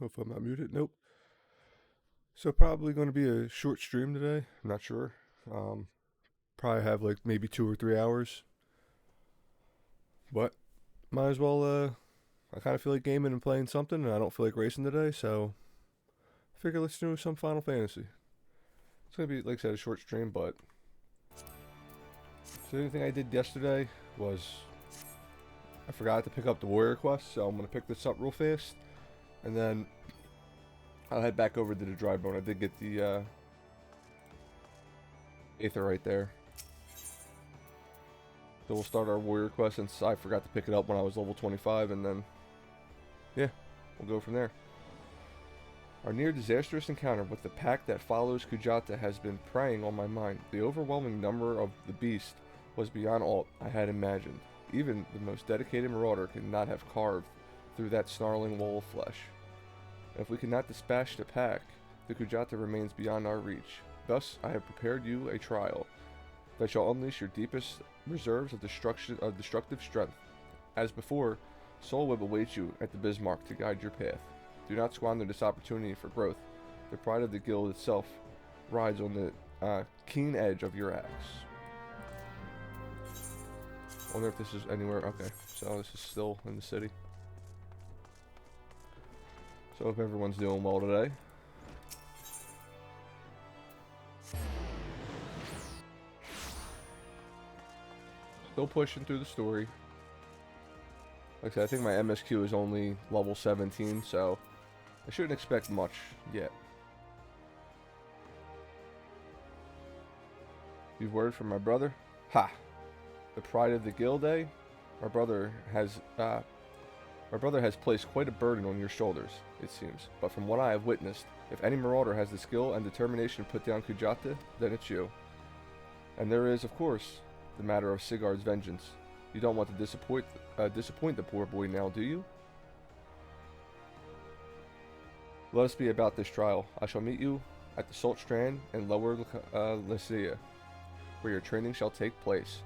Hope I'm not muted. Nope. So probably going to be a short stream today. I'm not sure. Um, Probably have like maybe 2 or 3 hours. But might as well. I kind of feel like gaming and playing something, and I don't feel like racing today. So I figure let's do some Final Fantasy. It's gonna be like I said a short stream, but so the only thing I did yesterday was I forgot to pick up the warrior quest, so I'm gonna pick this up real fast, and then I'll head back over to the dry bone. I did get the Aether right there. So we'll start our warrior quest since I forgot to pick it up when I was level 25, and then, yeah, we'll go from there. Our near disastrous encounter with the pack that follows Kujata has been preying on my mind. The overwhelming number of the beast was beyond all I had imagined. Even the most dedicated marauder could not have carved through that snarling wall of flesh. If we cannot dispatch the pack, the Kujata remains beyond our reach. Thus, I have prepared you a trial that shall unleash your deepest reserves of destructive strength. As before, Soul Web awaits you at the Bismarck to guide your path. Do not squander this opportunity for growth. The pride of the guild itself rides on the keen edge of your axe. Wonder if this is anywhere. Okay, so this is still in the city. So hope everyone's doing well today. Still pushing through the story. Like I said, I think my MSQ is only level 17, so I shouldn't expect much yet. You've word from my brother? Ha! The pride of the guild, eh? My brother has placed quite a burden on your shoulders, it seems. But from what I have witnessed, if any marauder has the skill and determination to put down Kujata, then it's you. And there is, of course, the matter of Sigurd's vengeance. You don't want to disappoint the poor boy now, do you? Let us be about this trial. I shall meet you at the Salt Strand in Lower Lycia, where your training shall take place.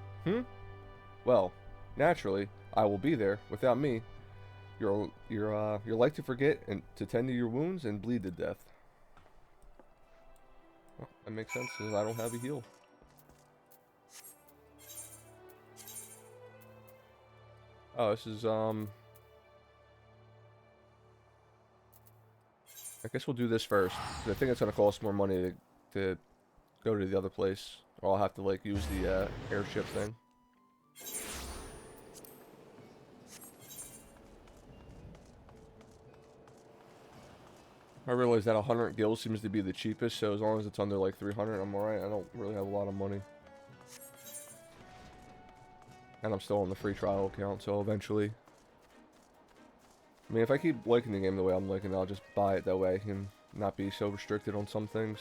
Well, naturally, I will be there. Without me, you're like to forget and to tend to your wounds and bleed to death. Well, that makes sense, since I don't have a heal. Oh, this is, I guess we'll do this first. I think it's going to cost more money to go to the other place. Or I'll have to, like, use the, airship thing. I realize that 100 gil seems to be the cheapest, so as long as it's under, like, 300, I'm alright. I don't really have a lot of money. And I'm still on the free trial account, so eventually... I mean, if I keep liking the game the way I'm liking it, I'll just buy it that way I can not be so restricted on some things.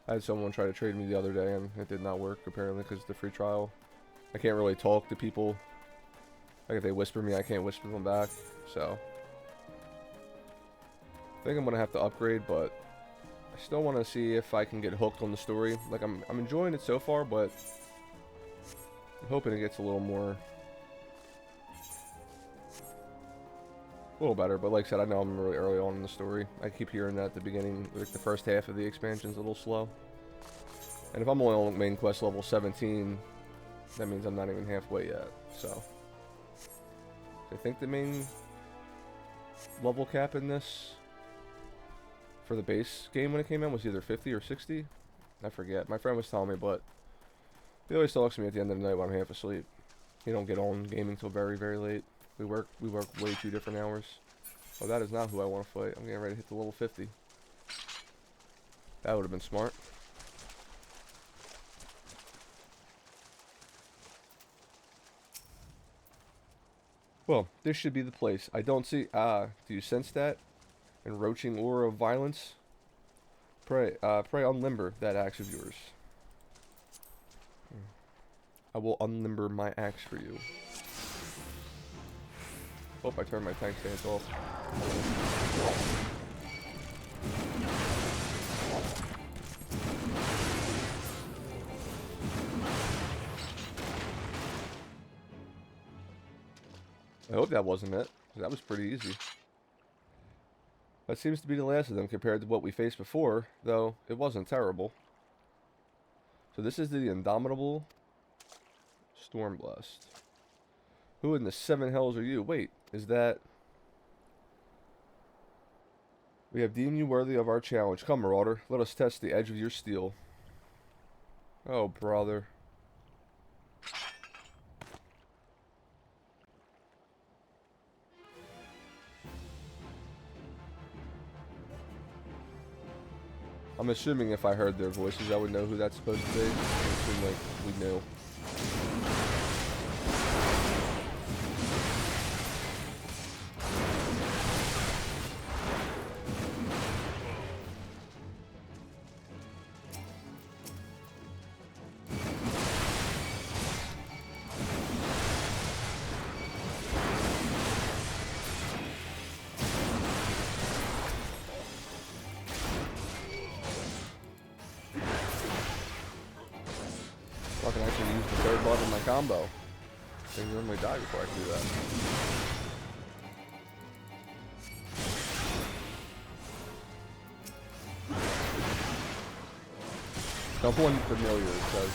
I had someone try to trade me the other day, and it did not work, apparently, because of the free trial. I can't really talk to people. Like, if they whisper me, I can't whisper them back, so... I think I'm going to have to upgrade, but... I still want to see if I can get hooked on the story. Like, I'm enjoying it so far, but... I'm hoping it gets a little more... A little better, but like I said, I know I'm really early on in the story. I keep hearing that at the beginning, like the first half of the expansion's a little slow. And if I'm only on main quest level 17, that means I'm not even halfway yet, so... I think the main level cap in this, for the base game when it came out, was either 50 or 60? I forget. My friend was telling me, but he always talks to me at the end of the night when I'm half asleep. He don't get on gaming till very, very late. We work way too different hours. Oh, that is not who I want to fight. I'm getting ready to hit the level 50. That would have been smart. Well, this should be the place. I don't see... do you sense that? Encroaching aura of violence? Pray unlimber that axe of yours. I will unlimber my axe for you. Oh, I turned my tank stance off. I hope that wasn't it. That was pretty easy. That seems to be the last of them compared to what we faced before, though it wasn't terrible. So this is the Indomitable Stormblast. Who in the seven hells are you? Wait, is that... We have deemed you worthy of our challenge. Come, Marauder, let us test the edge of your steel. Oh, brother. I'm assuming if I heard their voices, I would know who that's supposed to be. It seemed like we knew. I can actually use the third blood in my combo. Things normally die before I can do that. Someone familiar says,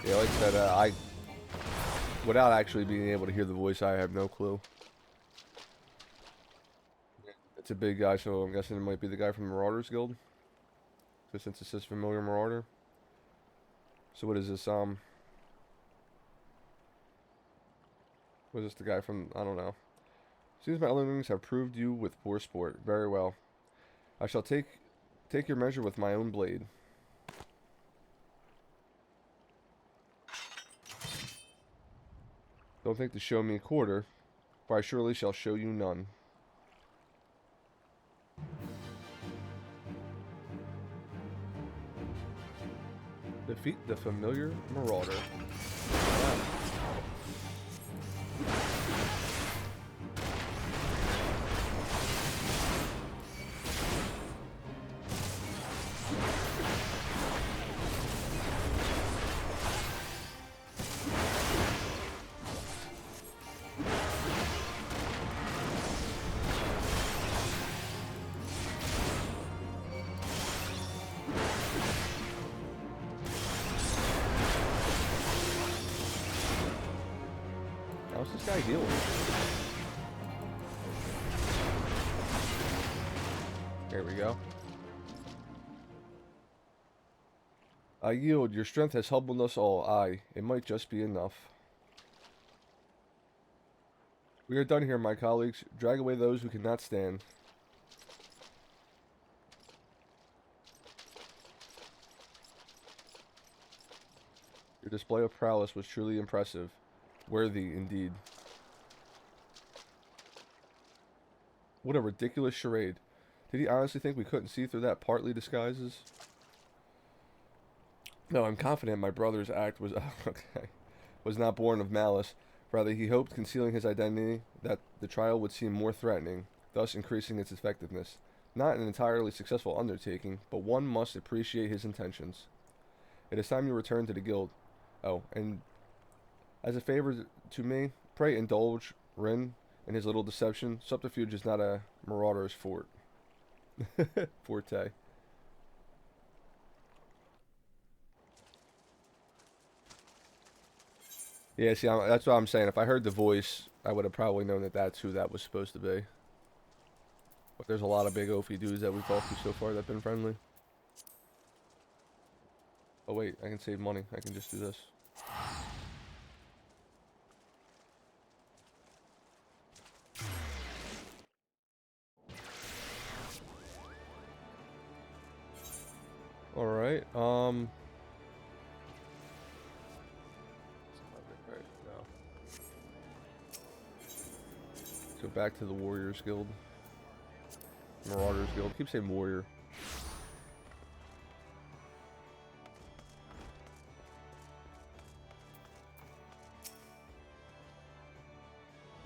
yeah, like I said, without actually being able to hear the voice, I have no clue. It's a big guy, so I'm guessing it might be the guy from the Marauders Guild. So since it says familiar Marauder. So what is this, what is this, the guy from, I don't know. Seems my other wings have proved you with poor sport. Very well. I shall take your measure with my own blade. Don't think to show me a quarter, for I surely shall show you none. Defeat the familiar Marauder. Wow. How's this guy healing? There we go. I yield. Your strength has humbled us all. Aye, it might just be enough. We are done here, my colleagues. Drag away those who cannot stand. Your display of prowess was truly impressive. Worthy, indeed. What a ridiculous charade. Did he honestly think we couldn't see through that partly disguises? No, I'm confident my brother's act was was not born of malice. Rather, he hoped concealing his identity that the trial would seem more threatening, thus increasing its effectiveness. Not an entirely successful undertaking, but one must appreciate his intentions. It is time you return to the guild. Oh, and as a favor to me, pray indulge Rin in his little deception. Subterfuge is not a marauder's forte. Yeah, see, that's what I'm saying. If I heard the voice, I would have probably known that that's who that was supposed to be. But there's a lot of big oafy dudes that we've talked to so far that have been friendly. Oh wait, I can save money. I can just do this. Alright, no. Go back to the Warriors Guild. Marauders Guild. Keep saying Warrior.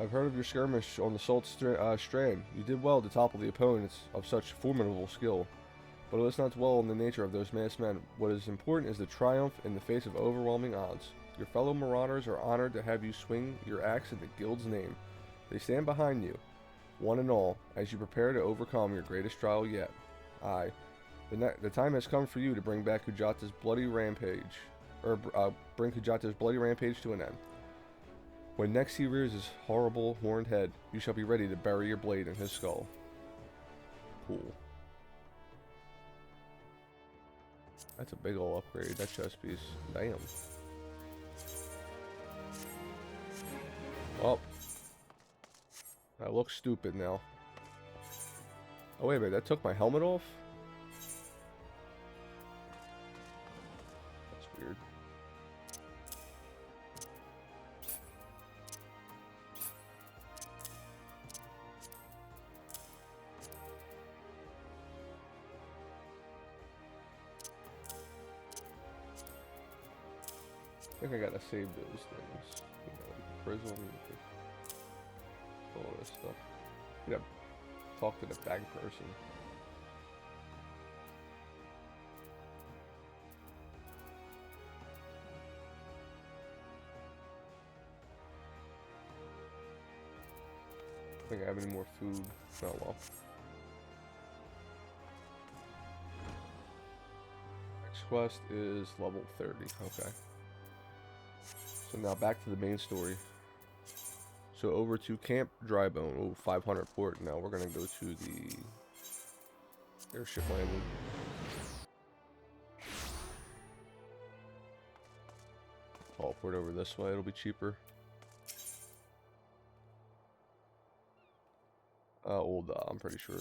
I've heard of your skirmish on the Salt Strand. You did well to topple the opponents of such formidable skill. But let's not dwell on the nature of those masked men. What is important is the triumph in the face of overwhelming odds. Your fellow marauders are honored to have you swing your axe in the guild's name. They stand behind you. one and all, as you prepare to overcome your greatest trial yet. Aye, the time has come for you to bring back Kujata's bloody rampage, bring Kujata's bloody rampage to an end. When next he rears his horrible horned head, you shall be ready to bury your blade in his skull. Cool. That's a big ol' upgrade, that chest piece. Damn. Oh. I look stupid now. Oh wait a minute, that took my helmet off? That's weird. I think I gotta save those things. You know, prism, all this stuff. Yeah, talk to the bag person. I think I have any more food. Oh well. Next quest is level 30. Okay. So now back to the main story. So over to Camp Drybone. Oh, 500 port. Now we're gonna go to the airship landing. Teleport over this way. It'll be cheaper. I'm pretty sure.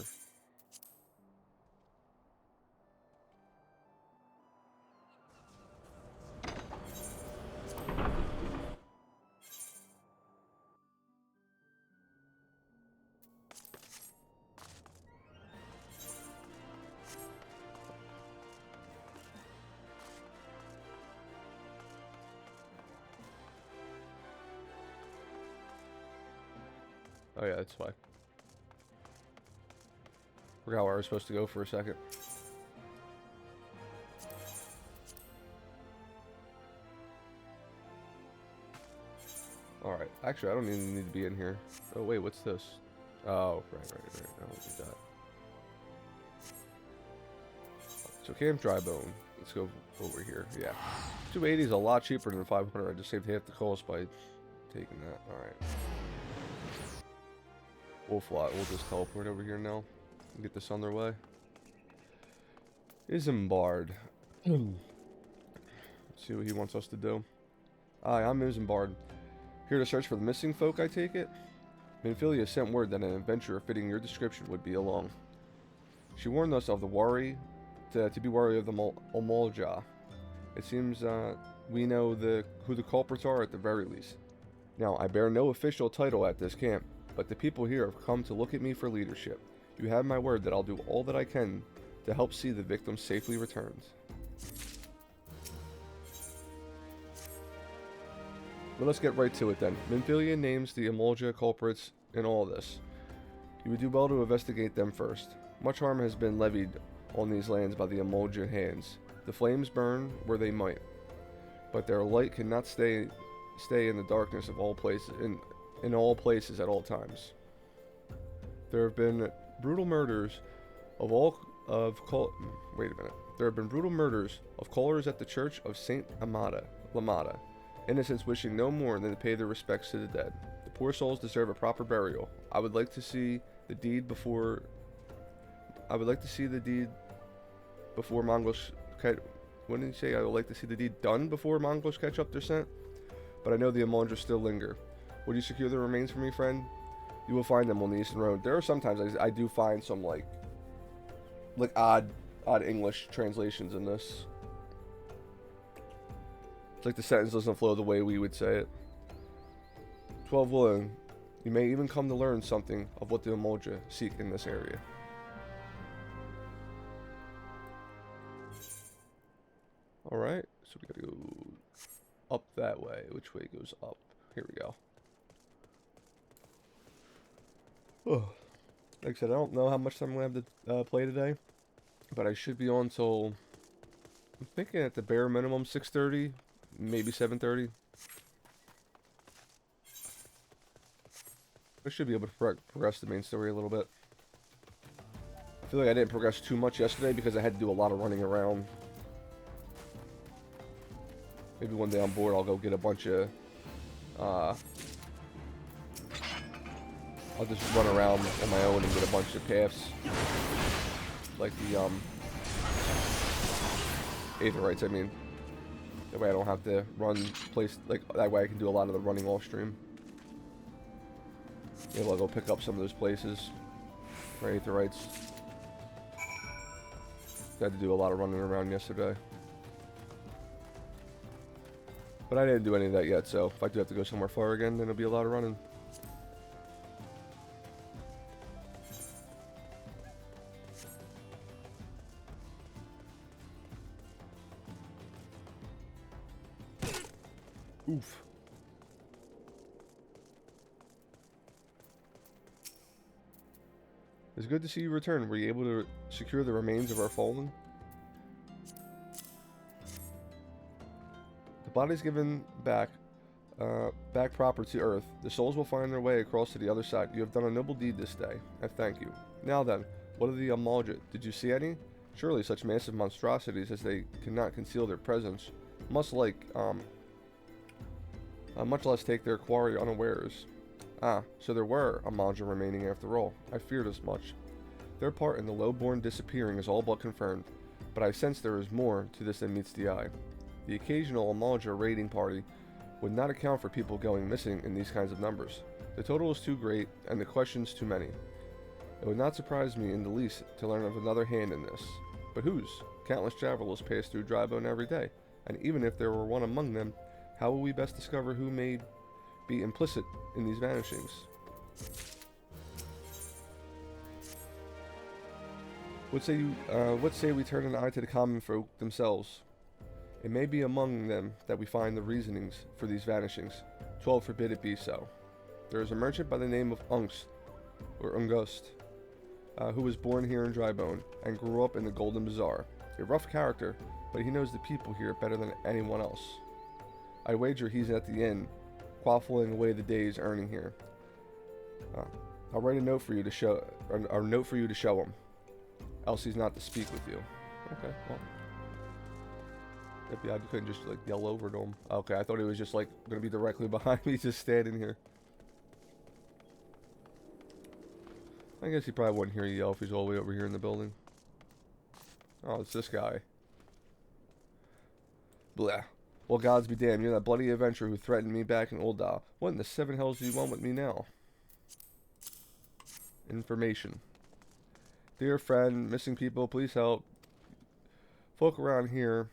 Oh yeah, that's why. Forgot where I was supposed to go for a second. Alright, actually I don't even need to be in here. Oh wait, what's this? Oh, right. I don't need that. So Camp Drybone. Let's go over here. Yeah. 280 is a lot cheaper than 500. I just saved half the cost by taking that. Alright. We'll just teleport over here now and get this on their way. Isambard. See what he wants us to do. Hi, I'm Isambard. Here to search for the missing folk, I take it? Minfilia sent word that an adventurer fitting your description would be along. She warned us of the worry, to be wary of the Omolja. It seems we know who the culprits are at the very least. Now, I bear no official title at this camp, but the people here have come to look at me for leadership. You have my word that I'll do all that I can to help see the victim safely returned. But let's get right to it then. Minfilia names the Emolja culprits in all this. You would do well to investigate them first. Much harm has been levied on these lands by the Emolja hands. The flames burn where they might, but their light cannot stay in the darkness of all places in all places at all times. There have been brutal murders There have been brutal murders of callers at the Church of Saint Lamada. Innocents wishing no more than to pay their respects to the dead. The poor souls deserve a proper burial. I would like to see the deed before Mongols. What did he say? I would like to see the deed done before Mongols catch up their scent. But I know the Emondra still linger. Would you secure the remains for me, friend? You will find them on the Eastern Road. There are sometimes I do find some like odd English translations in this. It's like the sentence doesn't flow the way we would say it. 12 willing. You may even come to learn something of what the Emolja seek in this area. Alright, so we gotta go up that way. Which way goes up? Here we go. Oh. Like I said, I don't know how much time I'm going to have to play today. But I should be on till, I'm thinking at the bare minimum 6:30, maybe 7:30. I should be able to progress the main story a little bit. I feel like I didn't progress too much yesterday because I had to do a lot of running around. Maybe one day on board I'll go get a bunch of, I'll just run around on my own and get a bunch of paths. Like the, Aetherites, I mean. That way I don't have to run that way I can do a lot of the running off stream. Maybe I'll go pick up some of those places for Aetherites. I had to do a lot of running around yesterday. But I didn't do any of that yet, so if I do have to go somewhere far again, then it'll be a lot of running. Oof. It's good to see you return. Were you able to secure the remains of our fallen? The body's given back proper to Earth. The souls will find their way across to the other side. You have done a noble deed this day. I thank you. Now then, what of the Amalgit? Did you see any? Surely such massive monstrosities as they cannot conceal their presence much less take their quarry unawares. Ah, so there were Amalgit remaining after all. I feared as much. Their part in the lowborn disappearing is all but confirmed, but I sense there is more to this than meets the eye. The occasional Amalgit raiding party would not account for people going missing in these kinds of numbers. The total is too great, and the questions too many. It would not surprise me in the least to learn of another hand in this. But whose? Countless travelers pass through Drybone every day, and even if there were one among them, how will we best discover who may be implicit in these vanishings? What say we turn an eye to the common folk themselves? It may be among them that we find the reasonings for these vanishings. 12 forbid it be so. There is a merchant by the name of Ungust, who was born here in Drybone and grew up in the Golden Bazaar. A rough character, but he knows the people here better than anyone else. I wager he's at the inn, quaffling away the days earning here. I'll write a note for you to show, him. Else he's not to speak with you. Okay, well. Yeah, I couldn't just like yell over to him. Okay, I thought he was just like gonna be directly behind me, just standing here. I guess he probably wouldn't hear you yell if he's all the way over here in the building. Oh, it's this guy. Blah. Well, gods be damned, you're that bloody adventurer who threatened me back in Ul'dah. What in the seven hells do you want with me now? Information. Dear friend, missing people, please help. Folk around here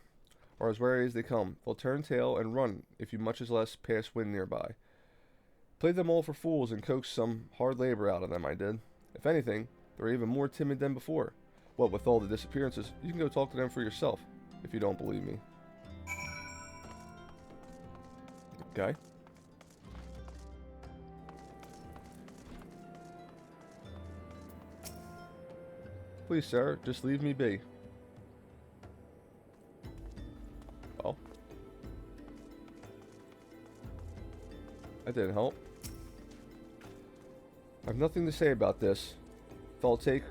are as wary as they come. They'll turn tail and run if you much as less pass wind nearby. Played them all for fools and coaxed some hard labor out of them, I did. If anything, they're even more timid than before. What with all the disappearances, you can go talk to them for yourself, if you don't believe me. Okay. Please, sir, just leave me be. Oh. That didn't help. I have nothing to say about this. If I'll take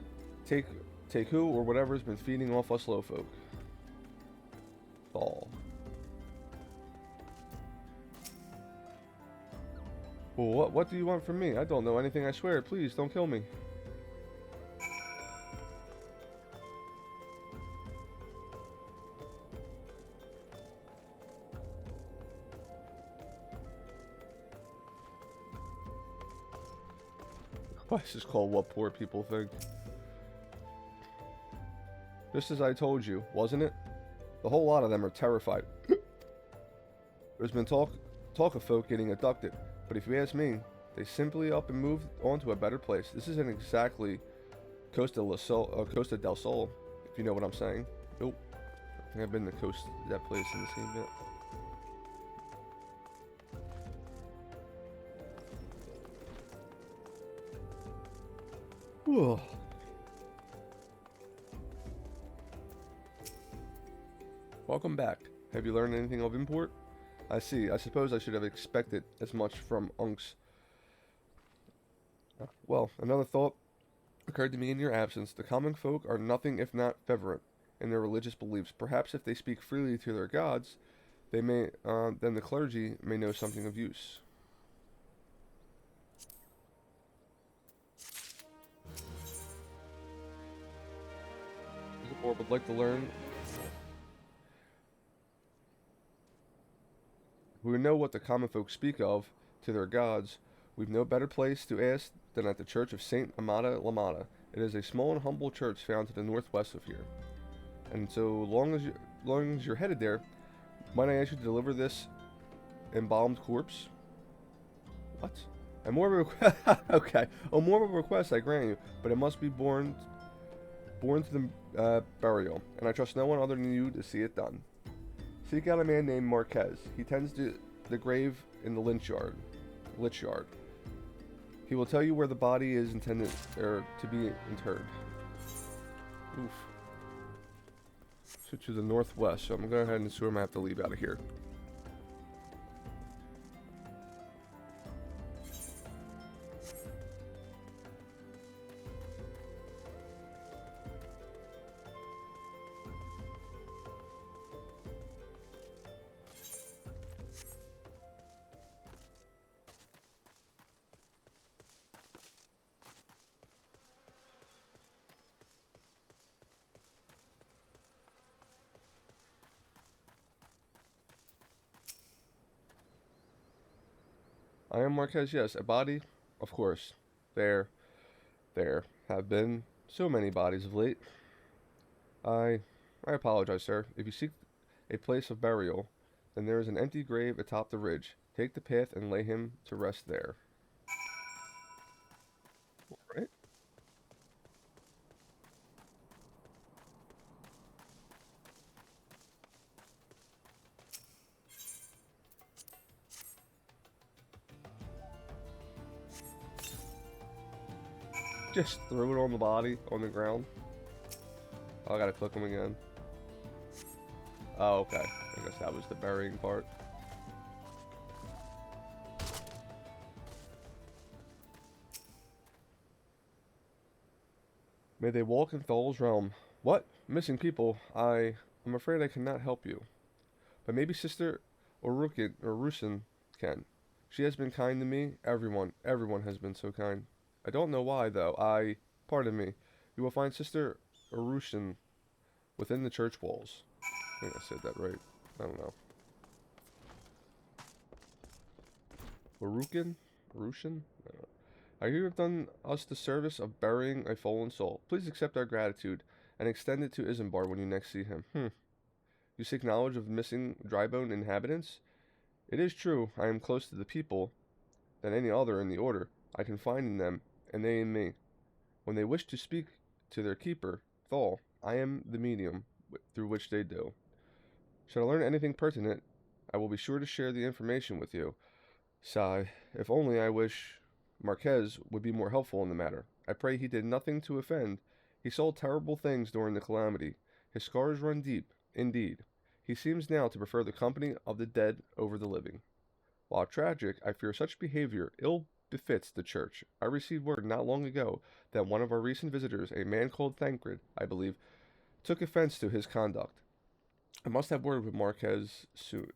who or whatever's been feeding off us low folk. Fall. Well, what do you want from me? I don't know anything, I swear. Please, don't kill me. Why is this called What Poor People Think? Just as I told you, wasn't it? The whole lot of them are terrified. There's been talk of folk getting abducted, but if you ask me, they simply up and moved on to a better place. This isn't exactly Costa del Sol, if you know what I'm saying. Nope. I think I've been to that place in the same bit. Whew. Welcome back. Have you learned anything of import? I see. I suppose I should have expected as much from Unks. Well, another thought occurred to me in your absence. The common folk are nothing if not fervent in their religious beliefs. Perhaps if they speak freely to their gods, then the clergy may know something of use. Or would like to learn. We know what the common folk speak of to their gods. We've no better place to ask than at the church of Saint Amata Lamata. It is a small and humble church found to the northwest of here. And so long as you're headed there, might I ask you to deliver this embalmed corpse? What? And more of a okay. Oh, more of a request I grant you, but it must be born to the burial, and I trust no one other than you to see it done. Seek out a man named Marquez. He tends to the grave in the lich yard. He will tell you where the body is intended to be interred. Oof. So to the northwest. So I'm going to go ahead and assume I have to leave out of here. I am Marquez, yes. A body? Of course. There have been so many bodies of late. I I apologize, sir. If you seek a place of burial, then there is an empty grave atop the ridge. Take the path and lay him to rest there. Right? Just throw it on the body, on the ground. Oh, I gotta click him again. Oh, okay. I guess that was the burying part. May they walk in Thol's realm. What? Missing people? I'm afraid I cannot help you. But maybe Sister Orusin can. She has been kind to me. Everyone has been so kind. I don't know why, though. Pardon me. You will find Sister Orusin within the church walls. I think I said that right. I don't know. Orushin? I don't know. I hear you have done us the service of burying a fallen soul. Please accept our gratitude and extend it to Isambard when you next see him. You seek knowledge of missing drybone inhabitants? It is true, I am close to the people than any other in the order. I confide in them, and they in me. When they wish to speak to their keeper, Thal, I am the medium through which they do. Should I learn anything pertinent, I will be sure to share the information with you. Sigh, if only I wish Marquez would be more helpful in the matter. I pray he did nothing to offend. He saw terrible things during the calamity. His scars run deep, indeed. He seems now to prefer the company of the dead over the living. While tragic, I fear such behavior ill befits the church. I received word not long ago that one of our recent visitors, a man called Thancred, I believe, took offense to his conduct. I must have word with Marquez soon.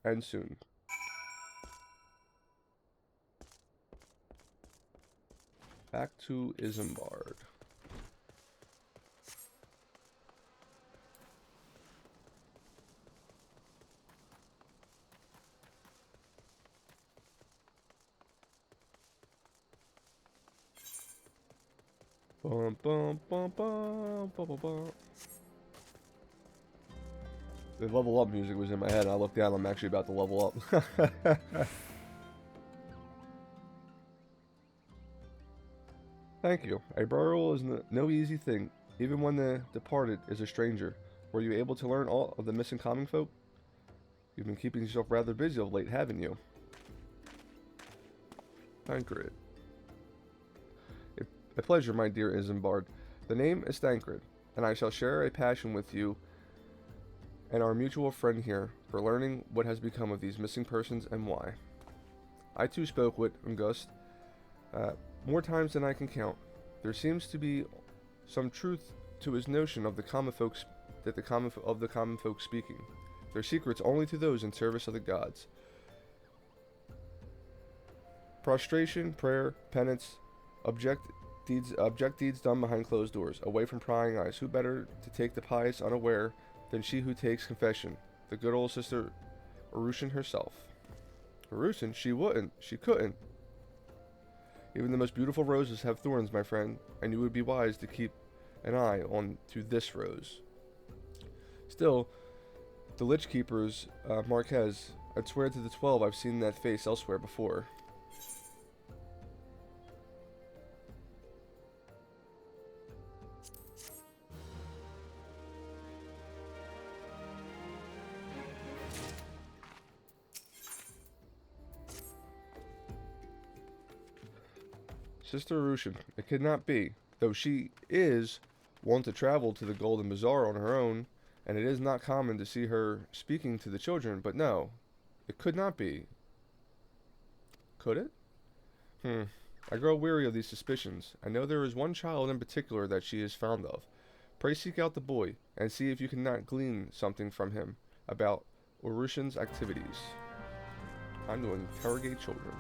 Back to Isambard. Bum, bum, bum, bum, bum, bum, bum. The level up music was in my head, and I looked down, I'm actually about to level up. Thank you. A burial is no easy thing, even when the departed is a stranger. Were you able to learn all of the missing common folk? You've been keeping yourself rather busy of late, haven't you? Thancred. A pleasure, my dear Isambard. The name is Thancred, and I shall share a passion with you and our mutual friend here for learning what has become of these missing persons and why. I too spoke with August more times than I can count. There seems to be some truth to his notion of the common folks of the common folk speaking. Their secrets only to those in service of the gods. Prostration, prayer, penance, object deeds done behind closed doors, away from prying eyes. Who better to take the pious unaware than she who takes confession, the good old sister Urushin herself. Urushin? She wouldn't. She couldn't. Even the most beautiful roses have thorns, my friend, and you would be wise to keep an eye on to this rose. Still, the Lich Keeper's Marquez, I'd swear to the 12 I've seen that face elsewhere before. Sister Urushin, it could not be, though she is wont to travel to the Golden Bazaar on her own, and it is not common to see her speaking to the children, but no, it could not be. Could it? I grow weary of these suspicions. I know there is one child in particular that she is fond of. Pray seek out the boy, and see if you cannot glean something from him about Urushin's activities. Time to interrogate children.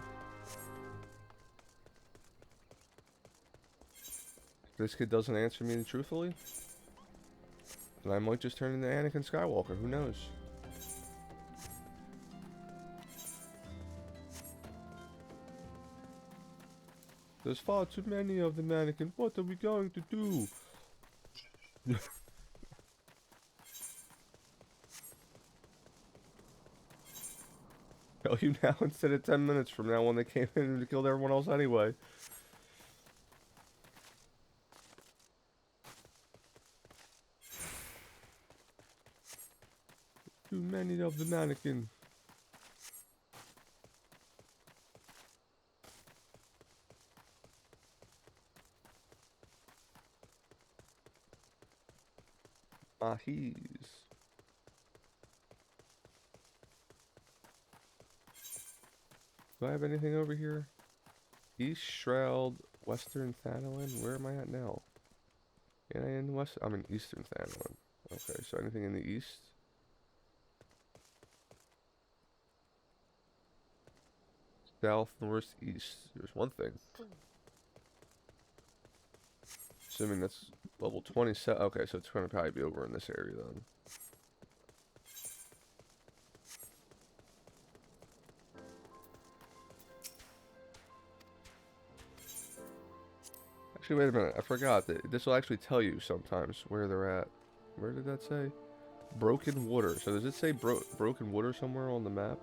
This kid doesn't answer me truthfully, then I might just turn into Anakin Skywalker, who knows? There's far too many of them, Anakin. What are we going to do? Tell you now instead of 10 minutes from now when they came in and killed everyone else anyway. Too many of the mannequin. Mahis. Do I have anything over here? East Shroud, Western Thanalan. Where am I at now? Am I in West? I'm in Eastern Thanalan. Okay, so anything in the east? South, north, east. There's one thing. Assuming that's level 27. Okay, so it's going to probably be over in this area then. Actually, wait a minute. I forgot that this will actually tell you sometimes where they're at. Where did that say? Broken water. So does it say broken water somewhere on the map?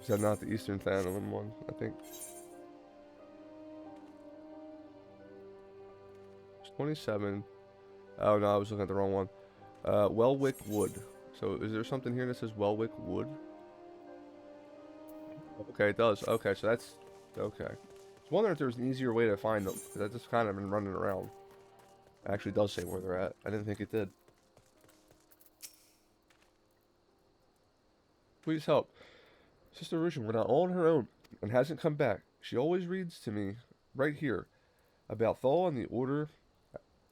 Is that not the Eastern Thanalan one? I think. 27. Oh no, I was looking at the wrong one. Welwick Wood. So is there something here that says Welwick Wood? Okay, it does. Okay, so that's... Okay. I was wondering if there was an easier way to find them, because I've just kind of been running around. It actually does say where they're at. I didn't think it did. Please help. Sister Urushin went out all on her own and hasn't come back. She always reads to me right here about Thal and the Order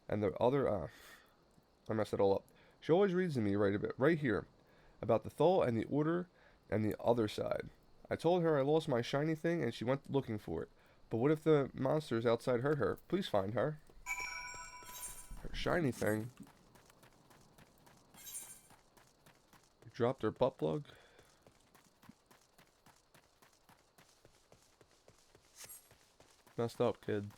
and the other... I messed it all up. She always reads to me right here about the Thal and the Order and the other side. I told her I lost my shiny thing and she went looking for it. But what if the monsters outside hurt her? Please find her. Her shiny thing. You dropped her butt plug? Messed up, kid.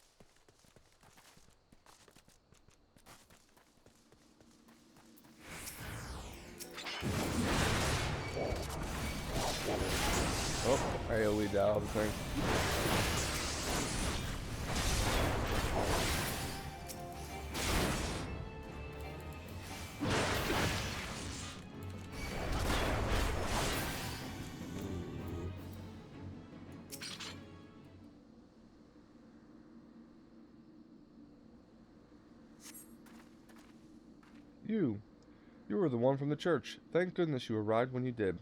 Oh, AoE dial the thing. You. You were the one from the church. Thank goodness you arrived when you did.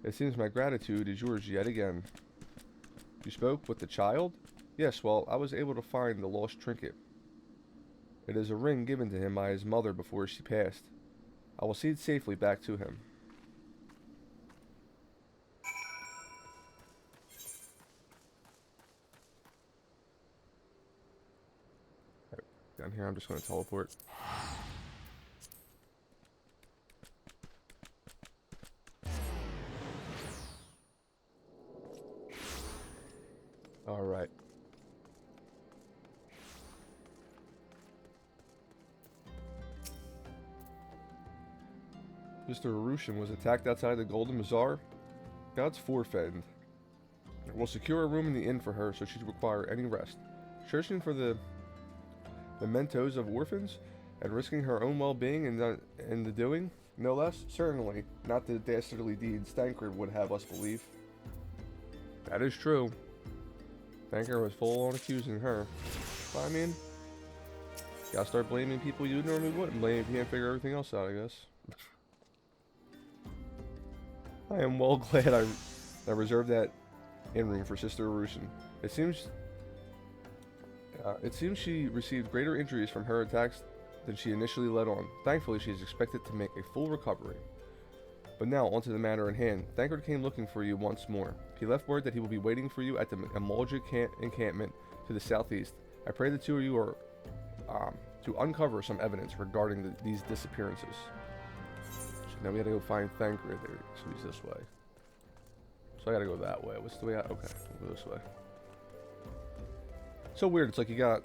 It seems my gratitude is yours yet again. You spoke with the child? Yes, well, I was able to find the lost trinket. It is a ring given to him by his mother before she passed. I will see it safely back to him. Down here, I'm just going to teleport. Alright. Mr. Arushin was attacked outside the Golden Bazaar. God's forefend. We'll secure a room in the inn for her so she'd require any rest. Searching for the mementos of orphans and risking her own well-being in the doing? No less? Certainly. Not the dastardly deeds Thanker would have us believe. That is true. Thanker was full on accusing her. But I mean, gotta start blaming people you normally wouldn't blame if you can't figure everything else out, I guess. I am well glad I reserved that inn room for Sister Arushin. It seems she received greater injuries from her attacks than she initially let on. Thankfully, she is expected to make a full recovery. But now, onto the matter at hand. Thankred came looking for you once more. He left word that he will be waiting for you at the Emolja encampment to the southeast. I pray the two of you are to uncover some evidence regarding these disappearances. So now we gotta go find Thankred. So he's this way. So I gotta go that way. What's the way out? Okay, we'll go this way. So weird. It's like you got.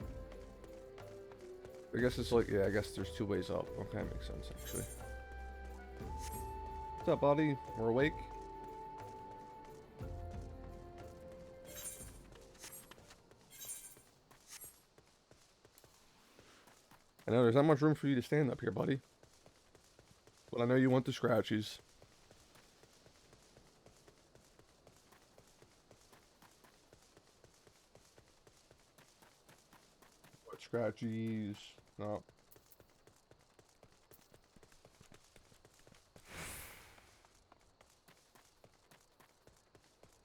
I guess it's like, yeah, I guess there's two ways up. Okay, makes sense actually. What's up, buddy? We're awake. I know there's not much room for you to stand up here, buddy. But I know you want the scratchies. What scratchies? No.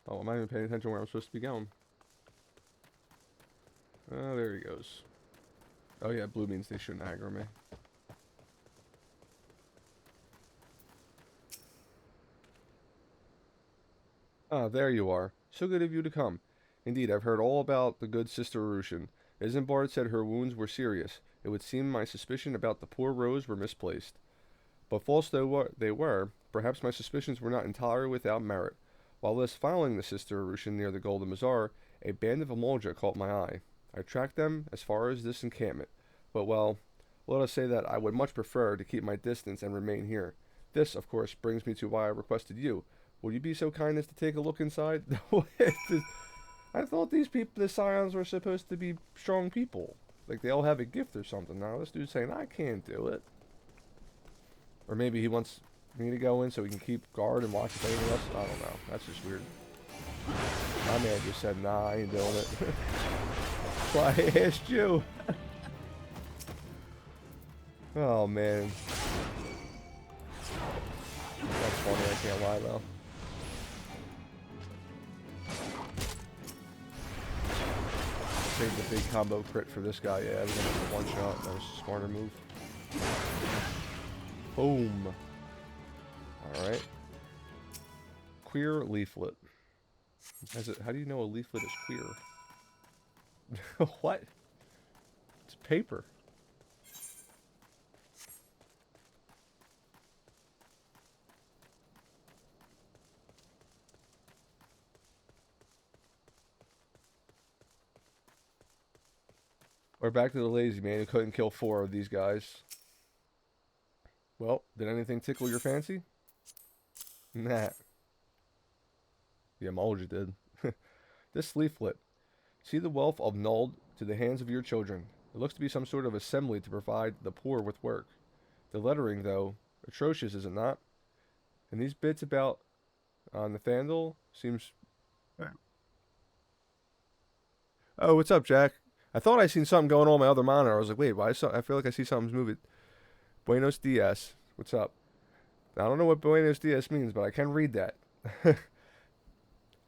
Oh, I'm not even paying attention where I'm supposed to be going. Oh, there he goes. Oh yeah, blue means they shouldn't aggro me. Ah, there you are. So good of you to come. Indeed, I've heard all about the good Sister Arushin. Isambard said her wounds were serious. It would seem my suspicion about the poor Rose were misplaced. But false though they were, perhaps my suspicions were not entirely without merit. While thus following the Sister Arushin near the Golden Bazaar, a band of Emolja caught my eye. I tracked them as far as this encampment, but well, let us say that I would much prefer to keep my distance and remain here. This, of course, brings me to why I requested you. Will you be so kind as to take a look inside? I thought these people, the Scions, were supposed to be strong people. Like they all have a gift or something. Now this dude's saying, I can't do it. Or maybe he wants me to go in so he can keep guard and watch if anything else. I don't know. That's just weird. My man just said, nah, I ain't doing it. That's why I asked you. Oh, man. That's funny, I can't lie, though. Save the big combo crit for this guy. Yeah, we're gonna have one shot. That was a smarter move. Boom. Alright. Queer leaflet. How do you know a leaflet is queer? What? It's paper. We're back to the lazy man who couldn't kill 4 of these guys. Well, did anything tickle your fancy? Nah. The Emolja did. This leaflet. See the wealth of Nuld to the hands of your children. It looks to be some sort of assembly to provide the poor with work. The lettering, though, atrocious, is it not? And these bits about Nathaniel seems... Oh, what's up, Jack? I thought I seen something going on my other monitor. I was like, wait, why? I feel like I see something's moving. Buenos dias. What's up? I don't know what Buenos dias means, but I can read that. I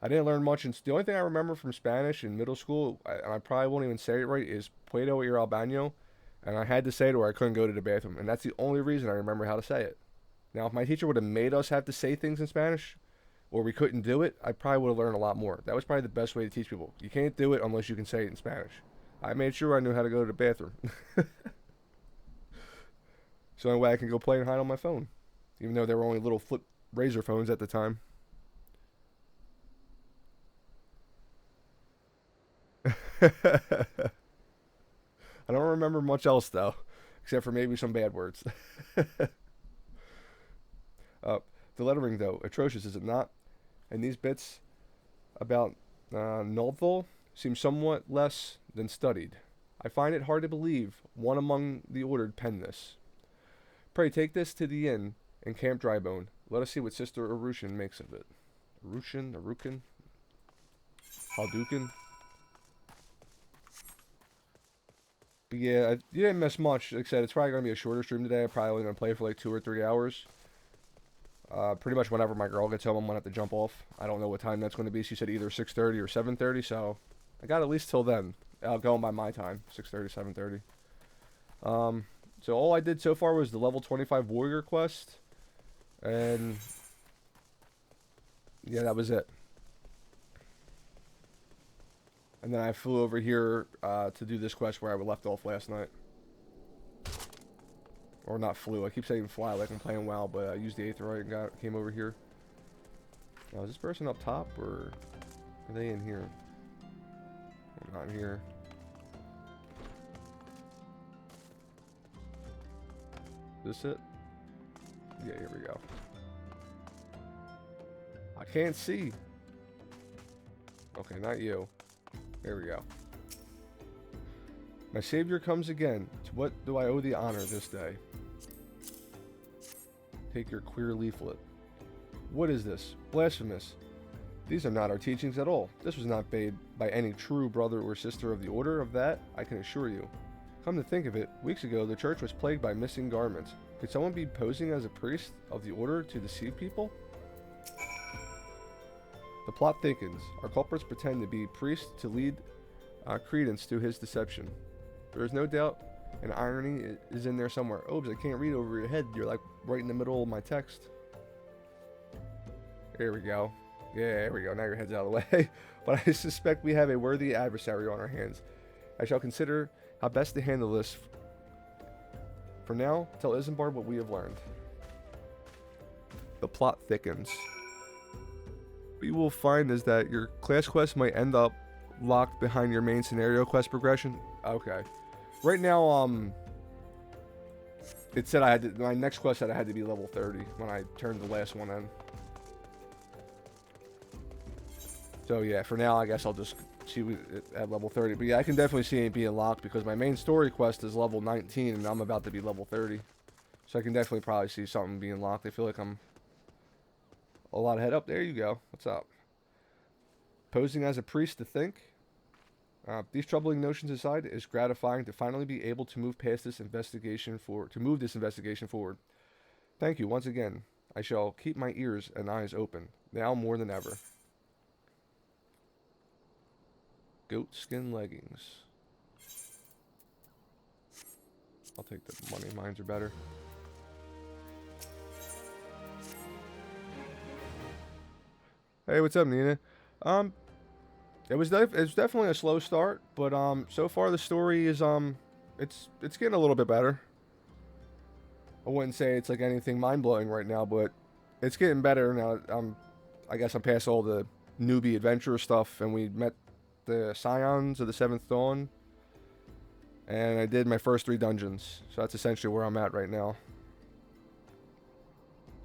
didn't learn much. The only thing I remember from Spanish in middle school, and I probably won't even say it right, is Puedo ir al baño. And I had to say it or I couldn't go to the bathroom. And that's the only reason I remember how to say it. Now, if my teacher would have made us have to say things in Spanish, or we couldn't do it, I probably would have learned a lot more. That was probably the best way to teach people. You can't do it unless you can say it in Spanish. I made sure I knew how to go to the bathroom. So that way I can go play and hide on my phone. Even though they were only little flip razor phones at the time. I don't remember much else though, except for maybe some bad words. The lettering though, atrocious, is it not? And these bits about Nullthal seem somewhat less than studied. I find it hard to believe one among the ordered penned this. Pray take this to the inn in Camp Drybone. Let us see what Sister Arushin makes of it. Arukin? Haldukin? But yeah, you didn't miss much. Like I said, it's probably going to be a shorter stream today. I'm probably only going to play for like 2 or 3 hours. Pretty much whenever my girl gets home, I'm going to have to jump off. I don't know what time that's going to be. She said either 6:30 or 7:30, so I got at least till then. I'll go by my time, 6:30, 7:30. So all I did so far was the level 25 warrior quest. And yeah, that was it. And then I flew over here to do this quest where I left off last night. Or not flew. I keep saying fly like I'm playing WoW, but I used the Aetheryte and came over here. Now, is this person up top or are they in here? Oh, not in here. Is this it? Yeah, here we go. I can't see. Okay, not you. There we go. My savior comes again. To what do I owe the honor this day? Take your queer leaflet. What is this? Blasphemous. These are not our teachings at all. This was not made by any true brother or sister of the order, of that I can assure you. Come to think of it, weeks ago the church was plagued by missing garments. Could someone be posing as a priest of the order to deceive people? The plot thickens. Our culprits pretend to be priests to lead credence to his deception. There is no doubt an irony is in there somewhere. Obes, I can't read over your head. You're like right in the middle of my text. There we go. Yeah, there we go. Now your head's out of the way. But I suspect we have a worthy adversary on our hands. I shall consider how best to handle this. For now, tell Isambard what we have learned. The plot thickens. What you will find is that your class quest might end up locked behind your main scenario quest progression. Okay. Right now, it said I had to, my next quest said I had to be level 30 when I turned the last one in. So yeah, for now, I guess I'll just see it at level 30. But yeah, I can definitely see it being locked because my main story quest is level 19 and I'm about to be level 30. So I can definitely probably see something being locked. I feel like I'm a lot ahead. Up there you go. What's up? Posing as a priest to think. These troubling notions aside, it is gratifying to finally be able to move past this investigation forward. Thank you once again. I shall keep my ears and eyes open, now more than ever. Goat skin leggings. I'll take the money. Mines are better. Hey, what's up, Nina? It was definitely a slow start, but so far the story is it's getting a little bit better. I wouldn't say it's like anything mind-blowing right now, but it's getting better now. I guess I'm past all the newbie adventure stuff, and we met the Scions of the Seventh Dawn, and I did my first 3 dungeons, so that's essentially where I'm at right now.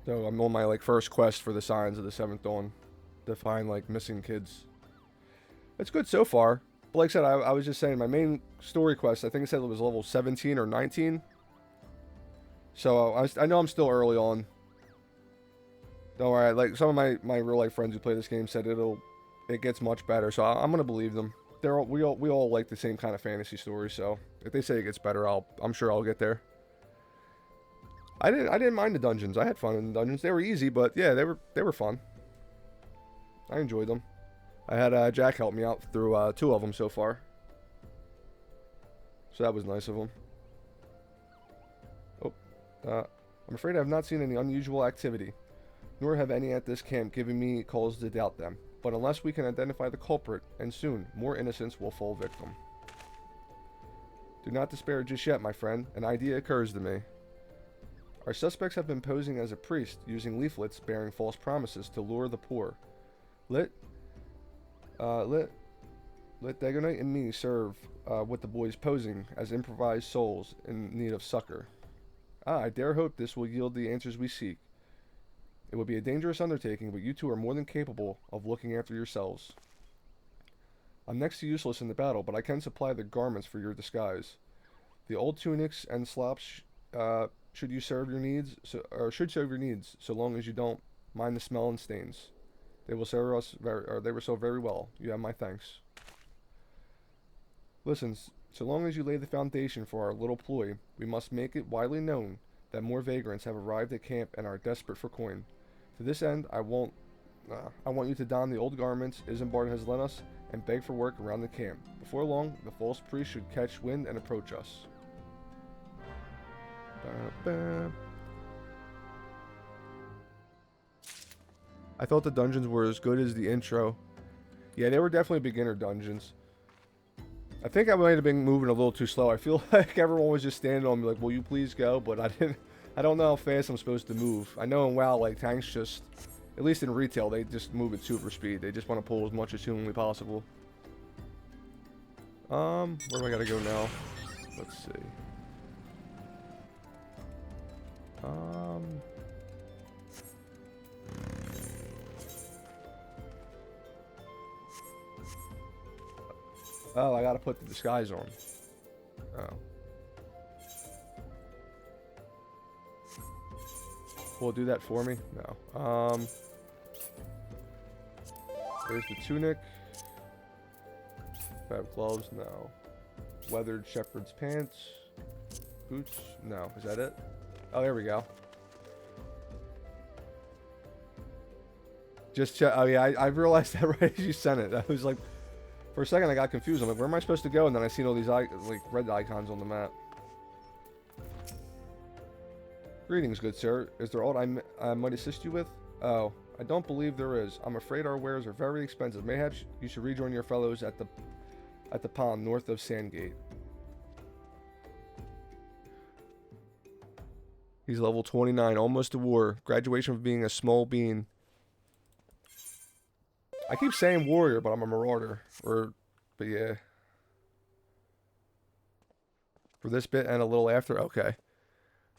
So I'm on my like first quest for the Scions of the Seventh Dawn to find like missing kids. It's good so far, but like I said, I was just saying my main story quest, I think it said it was level 17 or 19. So I know I'm still early on. Don't worry, like some of my real life friends who play this game said it gets much better, so I'm gonna believe them. We all like the same kind of fantasy stories, so if they say it gets better, I'm sure I'll get there. I didn't mind the dungeons. I had fun in the dungeons. They were easy, but yeah, they were fun. I enjoyed them. I had Jack help me out through 2 of them so far. So that was nice of him. Oh, I'm afraid I have not seen any unusual activity, nor have any at this camp given me cause to doubt them. But unless we can identify the culprit, and soon, more innocents will fall victim. Do not despair just yet, my friend. An idea occurs to me. Our suspects have been posing as a priest, using leaflets bearing false promises to lure the poor. Let Dagonite and me serve with the boys posing as improvised souls in need of succor. I dare hope this will yield the answers we seek. It would be a dangerous undertaking, but you two are more than capable of looking after yourselves. I'm next to useless in the battle, but I can supply the garments for your disguise. The old tunics and slops should serve your needs, so long as you don't mind the smell and stains. They will serve us they were so very well. You have my thanks. Listen, so long as you lay the foundation for our little ploy, we must make it widely known that more vagrants have arrived at camp and are desperate for coin. To this end, I want you to don the old garments Isambard has lent us and beg for work around the camp. Before long, the false priest should catch wind and approach us. I thought the dungeons were as good as the intro. Yeah, they were definitely beginner dungeons. I think I might have been moving a little too slow. I feel like everyone was just standing on me like, will you please go? But I don't know how fast I'm supposed to move. I know in WoW, like, tanks just, at least in retail, they just move at super speed. They just want to pull as much as humanly possible. Where do I gotta go now? Let's see. Oh, I gotta put the disguise on. Oh. Will it do that for me? No. There's the tunic. Do I have gloves? No. Weathered shepherd's pants. Boots? No. Is that it? Oh, there we go. Just check. Oh, yeah, I realized that right as you sent it. I was like, for a second I got confused. I'm like, where am I supposed to go? And then I seen all these like red icons on the map. Greetings, good sir. Is there aught I might assist you with? Oh, I don't believe there is. I'm afraid our wares are very expensive. Mayhaps you should rejoin your fellows at the pond north of Sandgate. He's level 29, almost a war. Graduation from being a small bean. I keep saying warrior, but I'm a marauder. But yeah. For this bit and a little after? Okay.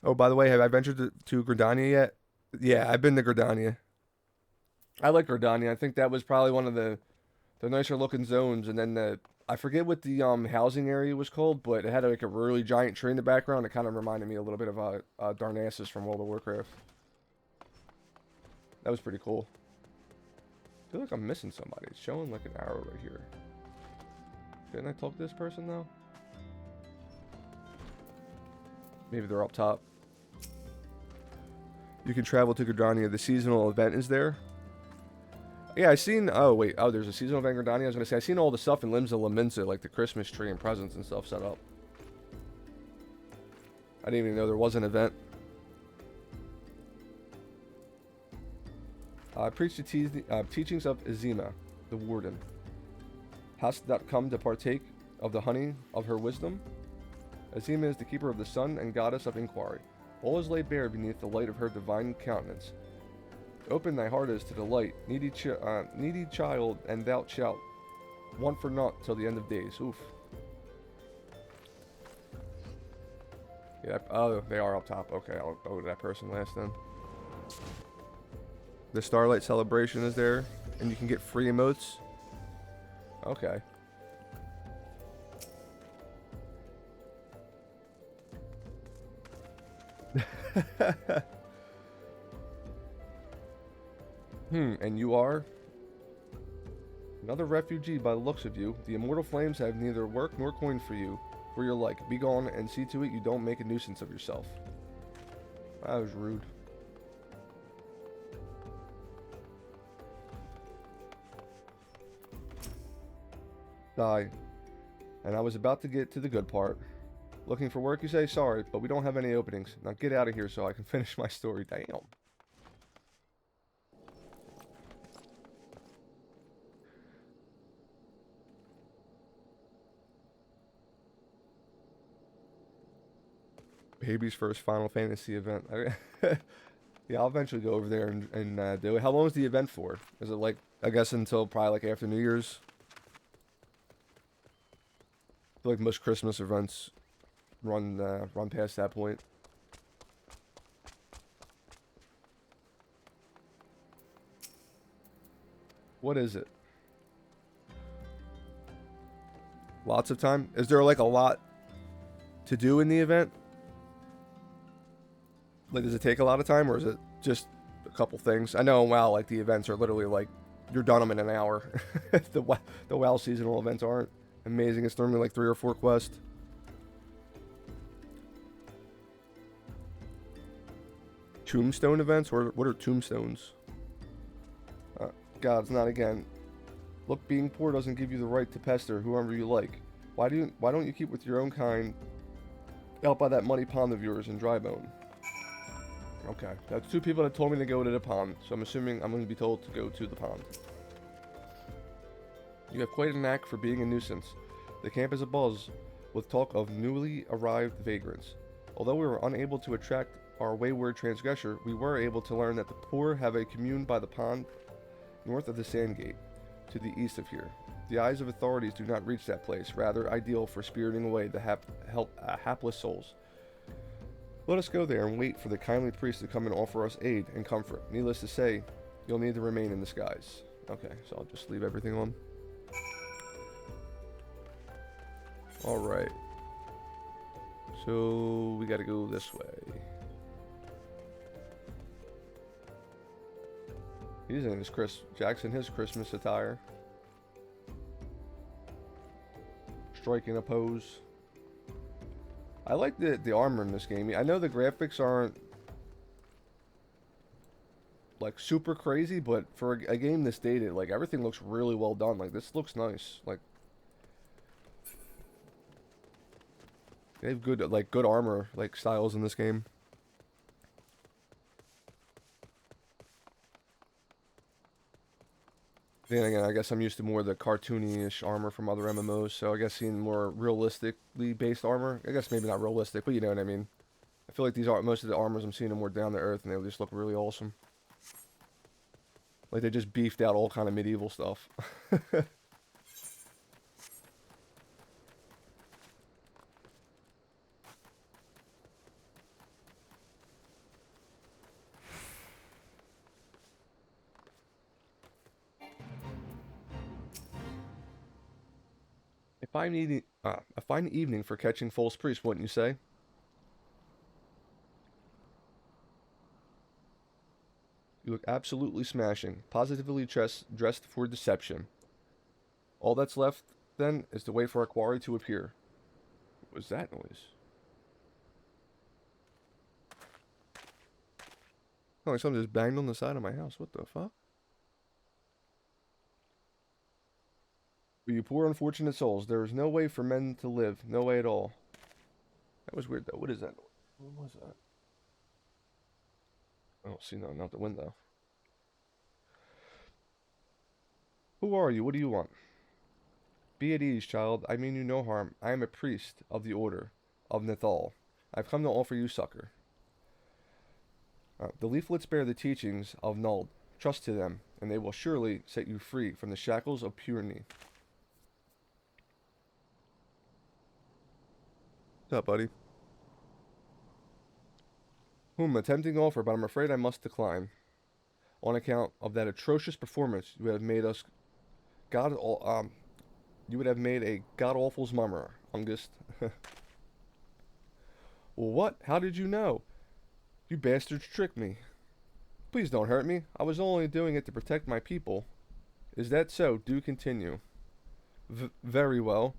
Oh, by the way, have I ventured to Gridania yet? Yeah, I've been to Gridania. I like Gridania. I think that was probably one of the nicer looking zones. And then I forget what the housing area was called, but it had like a really giant tree in the background. It kind of reminded me a little bit of Darnassus from World of Warcraft. That was pretty cool. I feel like I'm missing somebody. It's showing like an arrow right here. Didn't I talk to this person though? Maybe they're up top. You can travel to Gridania. The seasonal event is there. Yeah, I seen. Oh wait. Oh, there's a seasonal event in Gridania. I was gonna say I seen all the stuff in Limbs of Laminsa, like the Christmas tree and presents and stuff set up. I didn't even know there was an event. I preach the teachings of Azima, the warden. Hast thou come to partake of the honey of her wisdom? Azima is the keeper of the sun and goddess of inquiry. All is laid bare beneath the light of her divine countenance. Open thy heart as to the light, needy child, and thou shalt want for naught till the end of days. Oof. Yeah. Oh, they are up top. Okay, I'll go to that person last then. The Starlight Celebration is there, and you can get free emotes. Okay. And you are? Another refugee by the looks of you. The immortal flames have neither work nor coin for you. For your like, be gone and see to it you don't make a nuisance of yourself. That was rude. Die. And I was about to get to the good part. Looking for work, you say? Sorry, but we don't have any openings. Now get out of here so I can finish my story. Damn. Baby's first Final Fantasy event. Yeah, I'll eventually go over there and do it. How long is the event for? Is it like, I guess until probably like after New Year's? I feel like most Christmas events run past that point. What is it? Lots of time? Is there like a lot to do in the event? Like, does it take a lot of time, or is it just a couple things? I know in WoW, like, the events are literally, like, you're done them in an hour. the WoW seasonal events aren't amazing. It's normally, like, 3 or 4 quests. Tombstone events? Or what are tombstones? God, it's not again. Look, being poor doesn't give you the right to pester whoever you like. Why don't you keep with your own kind out by that muddy pond of yours in Drybone? Okay, that's 2 people that told me to go to the pond, so I'm assuming I'm going to be told to go to the pond. You have quite a knack for being a nuisance. The camp is abuzz with talk of newly arrived vagrants. Although we were unable to attract our wayward transgressor, we were able to learn that the poor have a commune by the pond north of the Sandgate, to the east of here. The eyes of authorities do not reach that place, rather ideal for spiriting away the hapless souls. Let us go there and wait for the kindly priest to come and offer us aid and comfort. Needless to say, you'll need to remain in disguise. Okay, so I'll just leave everything on. Alright. So, we gotta go this way. He's in his Jackson his Christmas attire. Striking a pose. I like the armor in this game. I know the graphics aren't like super crazy, but for a game this dated, like everything looks really well done. Like this looks nice. Like they have good armor like styles in this game. Then again, I guess I'm used to more of the cartoony-ish armor from other MMOs, so I guess seeing more realistically based armor, I guess maybe not realistic, but you know what I mean. I feel like most of the armors I'm seeing are more down to earth, and they just look really awesome. Like they just beefed out all kind of medieval stuff. A fine evening for catching false priests, wouldn't you say? You look absolutely smashing, positively dressed for deception. All that's left, then, is to wait for our quarry to appear. What was that noise? Oh, like something just banged on the side of my house. What the fuck? For you poor unfortunate souls, there is no way for men to live. No way at all. That was weird, though. What is that? What was that? I don't see nothing out the window. Who are you? What do you want? Be at ease, child. I mean you no harm. I am a priest of the order of Nithal. I've come to offer you succor. The leaflets bear the teachings of Nuld. Trust to them, and they will surely set you free from the shackles of purity. What's up, buddy? A tempting offer, but I'm afraid I must decline. On account of that atrocious performance, you have made us you would have made a god-awful's mummer, Ungust. Well, what? How did you know? You bastards tricked me. Please don't hurt me. I was only doing it to protect my people. Is that so? Do continue. Very well.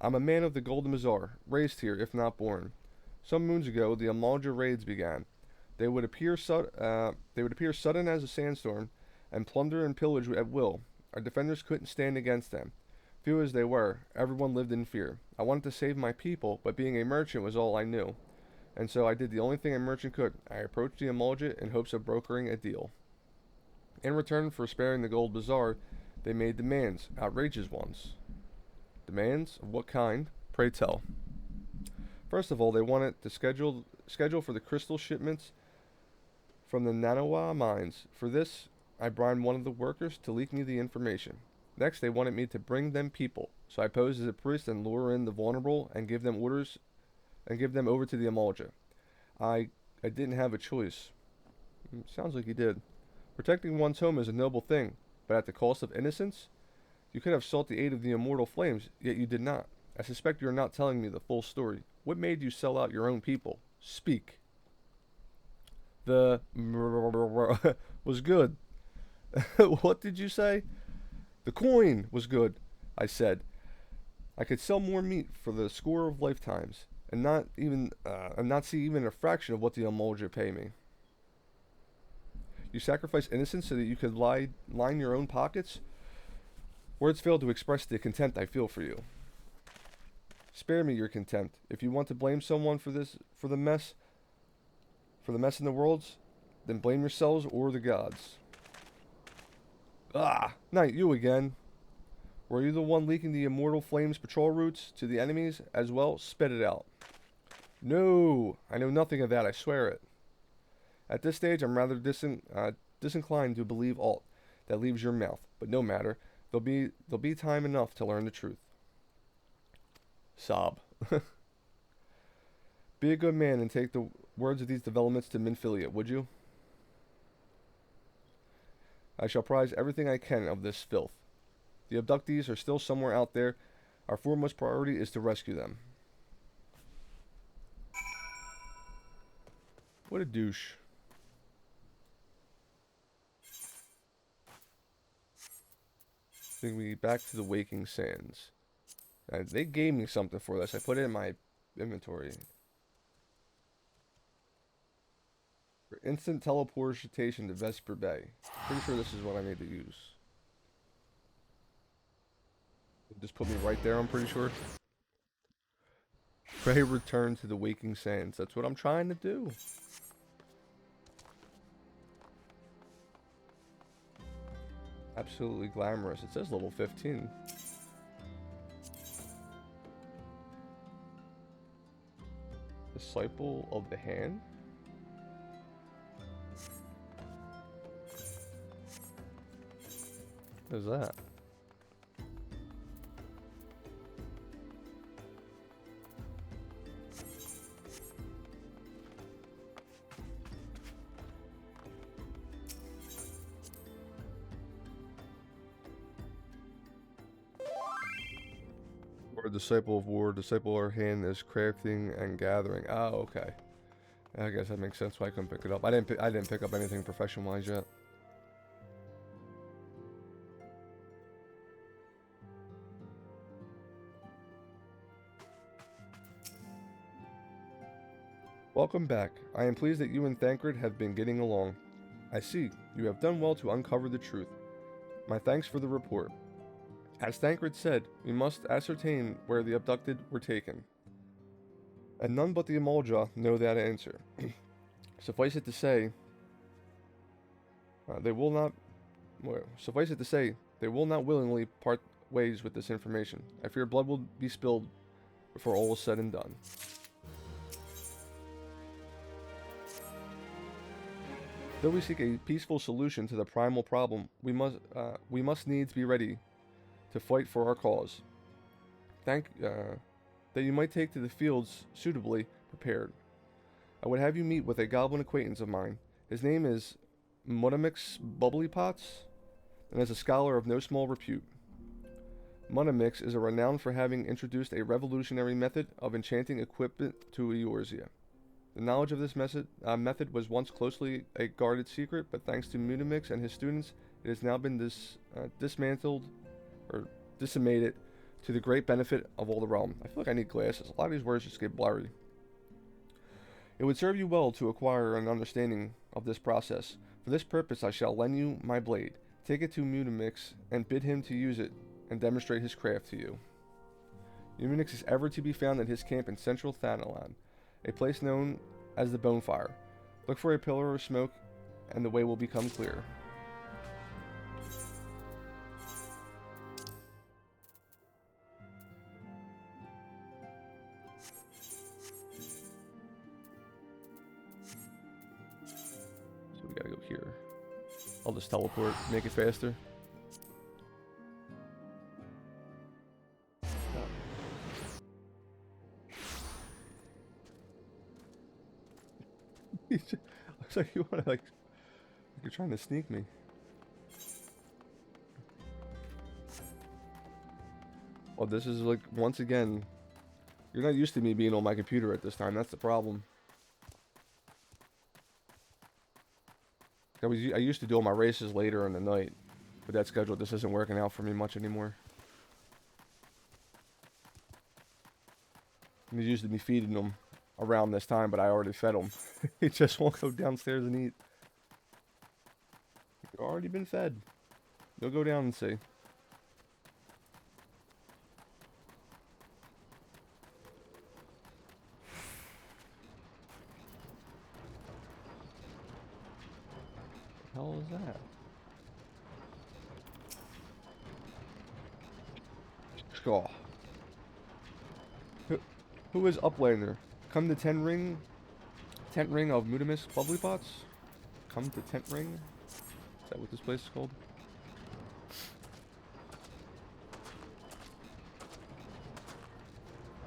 I'm a man of the Golden Bazaar, raised here, if not born. Some moons ago, the Amalja raids began. They would appear sudden as a sandstorm, and plunder and pillage at will. Our defenders couldn't stand against them. Few as they were, everyone lived in fear. I wanted to save my people, but being a merchant was all I knew. And so I did the only thing a merchant could. I approached the Emulgent in hopes of brokering a deal. In return for sparing the gold bazaar, they made demands, outrageous ones. Demands? Of what kind? Pray tell. First of all, they wanted to schedule for the crystal shipments from the Nanawa mines. For this, I bribed one of the workers to leak me the information. Next, they wanted me to bring them people, so I posed as a priest and lure in the vulnerable and give them orders and give them over to the Emulja. I didn't have a choice. Sounds like you did. Protecting one's home is a noble thing, but at the cost of innocence? You could have sought the aid of the immortal flames, yet you did not. I suspect you are not telling me the full story. What made you sell out your own people? Speak. The was good. What did you say? The coin was good, I said. I could sell more meat for the score of lifetimes, and not see even a fraction of what the Emulja pay me. You sacrifice innocence so that you could line your own pockets? Words fail to express the contempt I feel for you. Spare me your contempt. If you want to blame someone for the mess in the worlds, then blame yourselves or the gods. Ah, not you again. Were you the one leaking the immortal flames patrol routes to the enemies as well? Spit it out. No, I know nothing of that, I swear it. At this stage, I'm rather disinclined to believe aught that leaves your mouth, but no matter. There'll be time enough to learn the truth. Sob. Be a good man and take the words of these developments to Minfilia, would you? I shall prize everything I can of this filth. The abductees are still somewhere out there. Our foremost priority is to rescue them. What a douche. Bring me back to the Waking Sands. They gave me something for this. I put it in my inventory. For instant teleportation to Vesper Bay. Pretty sure this is what I need to use. Just put me right there, I'm pretty sure. Pray return to the Waking Sands. That's what I'm trying to do. Absolutely glamorous. It says level 15. Disciple of the Hand? What is that? Or disciple of war, disciple of our hand is crafting and gathering. Oh, okay. I guess that makes sense why I couldn't pick it up. I didn't pick up anything profession-wise yet. Welcome back. I am pleased that you and Thancred have been getting along. I see. You have done well to uncover the truth. My thanks for the report. As Thancred said, we must ascertain where the abducted were taken. And none but the Emulja know that answer. Suffice it to say, they will not willingly part ways with this information. I fear blood will be spilled before all is said and done. Though we seek a peaceful solution to the primal problem, we must needs be ready to fight for our cause. That you might take to the fields suitably prepared. I would have you meet with a goblin acquaintance of mine. His name is Munamix Bubblypots, and is a scholar of no small repute. Munamix is renowned for having introduced a revolutionary method of enchanting equipment to Eorzea. The knowledge of this method was once closely a guarded secret, but thanks to Munamix and his students, it has now been dismantled or disseminated to the great benefit of all the realm. I feel like I need glasses. A lot of these words just get blurry. It would serve you well to acquire an understanding of this process. For this purpose I shall lend you my blade. Take it to Munimix and bid him to use it and demonstrate his craft to you. Munimix is ever to be found in his camp in central Thanalan, a place known as the Bonefire. Look for a pillar of smoke and the way will become clear. So we gotta go here. I'll just teleport, make it faster. Looks like you wanna you're trying to sneak me. Oh, this is like, once again, you're not used to me being on my computer at this time. That's the problem. I used to do all my races later in the night, but that schedule just isn't working out for me much anymore. And he's used to me feeding them around this time, but I already fed him. He just won't go downstairs and eat. You've already been fed. You'll go down and see. What the hell is that? Scaw. Who is Uplander? Come to tent ring of Mutimus Bubblypots? Come to tent ring? Is that what this place is called?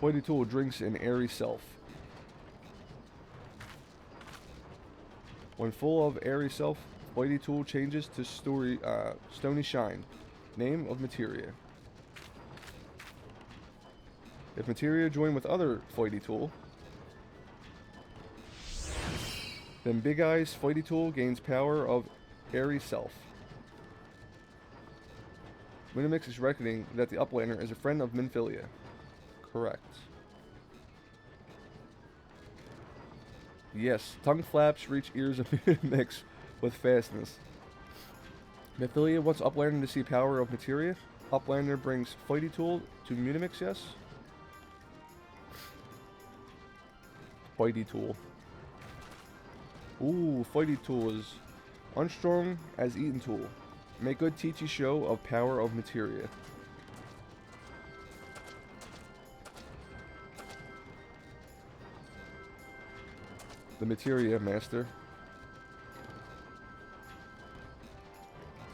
Hoity Tool drinks an airy self. When full of airy self, Hoity Tool changes to Stony Shine, name of materia. If materia join with other Hoity Tool, then Big Eye's Hoity Tool gains power of airy self. Minimix is reckoning that the Uplander is a friend of Minfilia. Correct. Yes, tongue flaps reach ears of Minimix with fastness. Minfilia wants Uplander to see power of materia. Uplander brings Hoity Tool to Minimix, yes? Hoity Tool. Ooh, Hoity Tool is unstrung as Eaten Tool. Make good teachy show of power of materia. The materia master.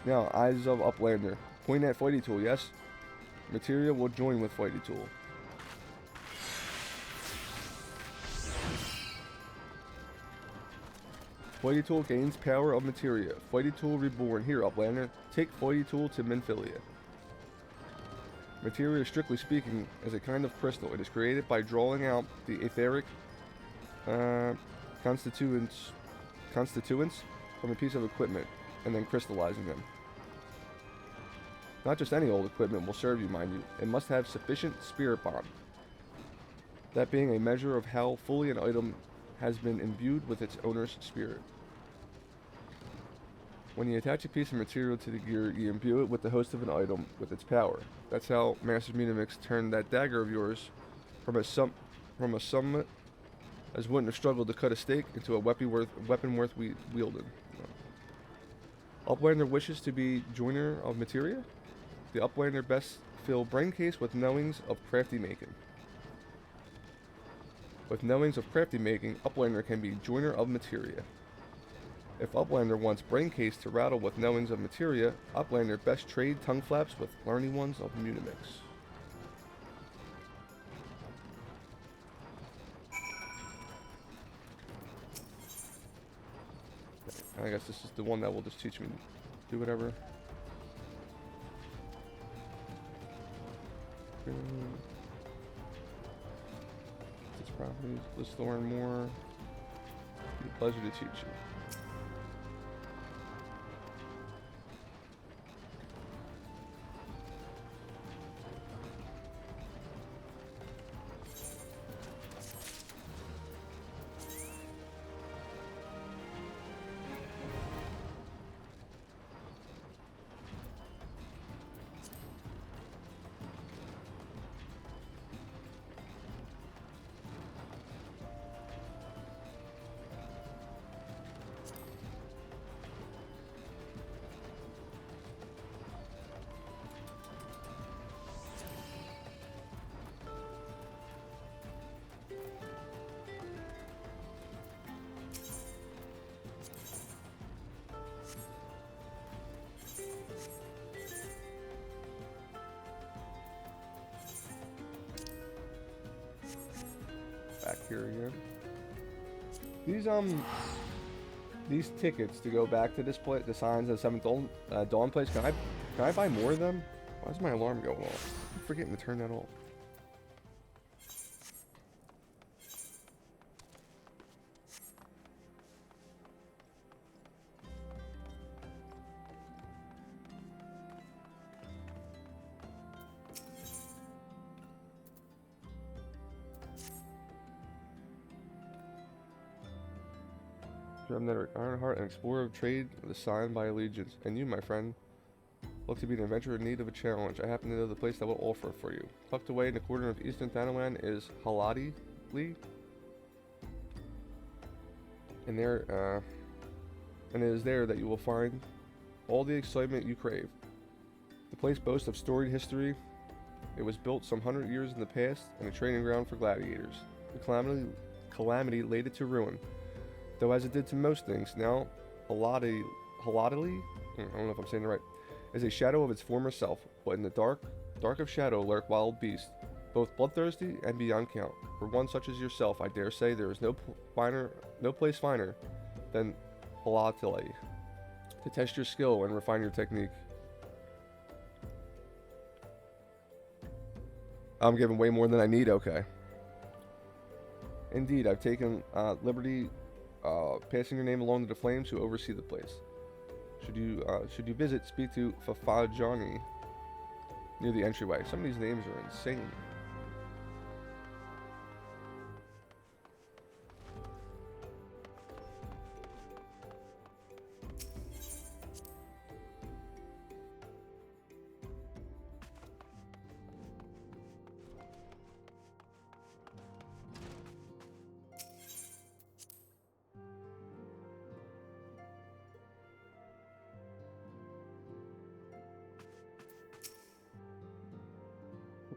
Now, eyes of Uplander. Point at Hoity Tool, yes? Materia will join with Hoity Tool. Hoity Tool gains power of materia. Hoity Tool reborn. Here, Uplander. Take Hoity Tool to Minfilia. Materia, strictly speaking, is a kind of crystal. It is created by drawing out the etheric constituents from a piece of equipment and then crystallizing them. Not just any old equipment will serve you, mind you. It must have sufficient spirit bond. That being a measure of how fully an item has been imbued with its owner's spirit. When you attach a piece of material to the gear, you imbue it with the host of an item with its power. That's how Master Munimix turned that dagger of yours from a summit as wouldn't have struggled to cut a stake into a weapon worth wielding. Uplander wishes to be joiner of materia. The Uplander best fill brain case with knowings of crafty making. With knowings of crafty making, Uplander can be joiner of materia. If Uplander wants brain case to rattle with knowings of materia, Uplander best trade tongue flaps with learning ones of Munimix. I guess this is the one that will just teach me to do whatever. Its properties, let's learn more. Be a pleasure to teach you. here again. These tickets to go back to this place, the Signs of the Seventh Dawn place. Can I buy more of them? Why is my alarm going off? I'm forgetting to turn that off. Ironheart, an explorer of trade, the sign by allegiance. And you, my friend, look to be an adventurer in need of a challenge. I happen to know the place that will offer for you. Tucked away in the corner of eastern Thanalan is Haladi Lee. And it is there that you will find all the excitement you crave. The place boasts of storied history. It was built some 100 years in the past and a training ground for gladiators. The calamity laid it to ruin. Though as it did to most things, now Haladali, I don't know if I'm saying it right, is a shadow of its former self, but in the dark of shadow lurk wild beasts, both bloodthirsty and beyond count. For one such as yourself, I dare say there is no place finer than Haladali to test your skill and refine your technique. I'm giving way more than I need, okay. Indeed, I've taken liberty passing your name along to the flames who oversee the place. Should you visit, speak to Fafajani near the entryway. Some of these names are insane.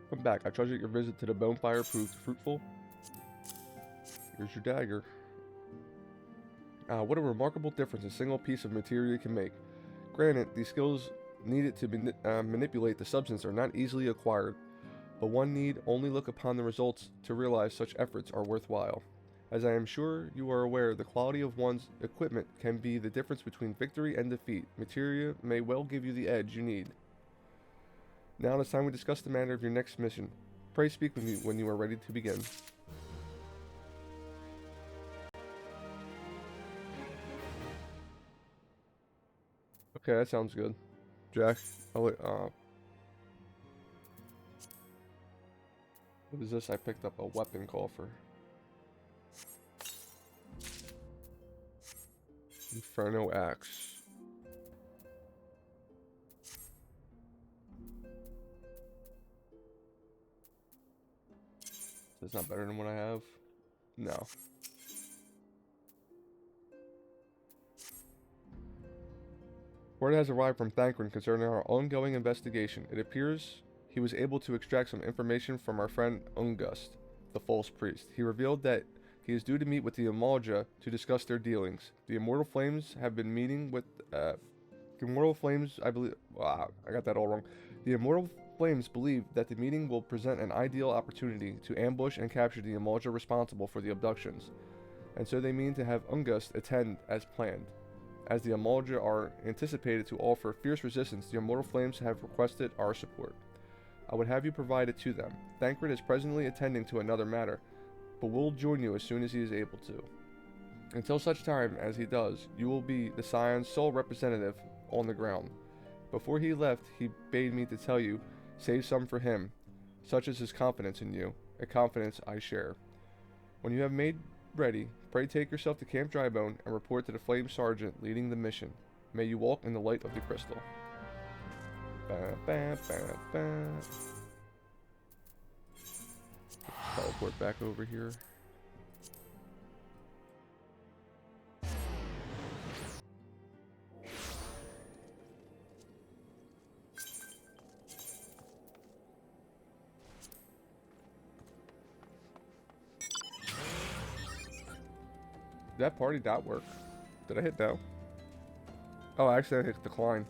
Come back. I trust that your visit to the bonfire proved fruitful. Here's your dagger. What a remarkable difference a single piece of material can make. Granted, these skills needed to manipulate the substance are not easily acquired, but one need only look upon the results to realize such efforts are worthwhile. As I am sure you are aware, the quality of one's equipment can be the difference between victory and defeat. Materia may well give you the edge you need. Now it is time we discuss the matter of your next mission. Pray speak with me when you are ready to begin. Okay, that sounds good. Jack, what is this? I picked up a weapon coffer. Inferno Axe. That's not better than what I have? No. Word has arrived from Thancred concerning our ongoing investigation. It appears he was able to extract some information from our friend Ungust, the false priest. He revealed that he is due to meet with the Amalja to discuss their dealings. The Immortal Flames have been meeting with... Immortal Flames, I believe... Wow, I got that all wrong. The Immortal Flames believe that the meeting will present an ideal opportunity to ambush and capture the Amalja responsible for the abductions, and so they mean to have Ungust attend as planned. As the Amalja are anticipated to offer fierce resistance, the Immortal Flames have requested our support. I would have you provide it to them. Thancred is presently attending to another matter, but will join you as soon as he is able to. Until such time as he does, you will be the Scion's sole representative on the ground. Before he left, he bade me to tell you, save some for him. Such is his confidence in you, a confidence I share. When you have made ready, pray take yourself to Camp Drybone and report to the Flame Sergeant leading the mission. May you walk in the light of the crystal. Ba, ba, ba, ba. Teleport back over here. Did that party dot work? Did I hit no? Oh, actually I hit decline.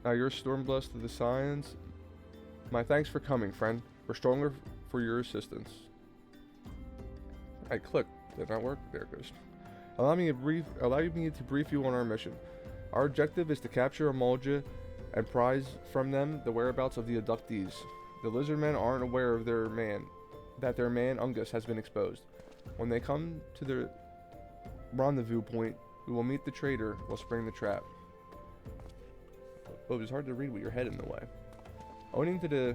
Now you're stormblessed to the signs. My thanks for coming, friend. We're stronger for your assistance. I clicked. Did not work? There it goes. Allow me to brief you on our mission. Our objective is to capture Amalja and prize from them the whereabouts of the abductees. The lizardmen aren't aware of their man Ungus has been exposed. When they come to the rendezvous point, we will meet the traitor. We'll spring the trap. Oh, it's hard to read with your head in the way. Owing to the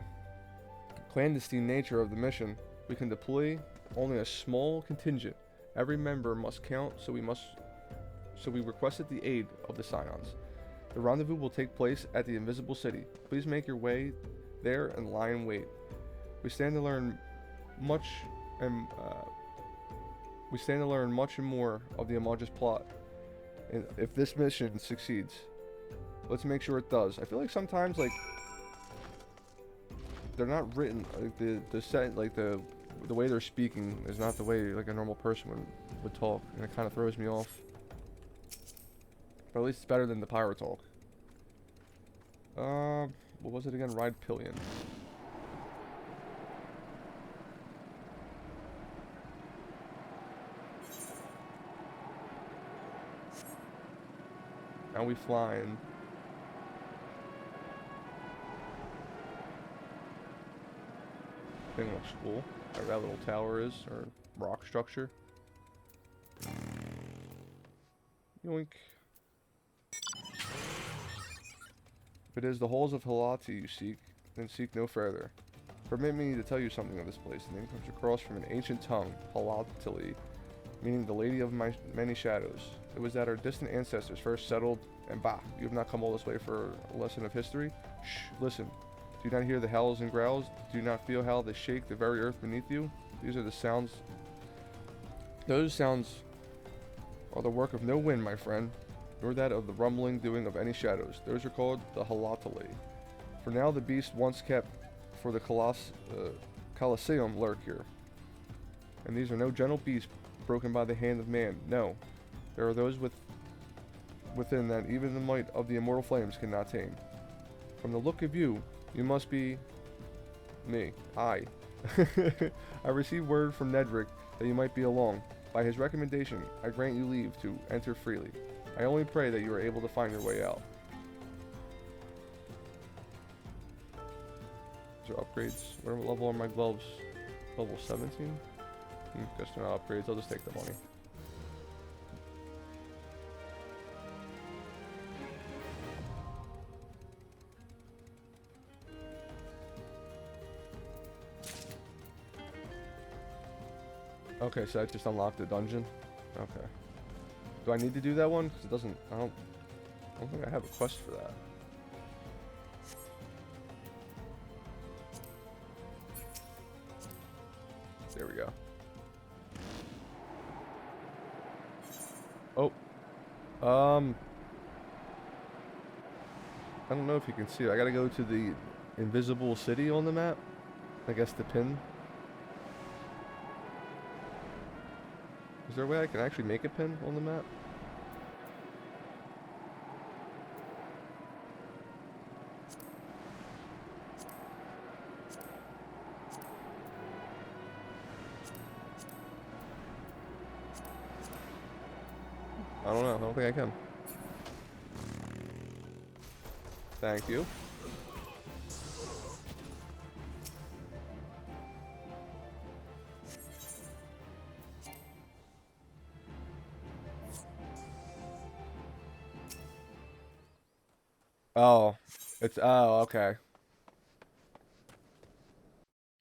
clandestine nature of the mission, we can deploy only a small contingent. Every member must count, so we requested the aid of the Scions. The rendezvous will take place at the Invisible City. Please make your way there and lie in wait. We stand to learn much and more of the Amalja's plot. And if this mission succeeds, let's make sure it does. I feel like sometimes they're not written the way they're speaking is not the way like a normal person would talk, and it kind of throws me off. But at least it's better than the pirate talk. What was it again? Ride pillion. Now we flying. Thing looks cool. Whatever that little tower is, or rock structure. Yoink. If it is the halls of Halati you seek, then seek no further. Permit me to tell you something of this place. The name comes across from an ancient tongue, Halatili, meaning the Lady of Many Shadows. It was that our distant ancestors first settled, and bah, you have not come all this way for a lesson of history? Shh, listen. Do you not hear the howls and growls? Do you not feel how they shake the very earth beneath you? These are the sounds. Those sounds are the work of no wind, my friend, nor that of the rumbling doing of any shadows. Those are called the Halatali. For now, the beast once kept for the Colosseum lurk here. And these are no gentle beasts broken by the hand of man. No, there are those within that even the might of the immortal flames cannot tame. From the look of you, you must be me. I received word from Nedrick that you might be along. By his recommendation, I grant you leave to enter freely. I only pray that you are able to find your way out. These are upgrades. What level are my gloves? Level 17? Guess they're not upgrades. I'll just take the money. Okay, so I just unlocked the dungeon. Okay. Do I need to do that one? Because it doesn't. I don't think I have a quest for that. There we go. Oh. I don't know if you can see it. I gotta go to the Invisible City on the map. I guess the pin. Is there a way I can actually make a pin on the map? I don't know. I don't think I can. Thank you. Oh, okay.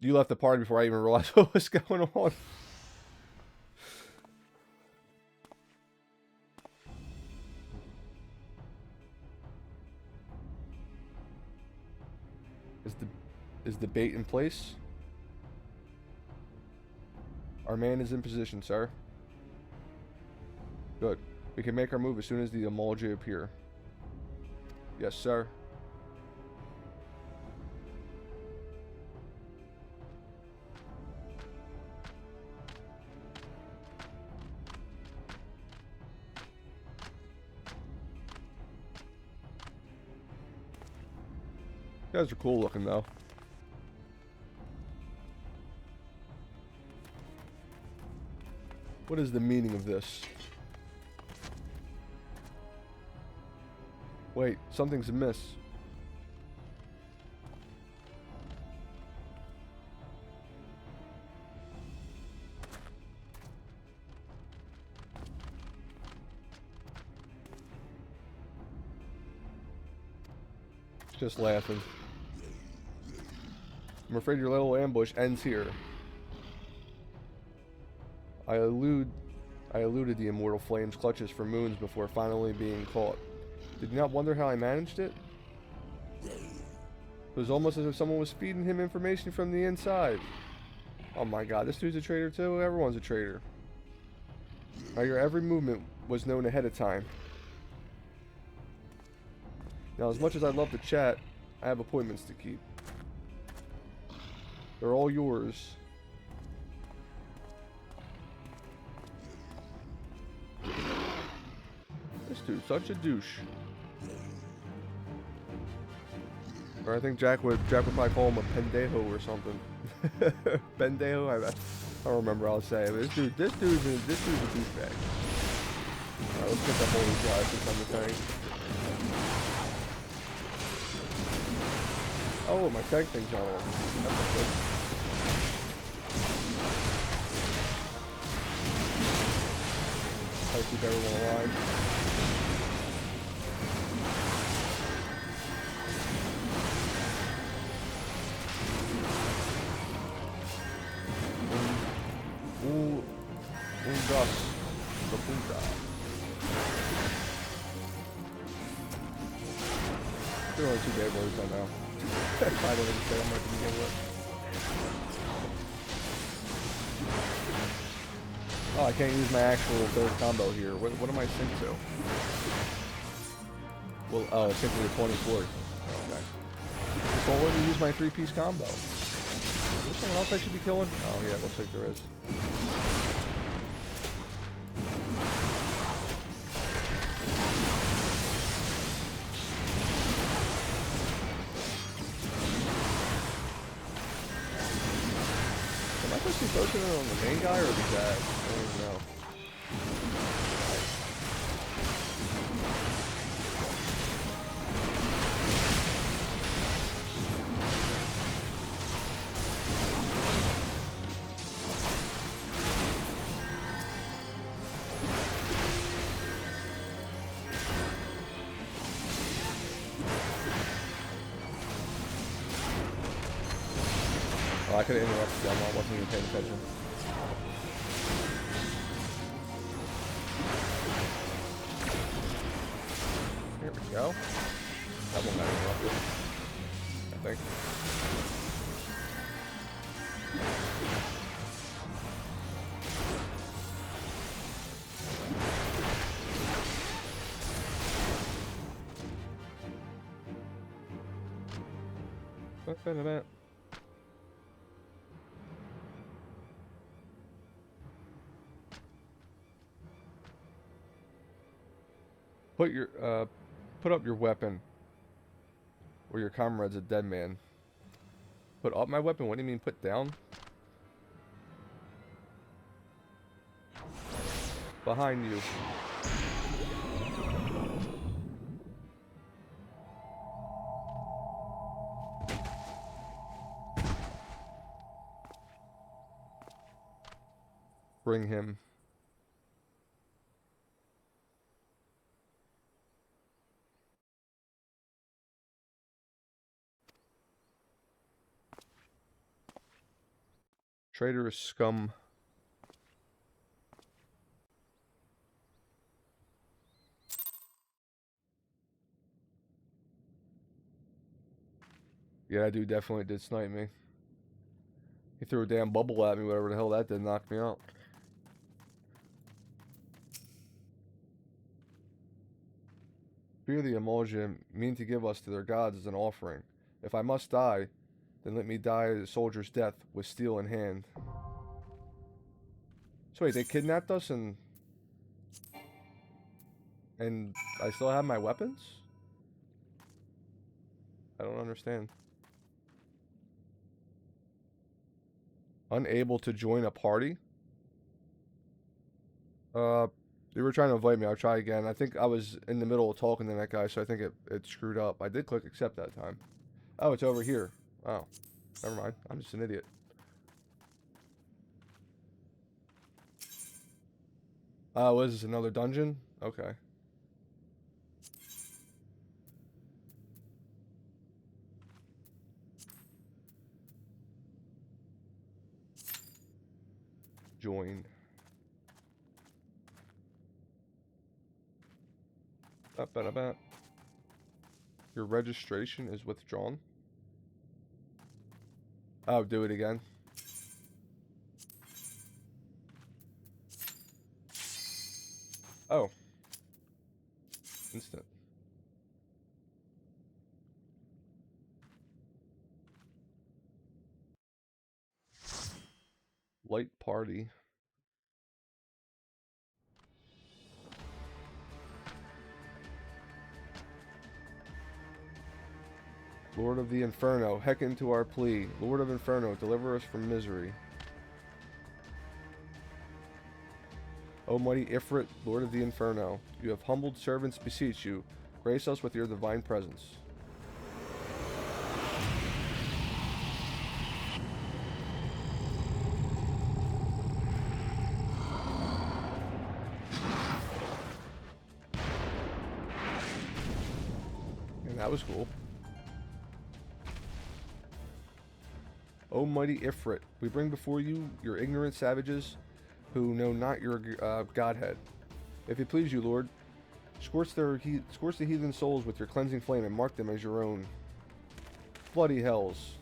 You left the party before I even realized what was going on. Is the bait in place? Our man is in position, sir. Good. We can make our move as soon as the Amalja appear. Yes, sir. Guys are cool looking though. What is the meaning of this? Wait, something's amiss. Just laughing. I'm afraid your little ambush ends here. I eluded the immortal flame's clutches for moons before finally being caught. Did you not wonder how I managed it? It was almost as if someone was feeding him information from the inside. Oh my god, this dude's a traitor too? Everyone's a traitor. Now your every movement was known ahead of time. Now, as much as I'd love to chat, I have appointments to keep. They're all yours. This dude's such a douche. Or I think Jack would probably call him a pendejo or something. Pendejo? I don't remember how to say it. But this dude's a douchebag. Alright, let's get the holy glasses on the thing. Oh, my tag thing's not on. That's good. Try to keep everyone alive. Gas. The punta. There are only 2 day words I know. I don't even say I'm not gonna begin with. Oh, I can't use my actual third combo here. What am I synced to? Well, oh, it's simply a 24. Oh, okay. Just won't let me use my 3-piece combo. Is there someone else I should be killing? Oh yeah, looks like there is. Am I supposed to be focusing on the main guy or the guy? I don't even know. Oh, I could have interrupted them while I wasn't even paying attention. Here we go. That one got interrupted, I think. Ba-ba-da-ba. Put up your weapon, or your comrade's a dead man. Put up my weapon? What do you mean put down? Behind you. Bring him. Traitorous scum. Yeah, that dude definitely did snipe me. He threw a damn bubble at me, whatever the hell that did, knock me out. Fear the emulsion mean to give us to their gods as an offering. If I must die, then let me die a soldier's death with steel in hand. So wait, they kidnapped us and I still have my weapons? I don't understand. Unable to join a party? They were trying to invite me. I'll try again. I think I was in the middle of talking to that guy, so I think it screwed up. I did click accept that time. Oh, it's over here. Oh, never mind. I'm just an idiot. Oh, is this another dungeon? Okay. Join. Ba-ba-da-ba. Your registration is withdrawn. Oh, do it again. Oh. Instant. Light party. Lord of the Inferno, hearken to our plea. Lord of Inferno, deliver us from misery. O mighty Ifrit, Lord of the Inferno, you have humbled servants beseech you. Grace us with your divine presence. And that was cool. O mighty Ifrit, we bring before you your ignorant savages who know not your godhead. If it please you, Lord, scorch the heathen souls with your cleansing flame and mark them as your own. Bloody hells.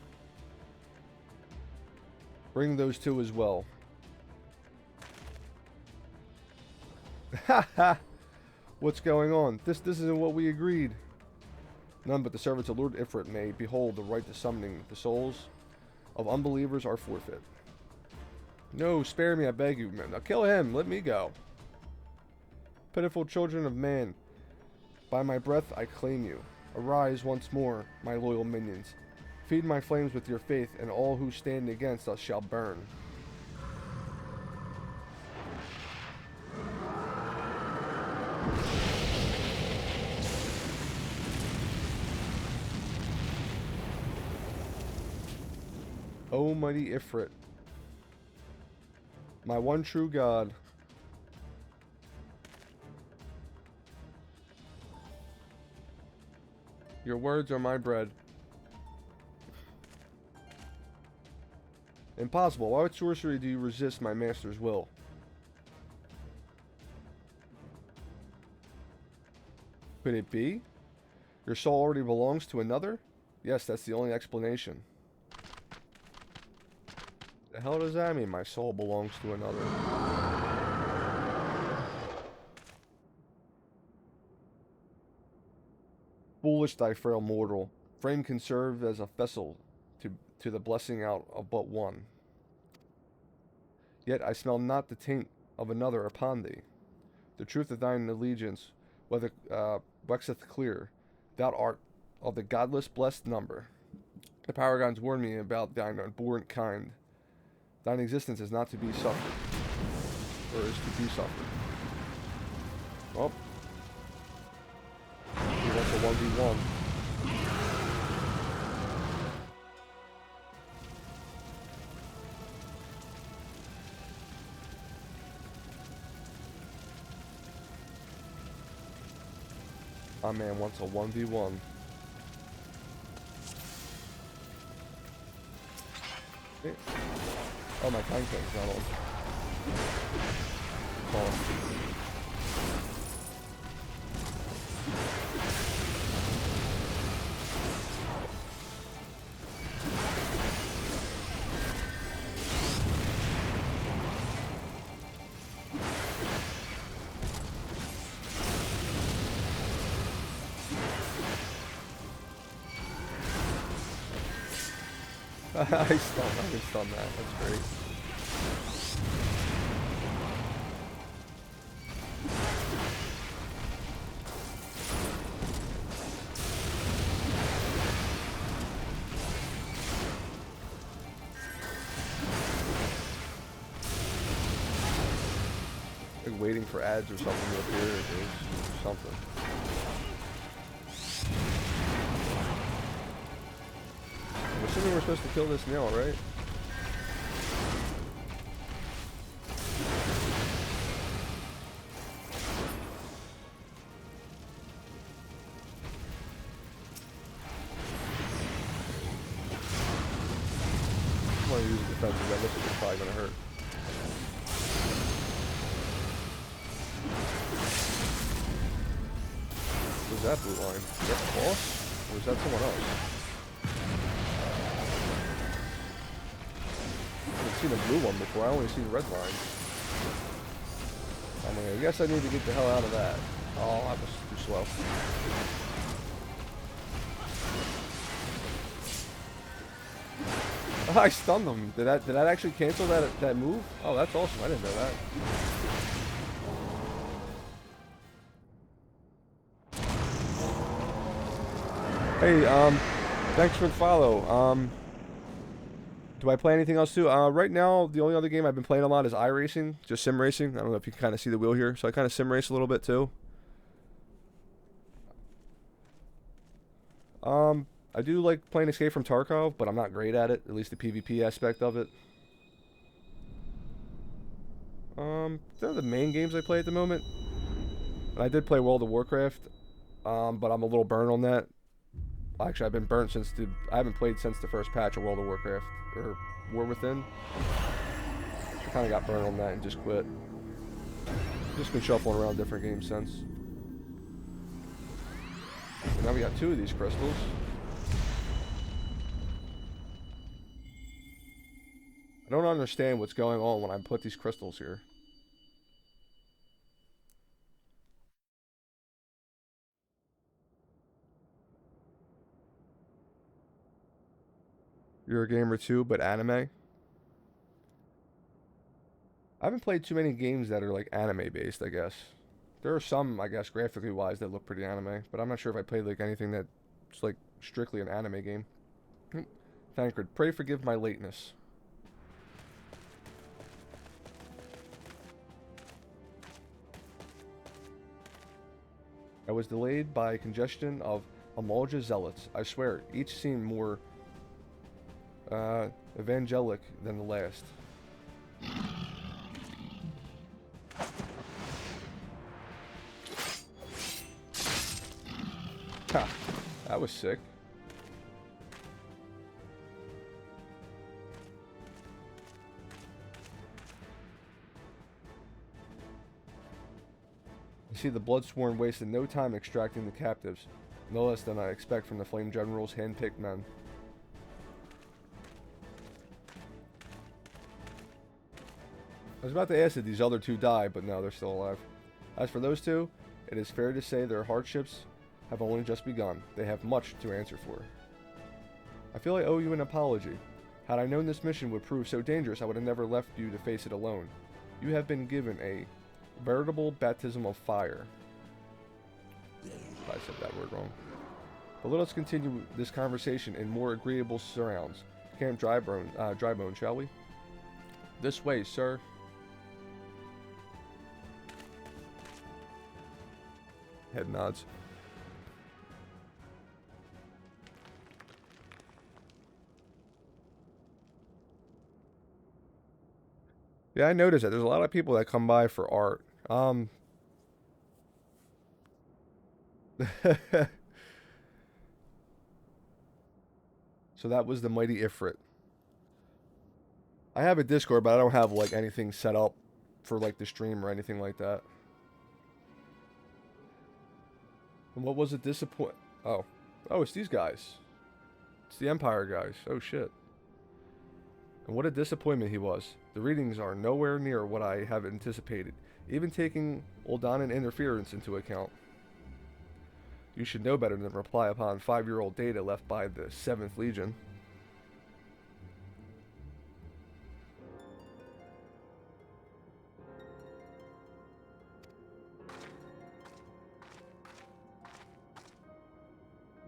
Bring those two as well. Ha ha! What's going on? This isn't what we agreed. None but the servants of Lord Ifrit may behold the right to summoning the souls of unbelievers are forfeit. No, spare me, I beg you. Now kill him, let me go. Pitiful children of man, by my breath I claim you. Arise once more, my loyal minions. Feed my flames with your faith, and all who stand against us shall burn. O mighty Ifrit, my one true God, your words are my bread. Impossible. Why with sorcery do you resist my master's will? Could it be? Your soul already belongs to another? Yes, that's the only explanation. The hell does that mean? My soul belongs to another. Foolish thy frail mortal. Frame can serve as a vessel to the blessing out of but one. Yet I smell not the taint of another upon thee. The truth of thine allegiance waxeth clear. Thou art of the godless blessed number. The paragons warn me about thine abhorrent kind. Thine existence is not to be suffered, or is to be suffered. Well, he wants a 1v1. My man wants a 1v1. Okay. Oh, my time thing's not on. I can stun that. That's great. Like waiting for ads or something to appear or something. I'm assuming we're supposed to kill this nail, right? I'm gonna use a defensive. That looks like it's probably gonna hurt. Where's that blue line? Is that the boss? Or is that someone else? I haven't seen a blue one before. I only see the red line. I guess I need to get the hell out of that. Oh, that was too slow. Oh, I stunned them. Did that actually cancel that move? Oh, that's awesome. I didn't know that. Hey, thanks for the follow. Do I play anything else too? Right now, the only other game I've been playing a lot is iRacing, just sim racing. I don't know if you can kind of see the wheel here. So I kind of sim race a little bit too. I do like playing Escape from Tarkov, but I'm not great at it, at least the PvP aspect of it. They're the main games I play at the moment. And I did play World of Warcraft, but I'm a little burnt on that. Actually, I've been burnt since I haven't played since the first patch of World of Warcraft, or War Within. I kind of got burnt on that and just quit. Just been shuffling around different games since. And now we got 2 of these crystals. I don't understand what's going on when I put these crystals here. You're a gamer too, but anime? I haven't played too many games that are like anime based, I guess. There are some, I guess, graphically wise that look pretty anime, but I'm not sure if I played like anything that's like strictly an anime game. Thancred, pray forgive my lateness. I was delayed by congestion of Amalja zealots. I swear, each seemed more evangelic than the last. Ha! That was sick. You see, the Bloodsworn wasted no time extracting the captives, no less than I expect from the Flame General's hand-picked men. I was about to ask if these other 2 died, but no, they're still alive. As for those 2, it is fair to say their hardships have only just begun. They have much to answer for. I feel I owe you an apology. Had I known this mission would prove so dangerous, I would have never left you to face it alone. You have been given a veritable baptism of fire. I said that word wrong. But let us continue this conversation in more agreeable surrounds. Camp Drybone, shall we? This way, sir. Head nods. Yeah, I noticed that. There's a lot of people that come by for art. So that was the Mighty Ifrit. I have a Discord, but I don't have like anything set up for like the stream or anything like that. And what was it? Oh, it's these guys. It's the Empire guys. Oh shit. And what a disappointment he was. The readings are nowhere near what I have anticipated, even taking Oldanan interference into account. You should know better than reply upon 5-year-old data left by the 7th Legion.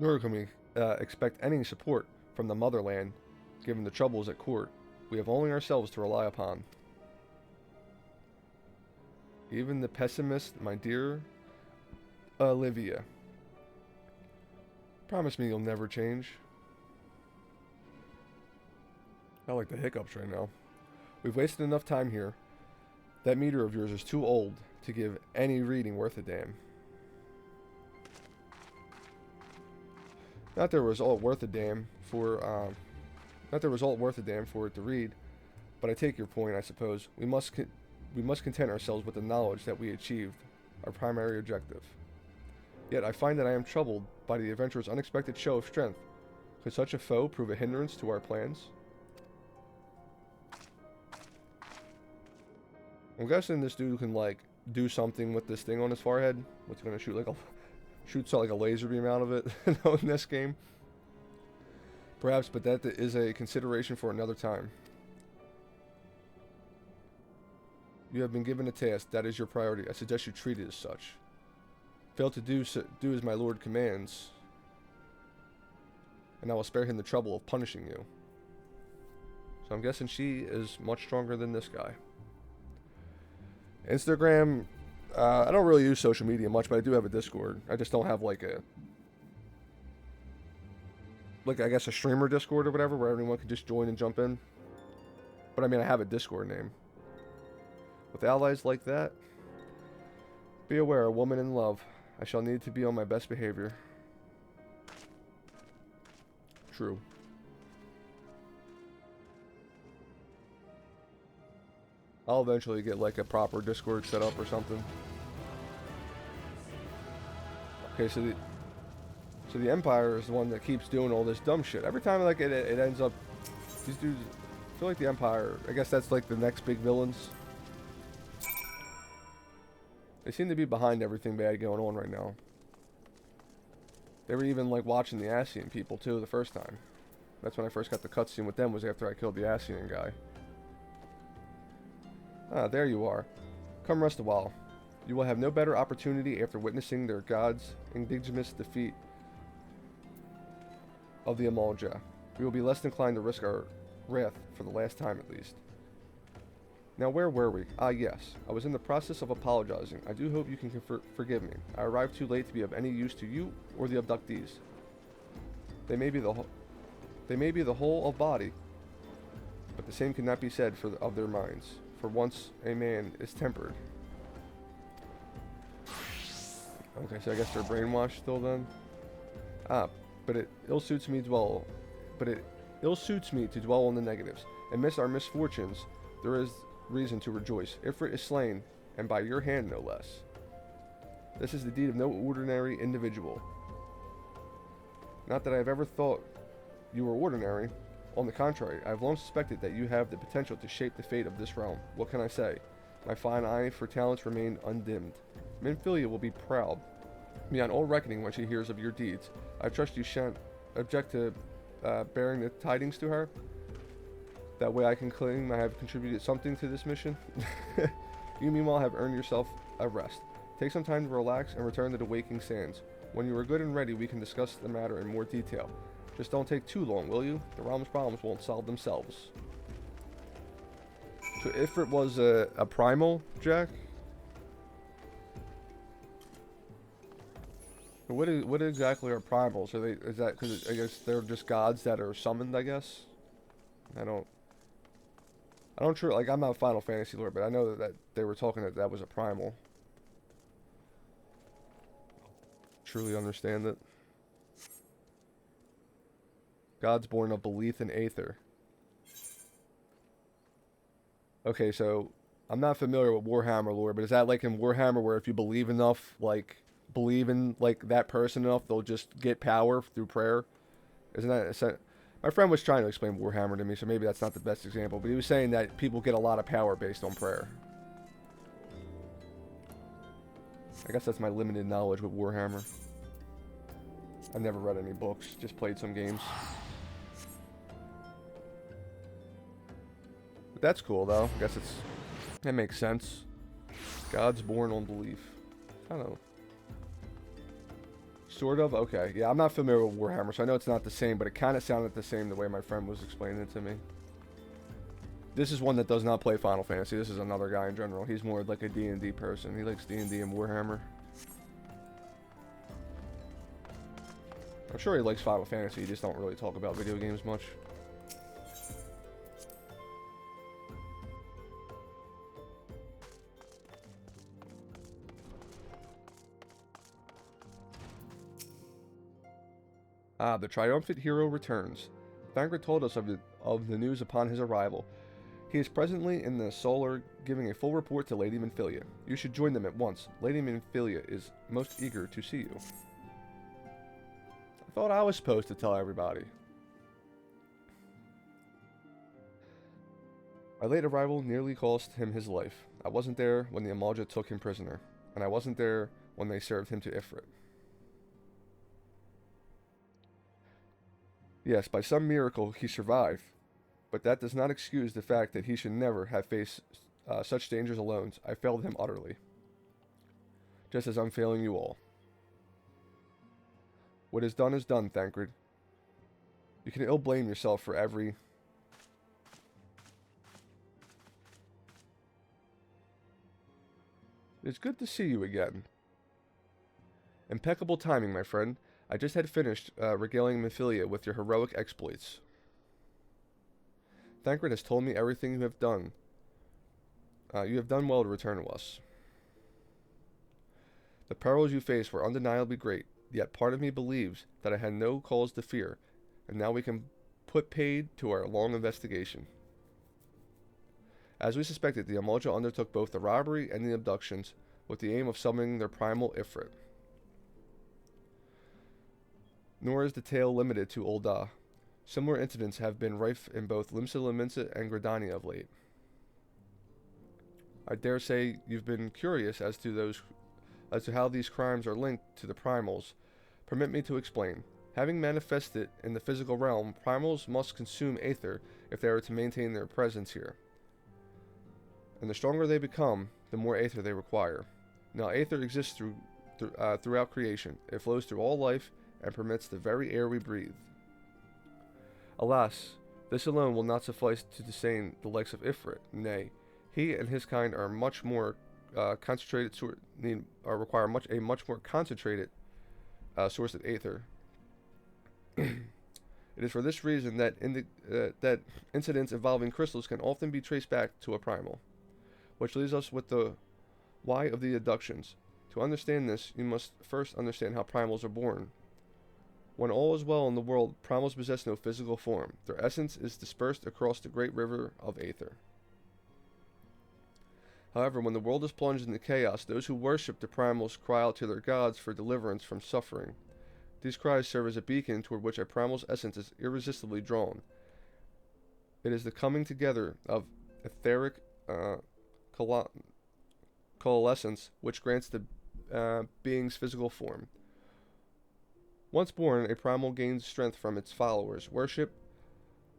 Nor can we expect any support from the motherland, given the troubles at court. We have only ourselves to rely upon. Even the pessimist, my dear Olivia. Promise me you'll never change. I like the hiccups right now. We've wasted enough time here. That meter of yours is too old to give any reading worth a damn. Not the result worth a damn for, not the result worth a damn for it to read, but I take your point, I suppose. We must content ourselves with the knowledge that we achieved our primary objective. Yet I find that I am troubled by the adventurer's unexpected show of strength. Could such a foe prove a hindrance to our plans? I'm guessing this dude can, like, do something with this thing on his forehead. What's gonna shoot, like, a laser beam out of it in this game? Perhaps, but that is a consideration for another time. You have been given a task. That is your priority. I suggest you treat it as such. Fail to do as my lord commands, and I will spare him the trouble of punishing you. So I'm guessing she is much stronger than this guy. Instagram, I don't really use social media much, but I do have a Discord. I just don't have like I guess a streamer Discord or whatever, where everyone can just join and jump in. But I mean, I have a Discord name. With allies like that, be aware, a woman in love. I shall need to be on my best behavior. True. I'll eventually get like a proper Discord set up or something. Okay, so the Empire is the one that keeps doing all this dumb shit. Every time like it ends up, these dudes, I feel like the Empire, I guess that's like the next big villains. They seem to be behind everything bad going on right now. They were even like watching the Ascian people too the first time. That's when I first got the cutscene with them, was after I killed the Ascian guy. Ah, there you are. Come rest a while. You will have no better opportunity after witnessing their god's indigenous defeat of the Amalja. We will be less inclined to risk our wrath for the last time at least. Now where were we? Ah yes, I was in the process of apologizing. I do hope you can forgive me. I arrived too late to be of any use to you or the abductees. They may be the whole of body, but the same cannot be said of their minds. For once a man is tempered. Okay, so I guess they're brainwashed still then. But it ill suits me to dwell on the negatives. Amidst our misfortunes, there is reason to rejoice. Ifrit is slain, and by your hand no less. This is the deed of no ordinary individual. Not that I have ever thought you were ordinary. On the contrary, I have long suspected that you have the potential to shape the fate of this realm. What can I say? My fine eye for talents remain undimmed. Minfilia will be proud beyond all reckoning when she hears of your deeds. I trust you shan't object to bearing the tidings to her. That way I can claim I have contributed something to this mission. You meanwhile have earned yourself a rest. Take some time to relax and return to the waking sands. When you are good and ready, we can discuss the matter in more detail. Just don't take too long, will you? The realm's problems won't solve themselves. So if it was a primal, Jack? What exactly are primals? Are they, is that because I guess they're just gods that are summoned, I guess? I don't sure, like, I'm not a Final Fantasy lore, but I know that they were talking that was a primal. Truly understand it. Gods born of belief in Aether. Okay, so I'm not familiar with Warhammer lore, but is that like in Warhammer where if you believe enough, like, believe in, like, that person enough, they'll just get power through prayer? Isn't that... My friend was trying to explain Warhammer to me, so maybe that's not the best example, but he was saying that people get a lot of power based on prayer. I guess that's my limited knowledge with Warhammer. I've never read any books, just played some games. But that's cool, though. I guess that makes sense. Gods born on belief. I don't know. Sort of? Okay. Yeah, I'm not familiar with Warhammer, so I know it's not the same, but it kind of sounded the same the way my friend was explaining it to me. This is one that does not play Final Fantasy. This is another guy in general. He's more like a D&D person. He likes D&D and Warhammer. I'm sure he likes Final Fantasy. He just don't really talk about video games much. Ah, the triumphant hero returns. Thancred told us of the news upon his arrival. He is presently in the Solar giving a full report to Lady Minfilia. You should join them at once. Lady Minfilia is most eager to see you. I thought I was supposed to tell everybody. My late arrival nearly cost him his life. I wasn't there when the Amalja took him prisoner, and I wasn't there when they served him to Ifrit. Yes, by some miracle he survived, but that does not excuse the fact that he should never have faced such dangers alone. I failed him utterly, just as I'm failing you all. What is done, Thancred. You can ill blame yourself for every... It's good to see you again. Impeccable timing, my friend. I just had finished regaling Minfilia with your heroic exploits. Thancred has told me everything you have done. You have done well to return to us. The perils you faced were undeniably great, yet part of me believes that I had no cause to fear, and now we can put paid to our long investigation. As we suspected, the Amalja undertook both the robbery and the abductions, with the aim of summoning their primal Ifrit. Nor is the tale limited to Ul'dah. Similar incidents have been rife in both Limsa Lominsa and Gridania of late. I dare say you've been curious as to how these crimes are linked to the primals. Permit me to explain. Having manifested in the physical realm, primals must consume aether if they are to maintain their presence here. And the stronger they become, the more aether they require. Now, aether exists throughout creation. It flows through all life and permits the very air we breathe. Alas, this alone will not suffice to sustain the likes of Ifrit. Nay, he and his kind are much more concentrated. Require a much more concentrated source of aether. It is for this reason that that incidents involving crystals can often be traced back to a primal, which leaves us with the why of the abductions. To understand this, you must first understand how primals are born. When all is well in the world, primals possess no physical form. Their essence is dispersed across the great river of aether. However, when the world is plunged into chaos, those who worship the primals cry out to their gods for deliverance from suffering. These cries serve as a beacon toward which a primal's essence is irresistibly drawn. It is the coming together of etheric coalescence which grants the being's physical form. Once born, a primal gains strength from its followers. Worship,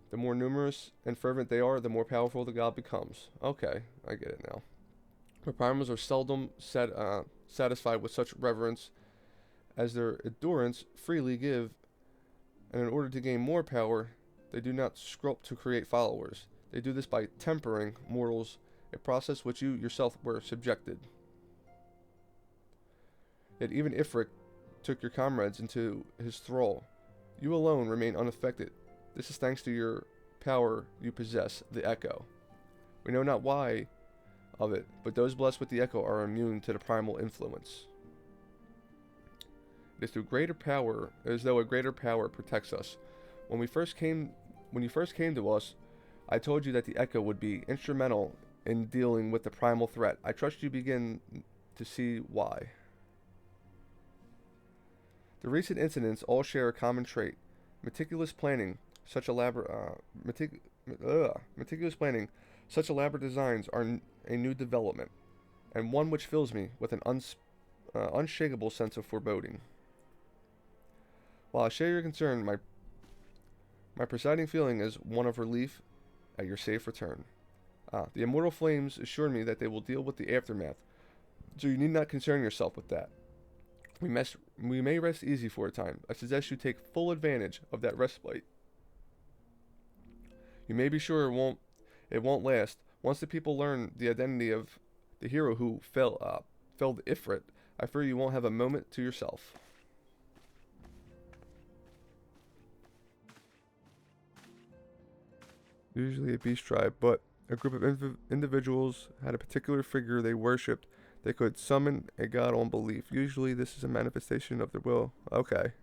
the more numerous and fervent they are, the more powerful the god becomes. Okay, I get it now. But primals are seldom satisfied with such reverence as their endurance freely give, and in order to gain more power, they do not sculpt to create followers. They do this by tempering mortals, a process which you yourself were subjected. Yet even Ifrit took your comrades into his thrall. You alone remain unaffected. This is thanks to your power you possess, the Echo. We know not why of it, but those blessed with the Echo are immune to the primal influence. It is through greater power, as though a greater power protects us. When you first came to us, I told you that the Echo would be instrumental in dealing with the primal threat. I trust you begin to see why. The recent incidents all share a common trait: meticulous planning. Such elaborate designs are a new development, and one which fills me with an unshakable sense of foreboding. While I share your concern, my presiding feeling is one of relief at your safe return. The immortal flames assured me that they will deal with the aftermath, so you need not concern yourself with that. We may rest easy for a time. I suggest you take full advantage of that respite. You may be sure It won't last. Once the people learn the identity of the hero who felled Ifrit, I fear you won't have a moment to yourself. Usually a beast tribe, but a group of individuals had a particular figure they worshipped. They could summon a god on belief. Usually this is a manifestation of their will. Okay.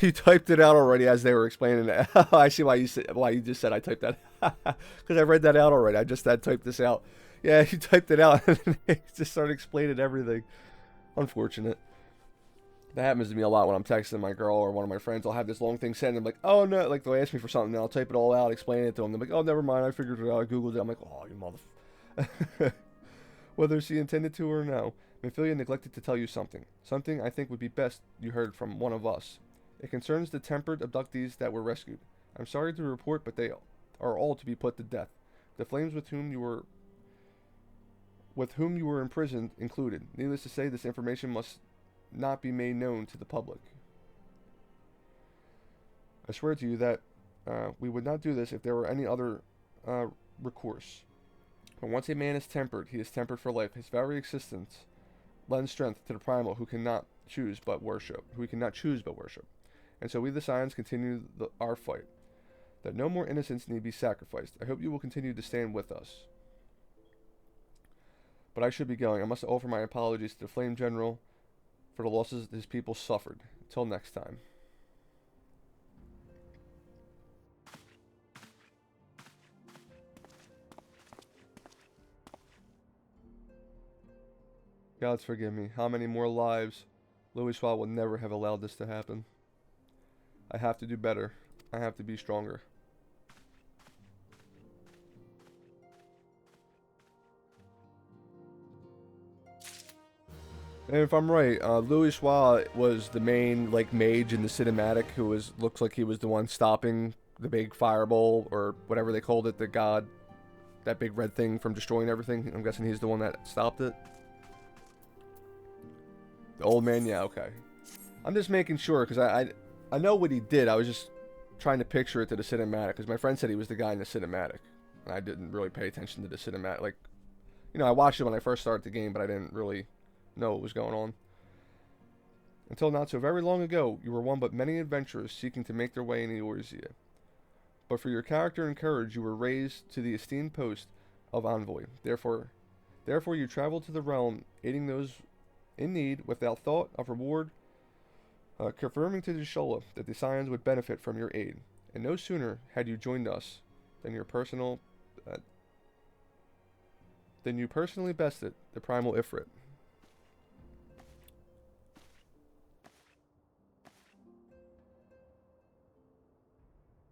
You typed it out already as they were explaining it. I see why you just said I typed that. Because I read that out already. I just had typed this out. Yeah, you typed it out and then they just started explaining everything. Unfortunate. That happens to me a lot when I'm texting my girl or one of my friends. I'll have this long thing said and I'm like, oh no, like they'll ask me for something and I'll type it all out, explain it to them. They're like, oh, never mind, I figured it out, I googled it. I'm like, oh, you mother. Whether she intended to or no, Mephilia neglected to tell you something. Something I think would be best you heard from one of us. It concerns the tempered abductees that were rescued. I'm sorry to report, but they are all to be put to death. The flames with whom you were imprisoned included. Needless to say, this information must not be made known to the public. I swear to you that we would not do this if there were any other recourse. But once a man is tempered, he is tempered for life. His very existence lends strength to the primal who cannot choose but worship. And so we the Scions continue our fight. That no more innocents need be sacrificed. I hope you will continue to stand with us. But I should be going. I must offer my apologies to the Flame General for the losses his people suffered. Until next time. Gods forgive me. How many more lives? Louis Schwab would never have allowed this to happen. I have to do better. I have to be stronger. And if I'm right, Louis Schwab was the main mage in the cinematic who looks like he was the one stopping the big fireball or whatever they called it, the god, that big red thing from destroying everything. I'm guessing he's the one that stopped it. The old man, yeah, okay. I'm just making sure because I know what he did. I was just trying to picture it to the cinematic because my friend said he was the guy in the cinematic, and I didn't really pay attention to the cinematic. Like, you know, I watched it when I first started the game, but I didn't really know what was going on. Until not so very long ago, you were one but many adventurers seeking to make their way in Eorzea. But for your character and courage, you were raised to the esteemed post of envoy. Therefore you traveled to the realm, aiding those in need without thought of reward, confirming to the Shola that the Scions would benefit from your aid. And no sooner had you joined us than you personally bested the primal Ifrit.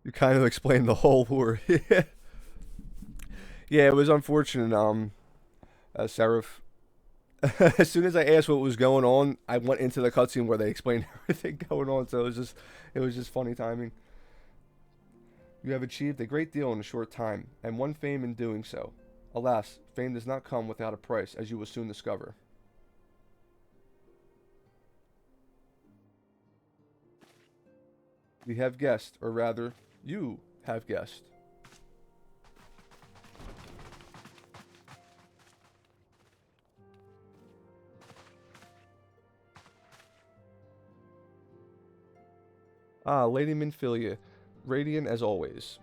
You kind of explained the whole war. Yeah, it was unfortunate. Seraph. As soon as I asked what was going on, I went into the cutscene where they explained everything going on. So it was just funny timing. You have achieved a great deal in a short time, and won fame in doing so. Alas, fame does not come without a price, as you will soon discover. We have guessed, or rather, you have guessed. Ah, Lady Minfilia, radiant as always.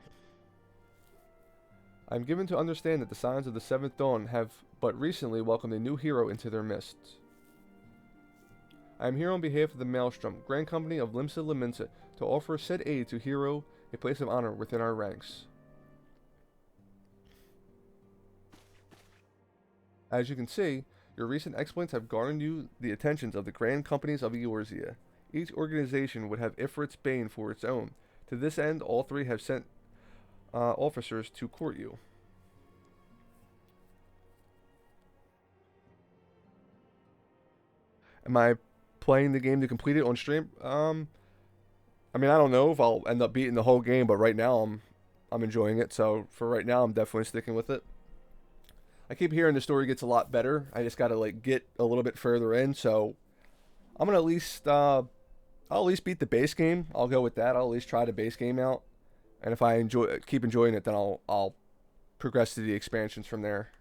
I am given to understand that the Scions of the Seventh Dawn have but recently welcomed a new hero into their midst. I am here on behalf of the Maelstrom, Grand Company of Limsa Laminsa, to offer said aid to Hero a place of honor within our ranks. As you can see, your recent exploits have garnered you the attentions of the Grand Companies of Eorzea. Each organization would have Ifrit's Bane for its own. To this end, all three have sent officers to court you. Am I playing the game to complete it on stream? I mean, I don't know if I'll end up beating the whole game, but right now I'm enjoying it. So for right now, I'm definitely sticking with it. I keep hearing the story gets a lot better. I just gotta like get a little bit further in. So I'm gonna at least I'll at least beat the base game. I'll go with that. I'll at least try the base game out. And if I keep enjoying it, then I'll progress to the expansions from there.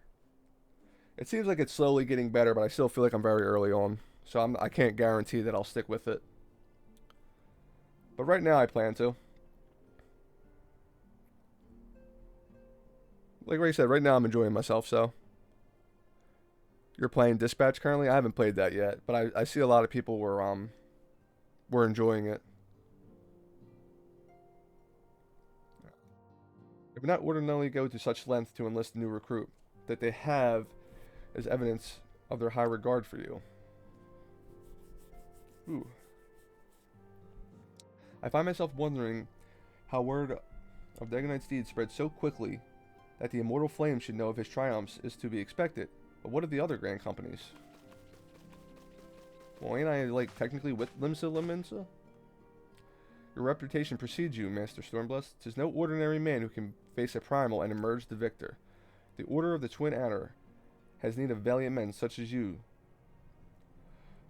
It seems like it's slowly getting better, but I still feel like I'm very early on. So I can't guarantee that I'll stick with it. But right now I plan to. Like Ray said, right now I'm enjoying myself, so. You're playing Dispatch currently? I haven't played that yet, but I see a lot of people were enjoying it. It would not ordinarily go to such length to enlist a new recruit. That they have is evidence of their high regard for you. Ooh. I find myself wondering how word of Dagonite's deed spread so quickly that the immortal flame should know of his triumphs is to be expected. But what of the other grand companies? Well, ain't I, like, technically with Limsa Laminsa? Your reputation precedes you, Master Stormblessed. 'Tis no ordinary man who can face a primal and emerge the victor. The Order of the Twin Adder has need of valiant men such as you.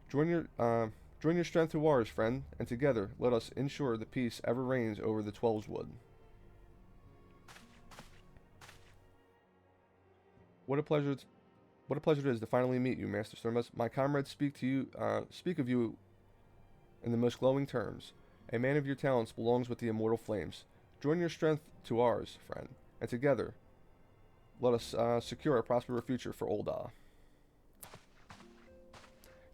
Join your strength to ours, friend, and together let us ensure that peace ever reigns over the Twelveswood. What a pleasure it is to finally meet you, Master Stormblessed. My comrades speak of you in the most glowing terms. A man of your talents belongs with the immortal flames. Join your strength to ours, friend, and together let us secure a prosperous future for Ul'dah.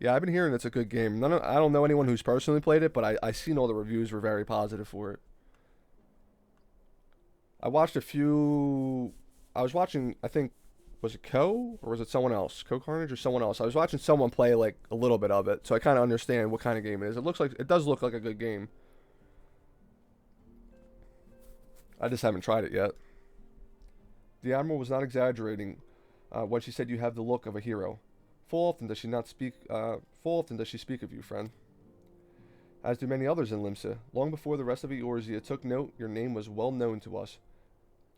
Yeah, I've been hearing it's a good game. I don't know anyone who's personally played it, but I seen all the reviews were very positive for it. I watched a few. I was watching. I think was it Co or was it someone else? Co Carnage or someone else? I was watching someone play like a little bit of it, so I kind of understand what kind of game it is. It does look like a good game. I just haven't tried it yet. The Admiral was not exaggerating when she said you have the look of a hero. Full often does she speak of you, friend. As do many others in Limsa. Long before the rest of Eorzea took note, your name was well known to us,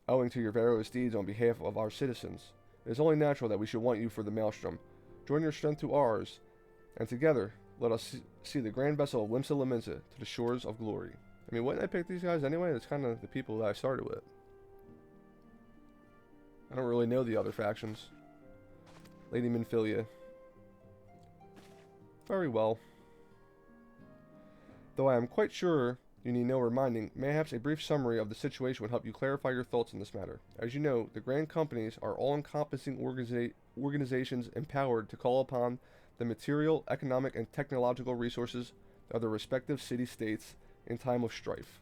owing to your various deeds on behalf of our citizens. It is only natural that we should want you for the Maelstrom. Join your strength to ours, and together let us see the grand vessel of Limsa Laminsa to the shores of glory. I mean, wouldn't I pick these guys anyway? It's kind of the people that I started with. I don't really know the other factions. Lady Minfilia. Very well. Though I am quite sure you need no reminding, mayhaps a brief summary of the situation would help you clarify your thoughts in this matter. As you know, the grand companies are all-encompassing organizations empowered to call upon the material, economic, and technological resources of their respective city-states in time of strife.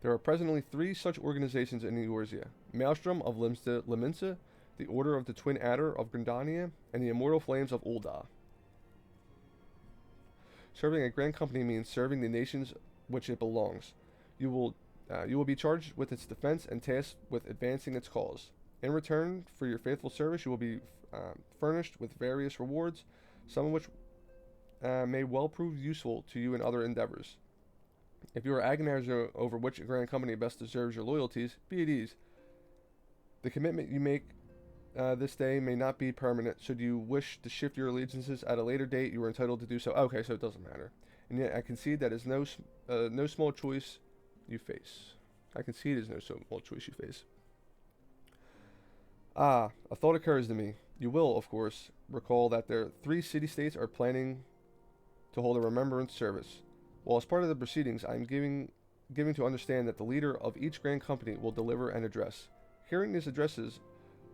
There are presently 3 such organizations in Eorzea: Maelstrom of Laminsa, the Order of the Twin Adder of Grandania, and the Immortal Flames of Ul'dah. Serving a grand company means serving the nations which it belongs. You will be charged with its defense and tasked with advancing its cause. In return for your faithful service, you will be furnished with various rewards, some of which may well prove useful to you in other endeavors. If you are agonizing over which grand company best deserves your loyalties, be at ease. The commitment you make this day may not be permanent. Should you wish to shift your allegiances at a later date, you are entitled to do so. Okay, so it doesn't matter. And yet I concede that is no small choice you face. I concede is no small choice you face. Ah, a thought occurs to me. You will, of course, recall that their 3 city-states are planning to hold a remembrance service. Well, as part of the proceedings, I am giving to understand that the leader of each grand company will deliver an address. Hearing these addresses,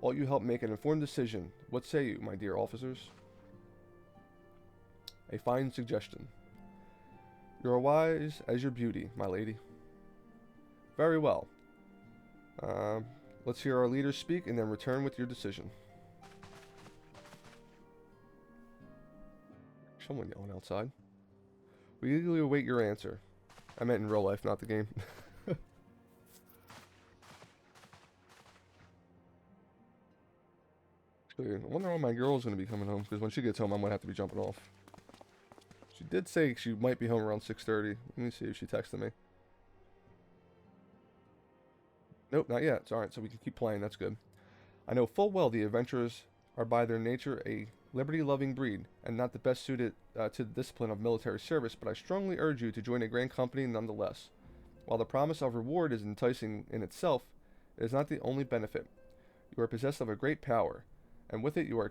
will you help make an informed decision? What say you, my dear officers? A fine suggestion. You are wise as your beauty, my lady. Very well. Let's hear our leaders speak and then return with your decision. Someone yelling outside. We eagerly await your answer. I meant in real life, not the game. I wonder when my girl's going to be coming home, because when she gets home, I'm going to have to be jumping off. She did say she might be home around 6:30. Let me see if she texted me. Nope, not yet. It's alright, so we can keep playing. That's good. I know full well the adventurers are by their nature a liberty-loving breed, and not the best suited to the discipline of military service, but I strongly urge you to join a grand company nonetheless. While the promise of reward is enticing in itself, it is not the only benefit. You are possessed of a great power, and with it you are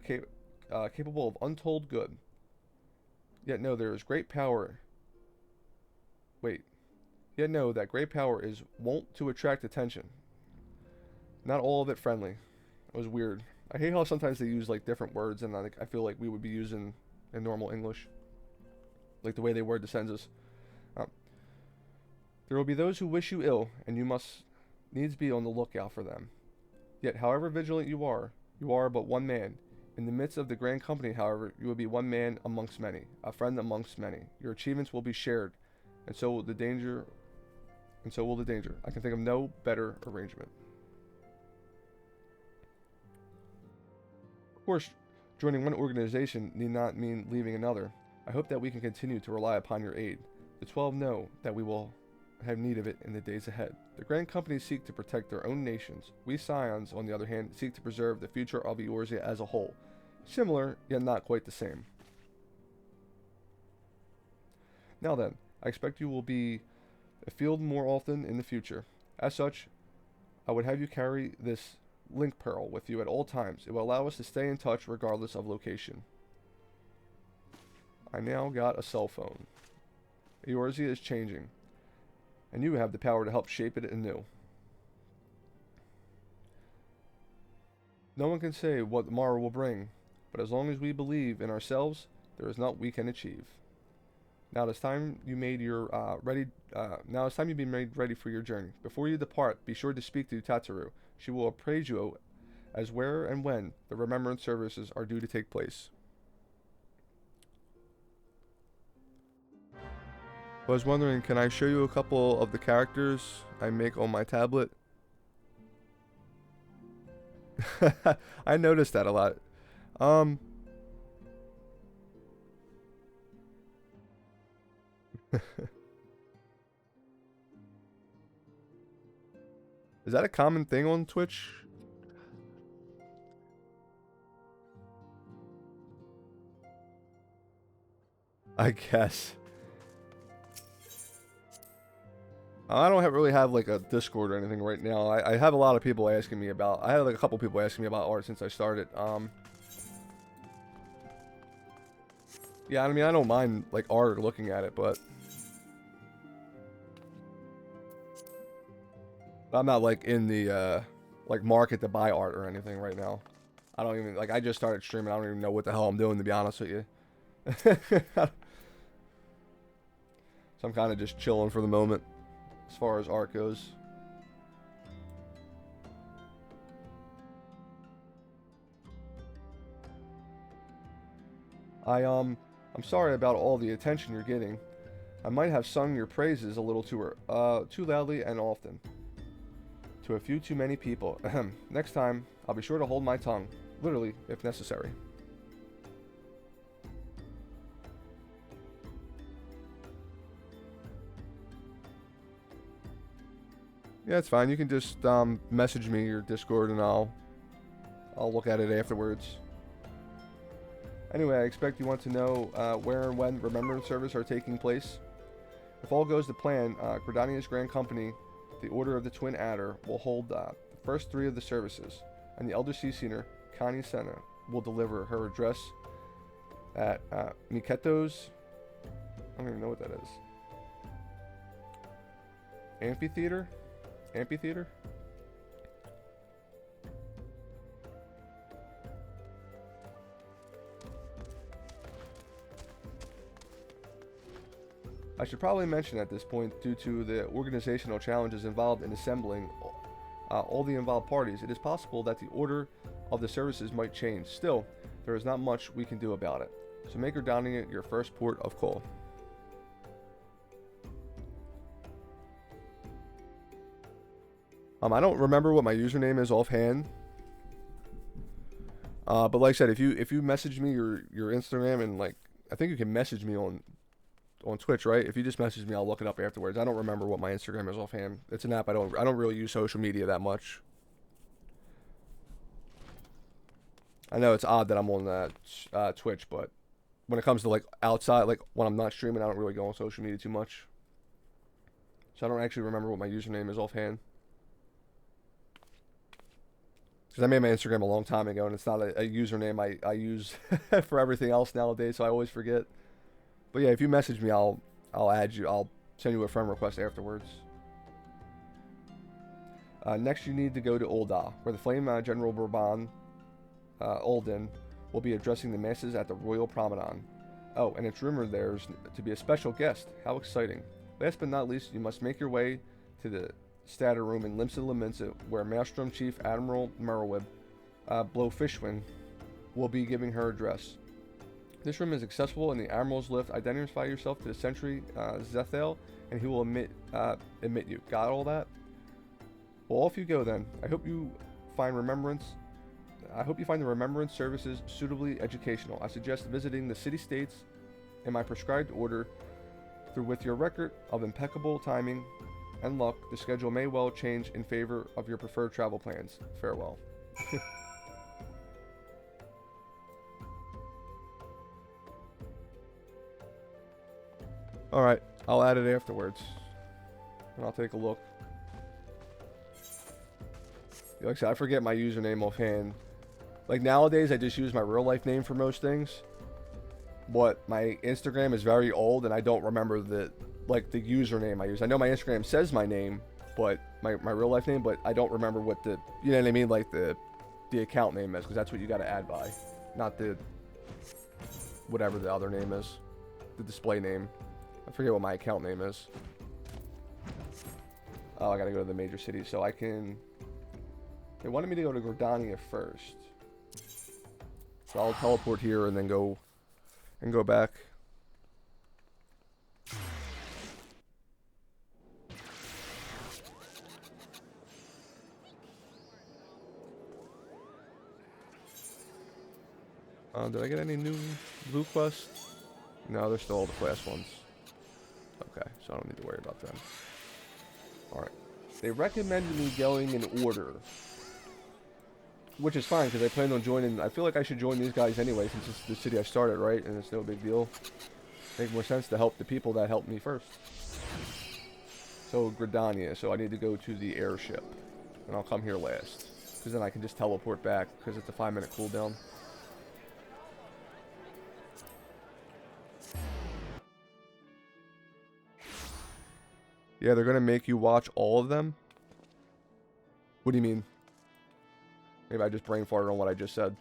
capable of untold good. Yet know there is great power. Wait. Yet know that great power is wont to attract attention. Not all of it friendly. It was weird. I hate how sometimes they use like different words, and I feel like we would be using in normal English, like the way they word the sentences. There will be those who wish you ill, and you must needs be on the lookout for them. Yet, however vigilant you are but one man. In the midst of the grand company, however, you will be one man amongst many, a friend amongst many. Your achievements will be shared, and so will the danger. I can think of no better arrangement. Of course, joining one organization need not mean leaving another. I hope that we can continue to rely upon your aid. The 12 know that we will have need of it in the days ahead. The grand companies seek to protect their own nations. We Scions, on the other hand, seek to preserve the future of Eorzea as a whole. Similar, yet not quite the same. Now then, I expect you will be afield more often in the future. As such, I would have you carry this link pearl with you at all times. It will allow us to stay in touch regardless of location. I now got a cell phone. Eorzea is changing, and you have the power to help shape it anew. No one can say what tomorrow will bring, but as long as we believe in ourselves, there is naught we can achieve. Now it's time you made your Now it's time you be made ready for your journey. Before you depart, be sure to speak to Tataru. She will appraise you as where and when the remembrance services are due to take place. I was wondering, can I show you a couple of the characters I make on my tablet? I noticed that a lot. Is that a common thing on Twitch? I guess. I don't really have like a Discord or anything right now. I have a lot of people asking me about. I had like a couple people asking me about art since I started. Yeah, I mean I don't mind like art or looking at it, but I'm not like in the like market to buy art or anything right now. I don't even like. I just started streaming. I don't even know what the hell I'm doing, to be honest with you. So I'm kind of just chilling for the moment as far as art goes. I'm sorry about all the attention you're getting. I might have sung your praises a little too loudly and often. To a few too many people. Next time, I'll be sure to hold my tongue. Literally, if necessary. Yeah, it's fine. You can just message me your Discord and I'll look at it afterwards. Anyway, I expect you want to know where and when Remembrance Service are taking place. If all goes to plan, Gridania's Grand Company, the Order of the Twin Adder, will hold the first 3 of the services, and the Elder Sea Senior, Connie Senna, will deliver her address at Miketo's, I don't even know what that is, Amphitheater? I should probably mention at this point, due to the organizational challenges involved in assembling all the involved parties, it is possible that the order of the services might change. Still, there is not much we can do about it. So make Gridania your first port of call. I don't remember what my username is offhand. But like I said, if you message me your Instagram, and like I think you can message me on Twitch, right? If you just message me, I'll look it up afterwards. I don't remember what my Instagram is offhand. It's an app I don't really use social media that much. I know it's odd that I'm on Twitch, but when it comes to like outside, like when I'm not streaming, I don't really go on social media too much. So I don't actually remember what my username is offhand. Because I made my Instagram a long time ago, and it's not a username I use for everything else nowadays, so I always forget. But yeah, if you message me, I'll add you. I'll send you a friend request afterwards. Next, you need to go to Ul'dah, where the Flame General Bourbon Ul'din will be addressing the masses at the Royal Promenade. Oh, and it's rumored there's to be a special guest. How exciting. Last but not least, you must make your way to the Statter Room in Limsa Leminsa, where Maelstrom Chief Admiral Merwib Blowfishwing will be giving her address. This room is accessible in the Admiral's Lift. Identify yourself to the Sentry Zethale, and he will admit you. Got all that? Well, off you go then. I hope you find the remembrance services suitably educational. I suggest visiting the city-states in my prescribed order. With your record of impeccable timing and luck, the schedule may well change in favor of your preferred travel plans. Farewell. Alright, I'll add it afterwards. And I'll take a look. Like I said, I forget my username offhand. Like nowadays, I just use my real life name for most things. But my Instagram is very old, and I don't remember the username I use. I know my Instagram says my name, but my real life name, but I don't remember what the, you know what I mean, like the account name is, because that's what you got to add by, not the whatever the other name is, the display name. I forget what my account name is. Oh, I got to go to the major city, so I can. They wanted me to go to Gordania first, so I'll teleport here and then go back. Did I get any new blue quests? No, they're still all the class ones. Okay, so I don't need to worry about them. Alright. They recommended me going in order, which is fine, because I plan on joining. I feel like I should join these guys anyway, since it's the city I started, right? And it's no big deal. Make more sense to help the people that helped me first. So, Gridania. So I need to go to the airship. And I'll come here last. Because then I can just teleport back, because it's a 5-minute cooldown. Yeah, they're going to make you watch all of them? What do you mean? Maybe I just brain farted on what I just said.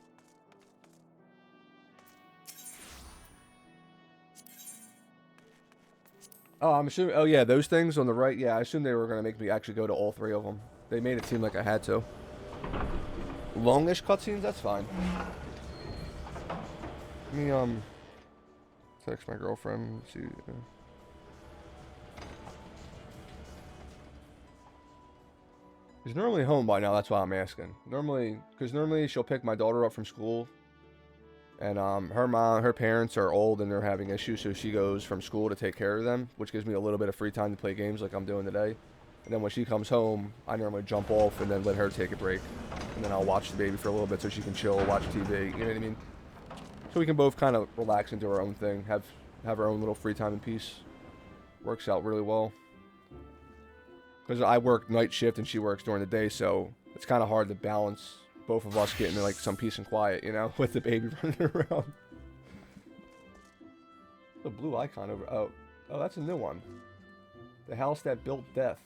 Oh, I'm assuming. Oh, yeah, those things on the right. Yeah, I assumed they were going to make me actually go to all 3 of them. They made it seem like I had to. Longish cutscenes? That's fine. Let me, text my girlfriend. See. She's normally home by now, that's why I'm asking. Because normally she'll pick my daughter up from school. And her parents are old and they're having issues, so she goes from school to take care of them, which gives me a little bit of free time to play games like I'm doing today. And then when she comes home, I normally jump off and then let her take a break. And then I'll watch the baby for a little bit so she can chill, watch TV, you know what I mean? So we can both kind of relax and do our own thing, have our own little free time and peace. Works out really well. Because I work night shift and she works during the day, so it's kind of hard to balance both of us getting like some peace and quiet, you know, with the baby running around. The blue icon over. Oh, that's a new one. The house that built death.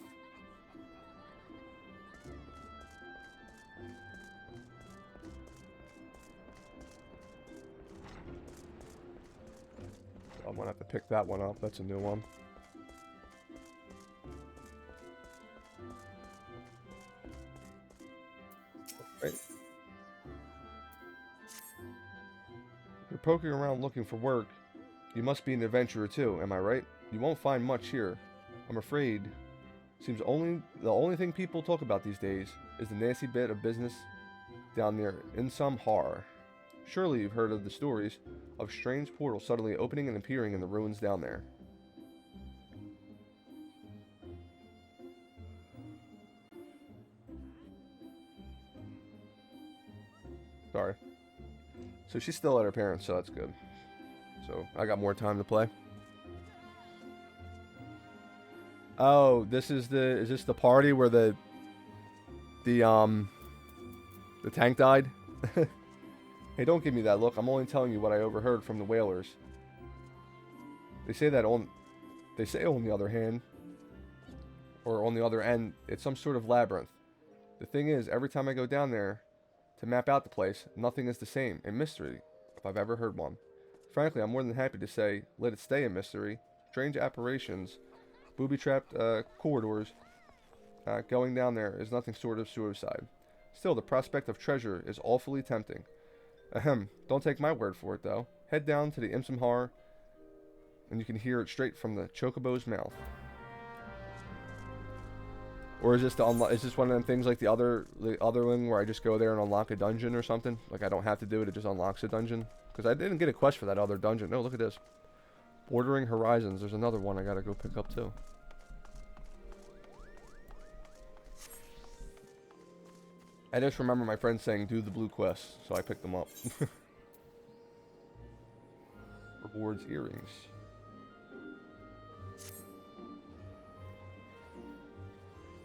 I'm gonna have to pick that one up. That's a new one. Right. If you're poking around looking for work, you must be an adventurer too, am I right? You won't find much here. I'm afraid. Seems the only thing people talk about these days is the nasty bit of business down there in some horror. Surely you've heard of the stories of strange portals suddenly opening and appearing in the ruins down there. Sorry. So she's still at her parents', so that's good. So I got more time to play. Oh, is this the party where the tank died? Hey, don't give me that look. I'm only telling you what I overheard from the whalers. They say on the other hand, or on the other end, it's some sort of labyrinth. The thing is, every time I go down there to map out the place, nothing is the same. A mystery, if I've ever heard one. Frankly, I'm more than happy to say, let it stay a mystery. Strange apparitions, booby-trapped corridors. Going down there is nothing short of suicide. Still, the prospect of treasure is awfully tempting. Ahem, don't take my word for it, though. Head down to the Imsumhar, and you can hear it straight from the Chocobo's mouth. Or is this is this one of them things like the other one where I just go there and unlock a dungeon or something? Like I don't have to do it, it just unlocks a dungeon? Because I didn't get a quest for that other dungeon. No, look at this. Bordering Horizons. There's another one I gotta go pick up too. I just remember my friend saying do the blue quest, so I picked them up. Rewards earrings.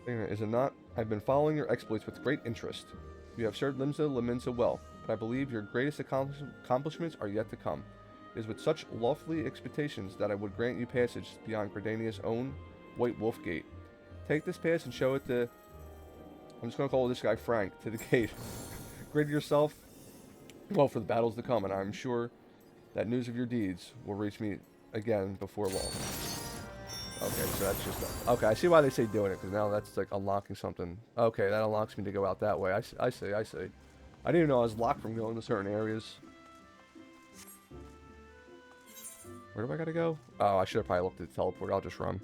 Is it not? I've been following your exploits with great interest. You have served Liminza well, but I believe your greatest accomplishments are yet to come. It is with such lofty expectations that I would grant you passage beyond Gridania's own White Wolf Gate. Take this pass and show it to... I'm just going to call this guy Frank, to the gate. Grid yourself well for the battles to come, and I'm sure that news of your deeds will reach me again before long. Okay, so that's just... Okay, I see why they say doing it, because now that's like unlocking something. Okay, that unlocks me to go out that way. I see. I didn't even know I was locked from going to certain areas. Where do I gotta go? Oh, I should have probably looked at the teleport. I'll just run.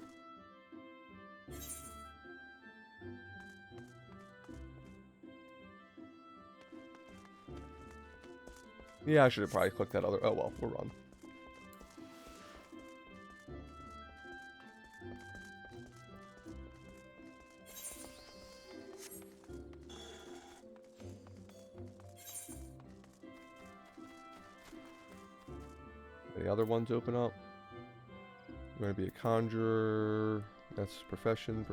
Yeah, I should have probably clicked that other... Oh, well, we'll run. Any other ones open up? I'm going to be a conjurer. That's profession.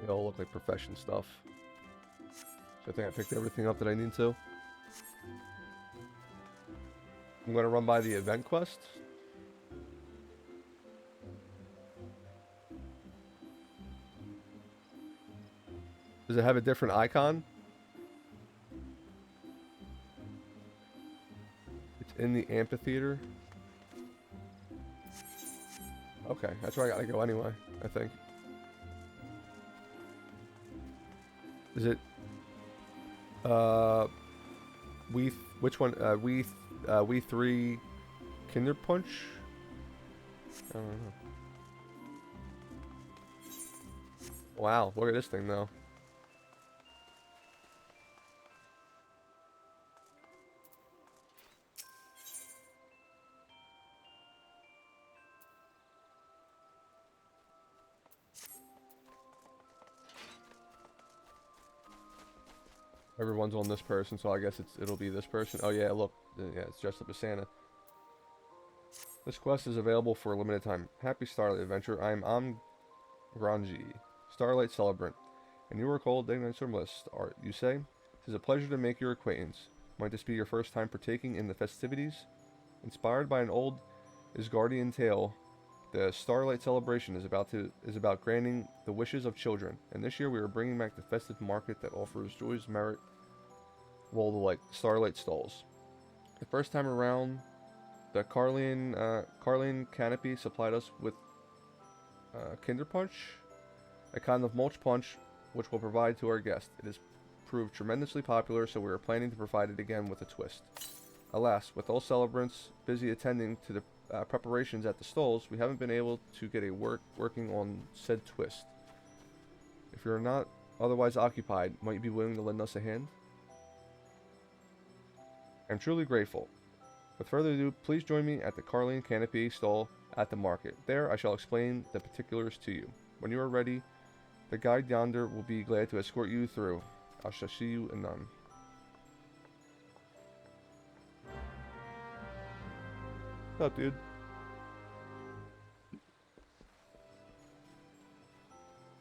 They all look like profession stuff. So I think I picked everything up that I need to. I'm going to run by the event quest. Does it have a different icon? It's in the amphitheater. Okay, that's where I gotta go anyway, I think. Is it... which one? We 3 Kinder Punch? I don't know. Wow, look at this thing though. Everyone's on this person, so I guess it'll be this person. Oh yeah, look, yeah, it's dressed up as Santa. This quest is available for a limited time. Happy Starlight Adventure. I am Granji, Starlight Celebrant, and you are called Ignites from List. You say? It is a pleasure to make your acquaintance. Might this be your first time partaking in the festivities? Inspired by an old Asgardian tale, the Starlight Celebration is about granting the wishes of children, and this year we are bringing back the festive market that offers joy's merit, well, the Starlight Stalls. The first time around, the Carlian Canopy supplied us with Kinder Punch, a kind of mulch punch which we'll provide to our guests. It has proved tremendously popular, so we are planning to provide it again with a twist. Alas, with all celebrants busy attending to the preparations at the stalls, we haven't been able to get working on said twist. If you're not otherwise occupied, might you be willing to lend us a hand? I'm truly grateful. With further ado, please join me at the Carlian Canopy stall at the market. There, I shall explain the particulars to you. When you are ready, The guide yonder will be glad to escort you through. I shall see you anon. What's up, dude?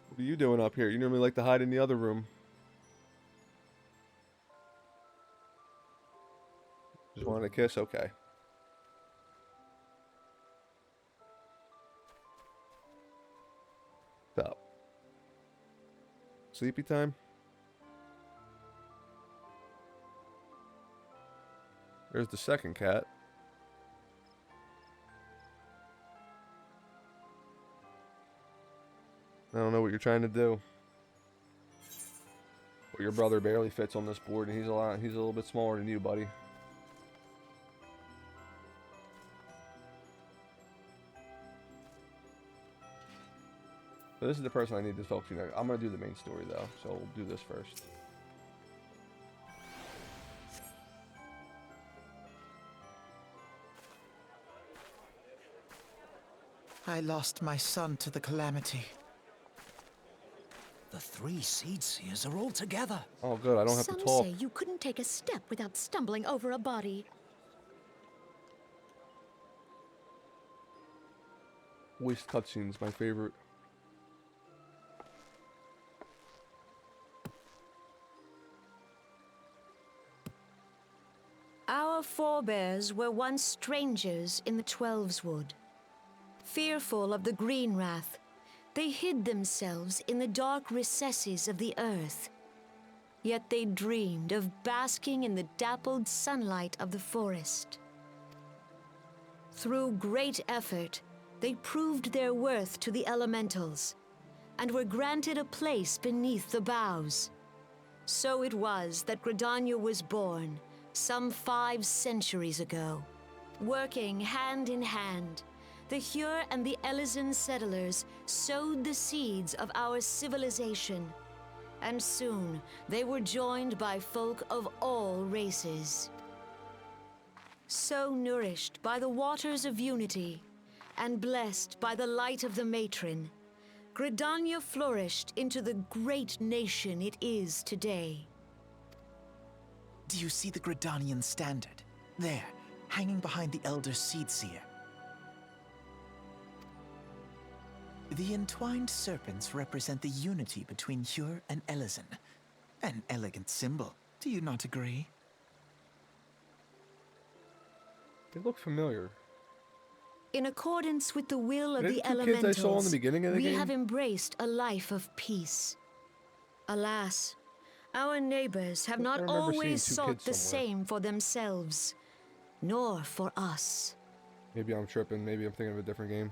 What are you doing up here? You normally like to hide in the other room. Just wanted a kiss? Okay. Stop. Sleepy time? There's the second cat. I don't know what you're trying to do. Well, your brother barely fits on this board, and he's a little bit smaller than you, buddy. So this is the person I need to talk to next. I'm gonna do the main story though, so we'll do this first. I lost my son to the calamity. The 3 seed seers are all together. Oh, good. I don't have to talk. Some say you couldn't take a step without stumbling over a body. Voice cutscenes, my favorite. Our forebears were once strangers in the Twelveswood. Fearful of the green wrath, they hid themselves in the dark recesses of the earth. Yet they dreamed of basking in the dappled sunlight of the forest. Through great effort, they proved their worth to the elementals, and were granted a place beneath the boughs. So it was that Gridania was born, some 5 centuries ago. Working hand in hand, the Hyur and the Elysian settlers sowed the seeds of our civilization, and soon they were joined by folk of all races. So nourished by the waters of unity, and blessed by the light of the matron, Gridania flourished into the great nation it is today. Do you see the Gridanian standard? There, hanging behind the Elder Seedseer. The entwined serpents represent the unity between Hyur and Elysian. An elegant symbol, do you not agree? They look familiar. In accordance with the will of Are they the the 2 kids I saw in elementals, the beginning of the we game? have embraced a life of peace. Alas, our neighbors have I not remember seeing always 2 sought kids the somewhere. same for themselves, nor for us. Maybe I'm tripping. Maybe I'm thinking of a different game.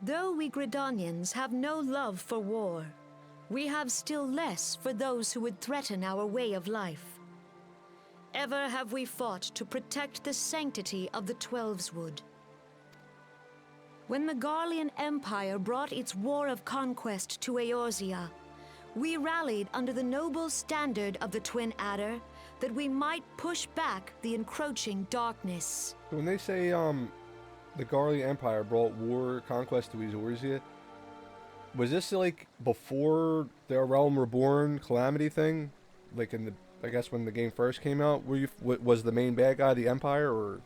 Though we Gridanians have no love for war, we have still less for those who would threaten our way of life. Ever have we fought to protect the sanctity of the Twelveswood. When the Garlean Empire brought its war of conquest to Eorzea, we rallied under the noble standard of the Twin Adder that we might push back the encroaching darkness. So when they say the Garlean Empire brought war conquest to Eorzea, was this like before the Realm Reborn Calamity thing? Like in the, I guess when the game first came out, was the main bad guy the Empire, or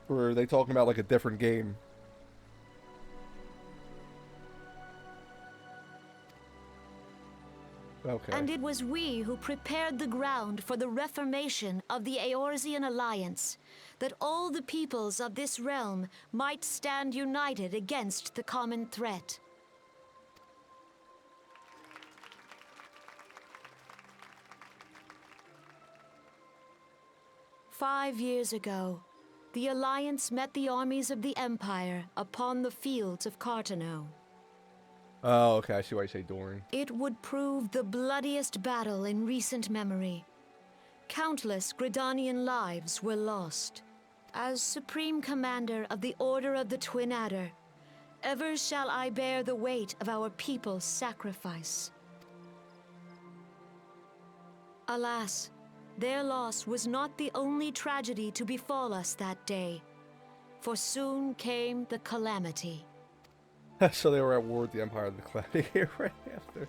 are they talking about like a different game? Okay. And it was we who prepared the ground for the reformation of the Eorzean Alliance, that all the peoples of this realm might stand united against the common threat. "5 years ago, the Alliance met the armies of the Empire upon the fields of Cartano. Oh, okay. I see why you say during. It would prove the bloodiest battle in recent memory. Countless Gridanian lives were lost. As Supreme Commander of the Order of the Twin Adder, ever shall I bear the weight of our people's sacrifice. Alas, Their loss was not the only tragedy to befall us that day, for soon came the calamity. So they were at war with the Empire of the Gladiator right after.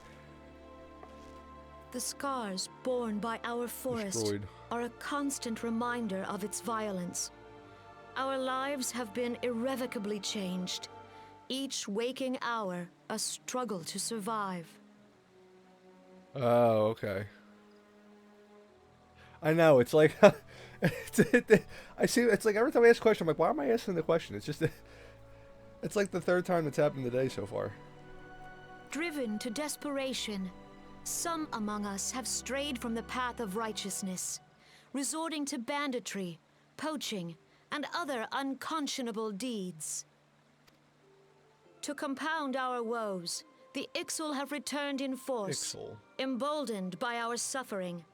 The scars borne by our forest Destroyed. are a constant reminder of its violence. Our lives have been irrevocably changed, each waking hour a struggle to survive. Oh, okay. I know, it's like... I see, it's like every time I ask a question, I'm like, why am I asking the question? It's just... It's like the third time that's happened today so far. Driven to desperation, some among us have strayed from the path of righteousness, resorting to banditry, poaching, and other unconscionable deeds. To compound our woes, the Ixal have returned in force, Ixal. emboldened by our suffering.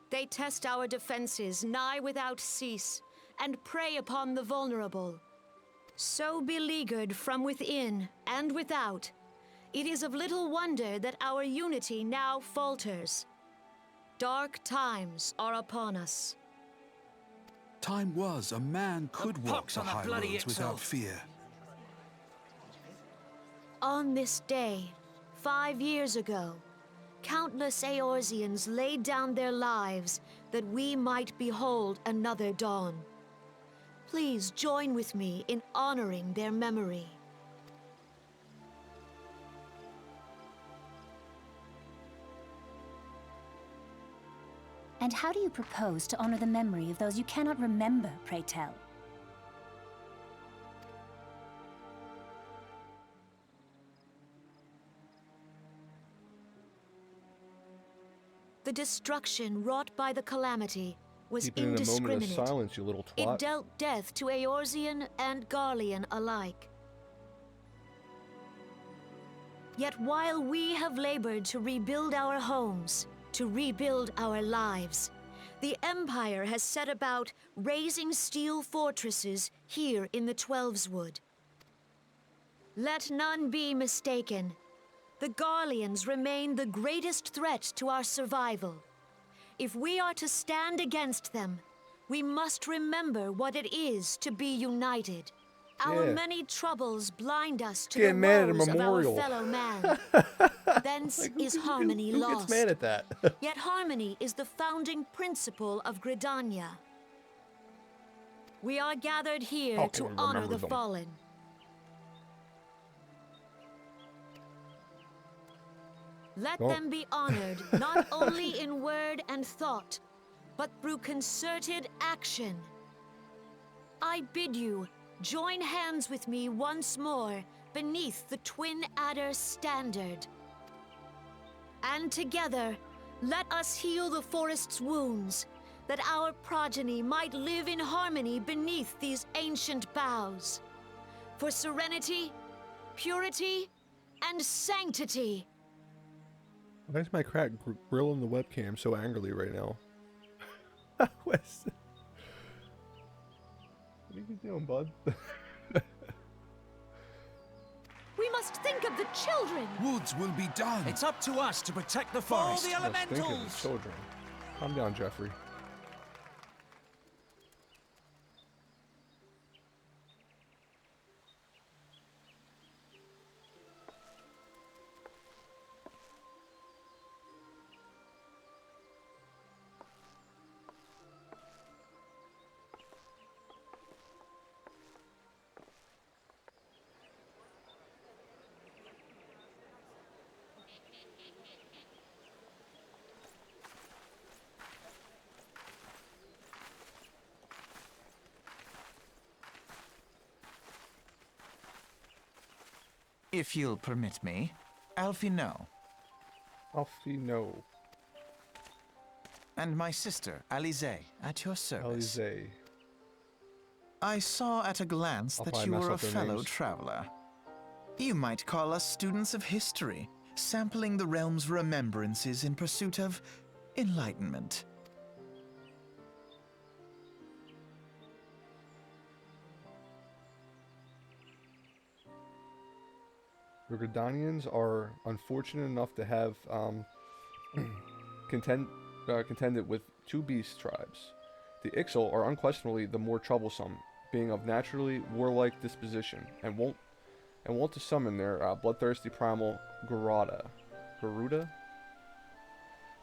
They test our defenses nigh without cease, and prey upon the vulnerable. So beleaguered from within and without, it is of little wonder that our unity now falters. Dark times are upon us. Time was a man could walk pox the on the high bloody roads without Ixal. fear. On this day, 5 years ago, countless Eorzeans laid down their lives that we might behold another dawn. Please join with me in honoring their memory. And how do you propose to honor the memory of those you cannot remember, pray tell? The destruction wrought by the calamity was Keep it in a moment of indiscriminate. silence, you little It twat. dealt death to Eorzean and Garlean alike. Yet while we have labored to rebuild our homes, to rebuild our lives, the Empire has set about raising steel fortresses here in the Twelveswood. Let none be mistaken. The Garleans remain the greatest threat to our survival. If we are to stand against them, we must remember what it is to be united. Our Yeah. many troubles blind us to Getting the mad at a woes of our memorial. fellow man. Thence is harmony Who lost. gets mad at that? Yet harmony is the founding principle of Gridania. We are gathered here How to can we honor remember the them? fallen. Let Oh. them be honored not only in word and thought, but through concerted action. I bid you join hands with me once more beneath the Twin Adder standard. And together, let us heal the forest's wounds, that our progeny might live in harmony beneath these ancient boughs. For serenity, purity, and sanctity. Why is my crack grilling the webcam so angrily right now? What are you doing, bud? We must think of the children. Woods will be done. It's up to us to protect the Follow forest. the children. Calm down, Jeffrey. If you'll permit me, Alfie no, Alfie, no. and my sister, Alize, at your service. Alize. I saw at a glance I'll that probably you mess were a up their fellow names. traveler. You might call us students of history, sampling the realm's remembrances in pursuit of enlightenment. The Gridanians are unfortunate enough to have contended with two beast tribes. The Ixal are unquestionably the more troublesome, being of naturally warlike disposition, and want to summon their bloodthirsty primal Garuda.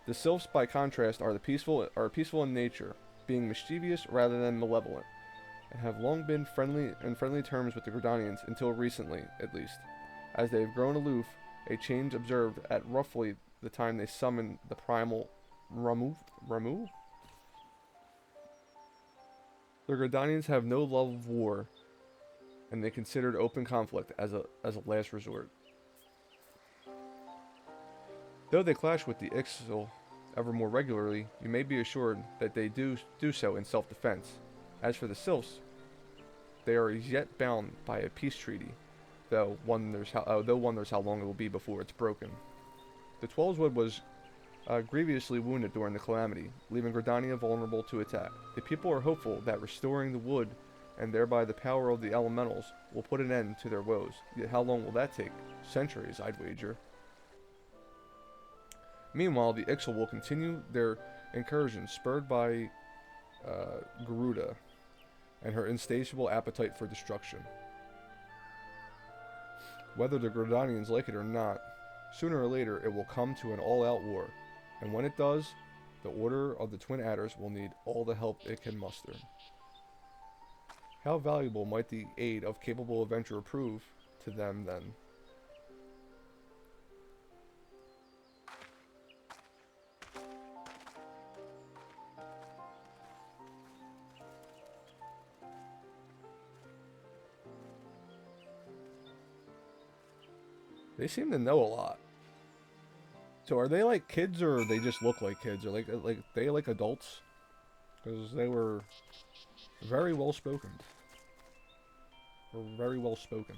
The Sylphs, by contrast, are peaceful in nature, being mischievous rather than malevolent, and have long been friendly terms with the Gridanians until recently, at least. As they have grown aloof, a change observed at roughly the time they summoned the primal Ramu. The Gridanians have no love of war, and they considered open conflict as a last resort. Though they clash with the Ixal ever more regularly, you may be assured that they do so in self-defense. As for the Sylphs, they are as yet bound by a peace treaty, though one wonders how long it will be before it's broken. The Twelveswood was grievously wounded during the calamity, leaving Gridania vulnerable to attack. The people are hopeful that restoring the wood, and thereby the power of the elementals, will put an end to their woes. Yet how long will that take? Centuries, I'd wager. Meanwhile, the Ixal will continue their incursions, spurred by Garuda and her insatiable appetite for destruction. Whether the Gridanians like it or not, sooner or later it will come to an all-out war, and when it does, the Order of the Twin Adders will need all the help it can muster. How valuable might the aid of capable adventurer prove to them then? They seem to know a lot. So are they like kids, or they just look like kids, or like they like adults? Because they were very well spoken. Or very well spoken.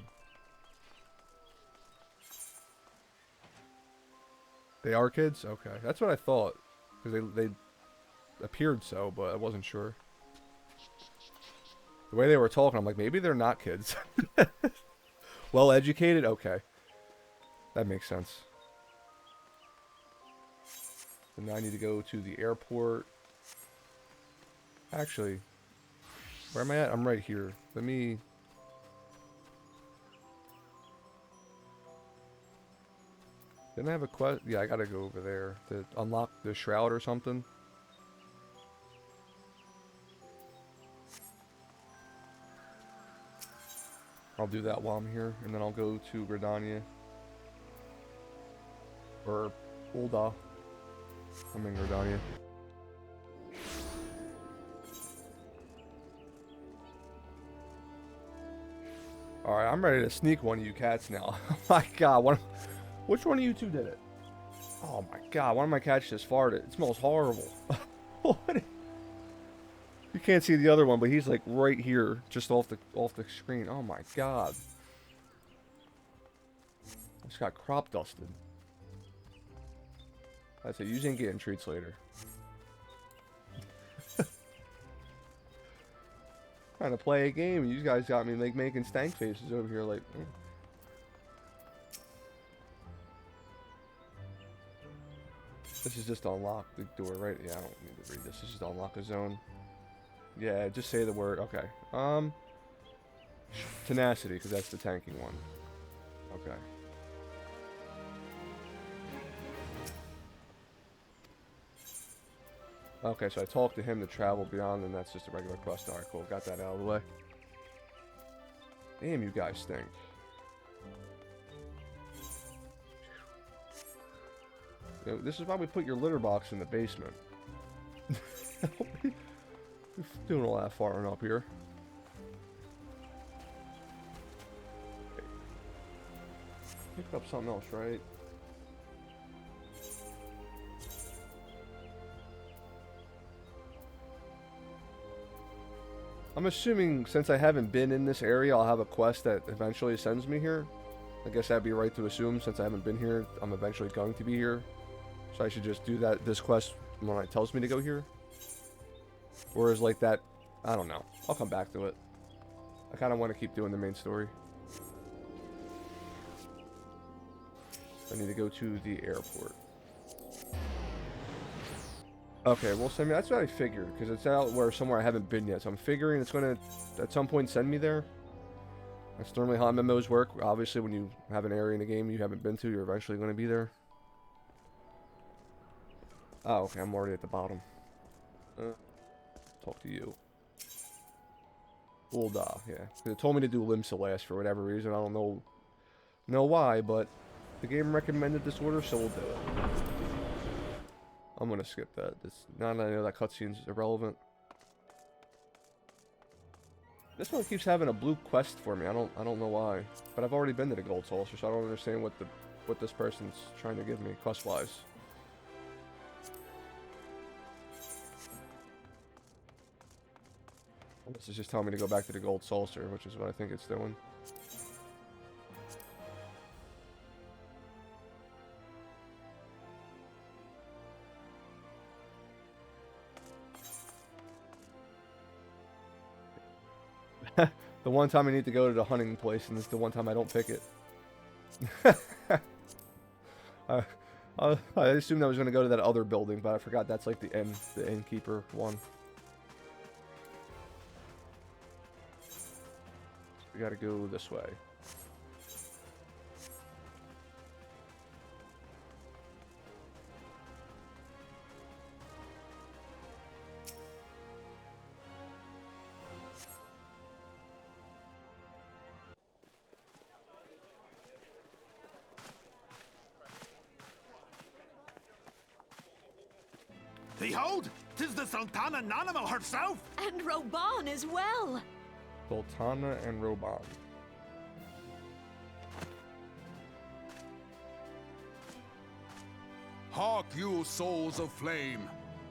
They are kids? Okay, that's what I thought. Because they appeared so, but I wasn't sure. The way they were talking, I'm like, maybe they're not kids. Well educated? Okay. That makes sense. And now I need to go to the airport. Actually, where am I at? I'm right here. Let me... Didn't I have a quest? Yeah, I gotta go over there to unlock the shroud or something. I'll do that while I'm here, and then I'll go to Gridania. Or Ulda. I'm in Gridania. Alright, I'm ready to sneak one of you cats now. Oh my god, which one of you two did it? Oh my god, one of my cats just farted. It smells horrible. What? You can't see the other one, but he's like right here, just off the screen. Oh my god. I just got crop dusted. That's it. You ain't getting treats later. Trying to play a game, you guys got me like making stank faces over here, like. This is just to unlock the door, right? Yeah, I don't need to read this. This is just to unlock a zone. Yeah, just say the word. Okay. Tenacity, because that's the tanking one. Okay. Okay, so I talked to him to travel beyond, and that's just a regular quest. Alright, cool. Got that out of the way. Damn, you guys stink. You know, this is why we put your litter box in the basement. Doing all that farting up here. Pick up something else, right? I'm assuming since I haven't been in this area, I'll have a quest that eventually sends me here. I guess that'd be right to assume since I haven't been here, I'm eventually going to be here. So I should just do this quest when it tells me to go here. Or is like that, I don't know. I'll come back to it. I kind of want to keep doing the main story. I need to go to the airport. Okay, well, so I mean, that's what I figured, because it's out where somewhere I haven't been yet. So I'm figuring it's going to, at some point, send me there. That's normally how MMOs work. Obviously, when you have an area in the game you haven't been to, you're eventually going to be there. Oh, okay, I'm already at the bottom. Talk to you. Ulda, yeah. 'Cause it told me to do Limsa last for whatever reason. I don't know why, but the game recommended this order, so we'll do it. I'm gonna skip that. Now that I know that cutscene's irrelevant. This one keeps having a blue quest for me. I don't know why, but I've already been to the Gold Saucer, so I don't understand what this person's trying to give me quest-wise. This is just telling me to go back to the Gold Saucer, which is what I think it's doing. The one time I need to go to the hunting place, and it's the one time I don't pick it. I assumed I was going to go to that other building, but I forgot that's like the innkeeper one. We gotta go this way. Behold, 'tis the Sultana Nanimo herself! And Roban as well. Sultana and Roban. Hark you, souls of flame,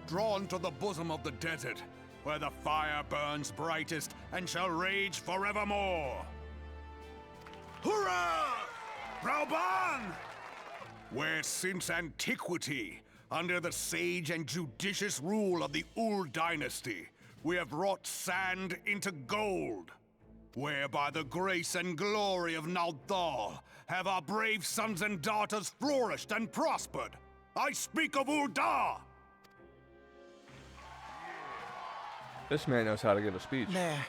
drawn to the bosom of the desert, where the fire burns brightest and shall rage forevermore. Hurrah! Rauban! Where since antiquity, under the sage and judicious rule of the Ul dynasty, we have wrought sand into gold. Where by the grace and glory of Naldal have our brave sons and daughters flourished and prospered. I speak of Ul'dah! This man knows how to give a speech. There,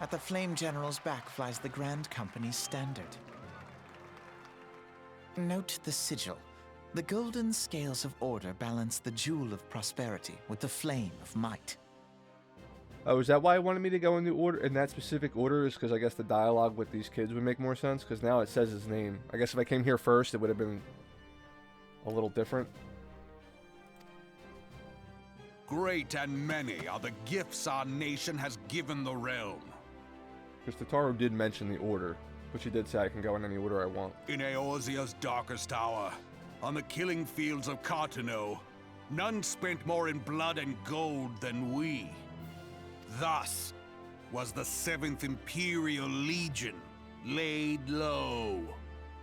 at the Flame General's back flies the Grand Company's standard. Note the sigil. The golden scales of order balance the jewel of prosperity with the flame of might. Oh, is that why I wanted me to go in the order, in that specific order? Is because I guess the dialogue with these kids would make more sense? Because now it says his name. I guess if I came here first, it would have been a little different. Great and many are the gifts our nation has given the realm. Because Tataru did mention the order, but she did say I can go in any order I want. In Eorzea's darkest hour, on the killing fields of Cartano, none spent more in blood and gold than we. Thus was the 7th Imperial Legion laid low.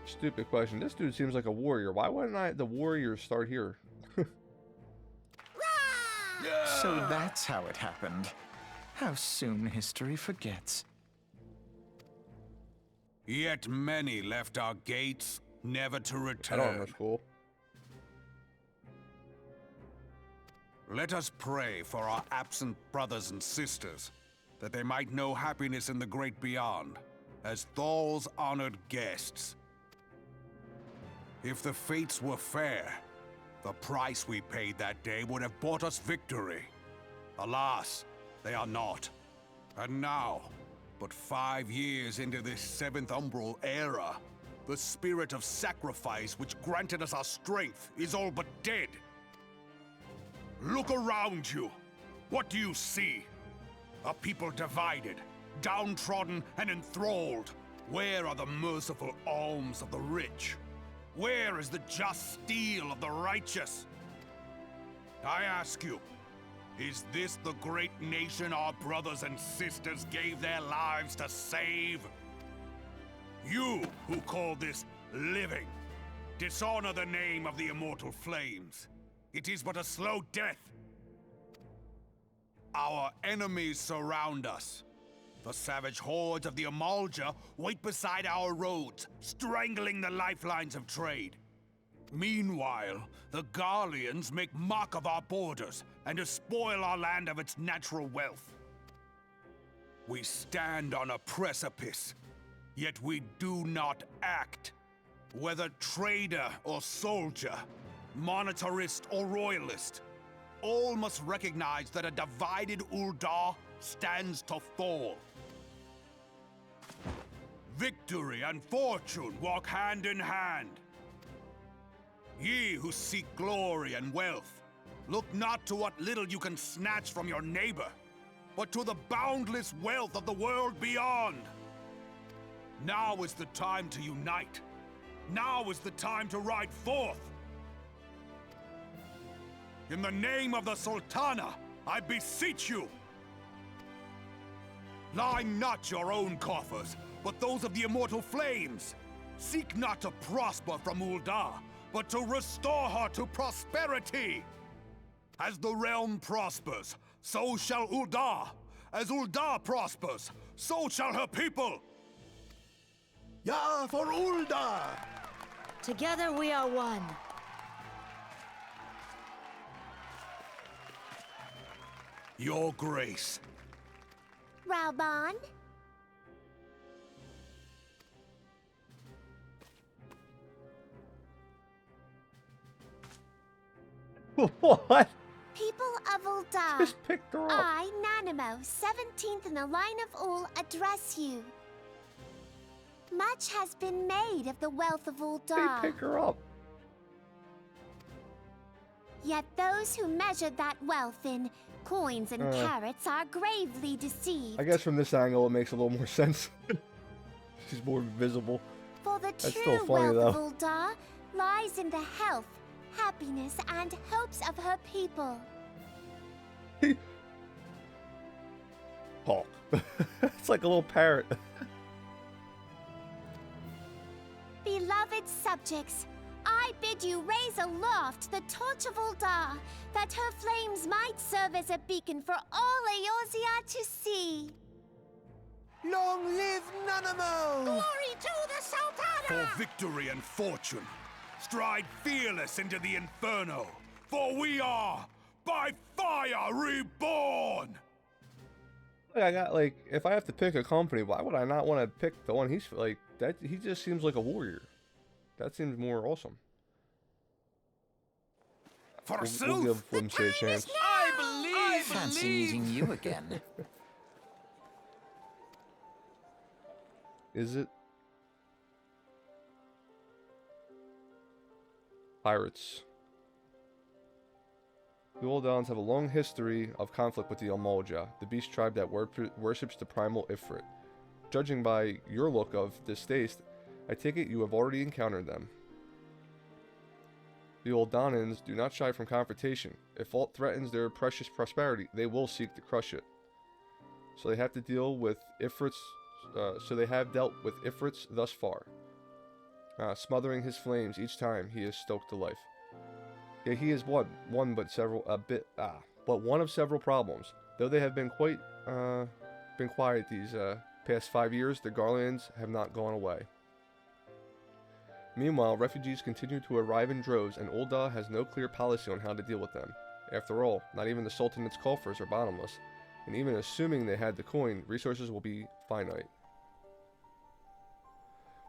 Stupid question. This dude seems like a warrior. Why wouldn't the warriors start here? So that's how it happened. How soon history forgets. Yet many left our gates, never to I don't return. know, school. Let us pray for our absent brothers and sisters, that they might know happiness in the great beyond, as Thal's honored guests. If the fates were fair, the price we paid that day would have bought us victory. Alas, they are not. And now, but 5 years into this 7th Umbral era, the spirit of sacrifice which granted us our strength is all but dead. Look around you. What do you see? A people divided, downtrodden and enthralled. Where are the merciful alms of the rich? Where is the just steel of the righteous? I ask you, is this the great nation our brothers and sisters gave their lives to save? You who call this living, dishonor the name of the immortal flames. It is but a slow death. Our enemies surround us. The savage hordes of the Amalja wait beside our roads, strangling the lifelines of trade. Meanwhile, the Garleans make mock of our borders and despoil our land of its natural wealth. We stand on a precipice, yet we do not act. Whether trader or soldier, monetarist or royalist, all must recognize that a divided Ul'dah stands to fall. Victory and fortune walk hand in hand. Ye who seek glory and wealth, look not to what little you can snatch from your neighbor, but to the boundless wealth of the world beyond. Now is the time to unite. Now is the time to ride forth. In the name of the Sultana, I beseech you. Line not your own coffers, but those of the immortal flames. Seek not to prosper from Ul'dah, but to restore her to prosperity. As the realm prospers, so shall Ul'dah. As Ul'dah prospers, so shall her people. Ja, for Ul'dah! Together we are one. Your Grace. Raubon? What? People of Ul'dah, Just picked her up. I, Nanimo, 17th in the line of Ul, address you. Much has been made of the wealth of They Ul'dah, pick her up. yet those who measured that wealth in coins and carats are gravely deceived. I guess from this angle it makes a little more sense. She's more visible. For the That's true still funny, wealth though. of Ul'dah lies in the health, happiness, and hopes of her people. Hawk. It's like a little parrot. Beloved subjects, I bid you raise aloft the torch of Ul'dah, that her flames might serve as a beacon for all Eorzea to see. Long live Nanamo! Glory to the Sultana! For victory and fortune, stride fearless into the inferno, for we are, by fire, reborn! I got like, if I have to pick a company, why would I not want to pick the one he's like? That he just seems like a warrior. That seems more awesome. We'll give Whimsy a chance. I fancy meeting you again. Is it? Pirates. The Uldans have a long history of conflict with the Amalja, the beast tribe that worships the primal Ifrit. Judging by your look of distaste, I take it you have already encountered them. The Uldanans do not shy from confrontation. If fault threatens their precious prosperity, they will seek to crush it. So they have dealt with Ifrits thus far, smothering his flames each time he is stoked to life. Yet he is one of several problems. Though they have been quiet these past 5 years, the Garleans have not gone away. Meanwhile, refugees continue to arrive in droves, and Ul'dah has no clear policy on how to deal with them. After all, not even the Sultanate's coffers are bottomless, and even assuming they had the coin, resources will be finite.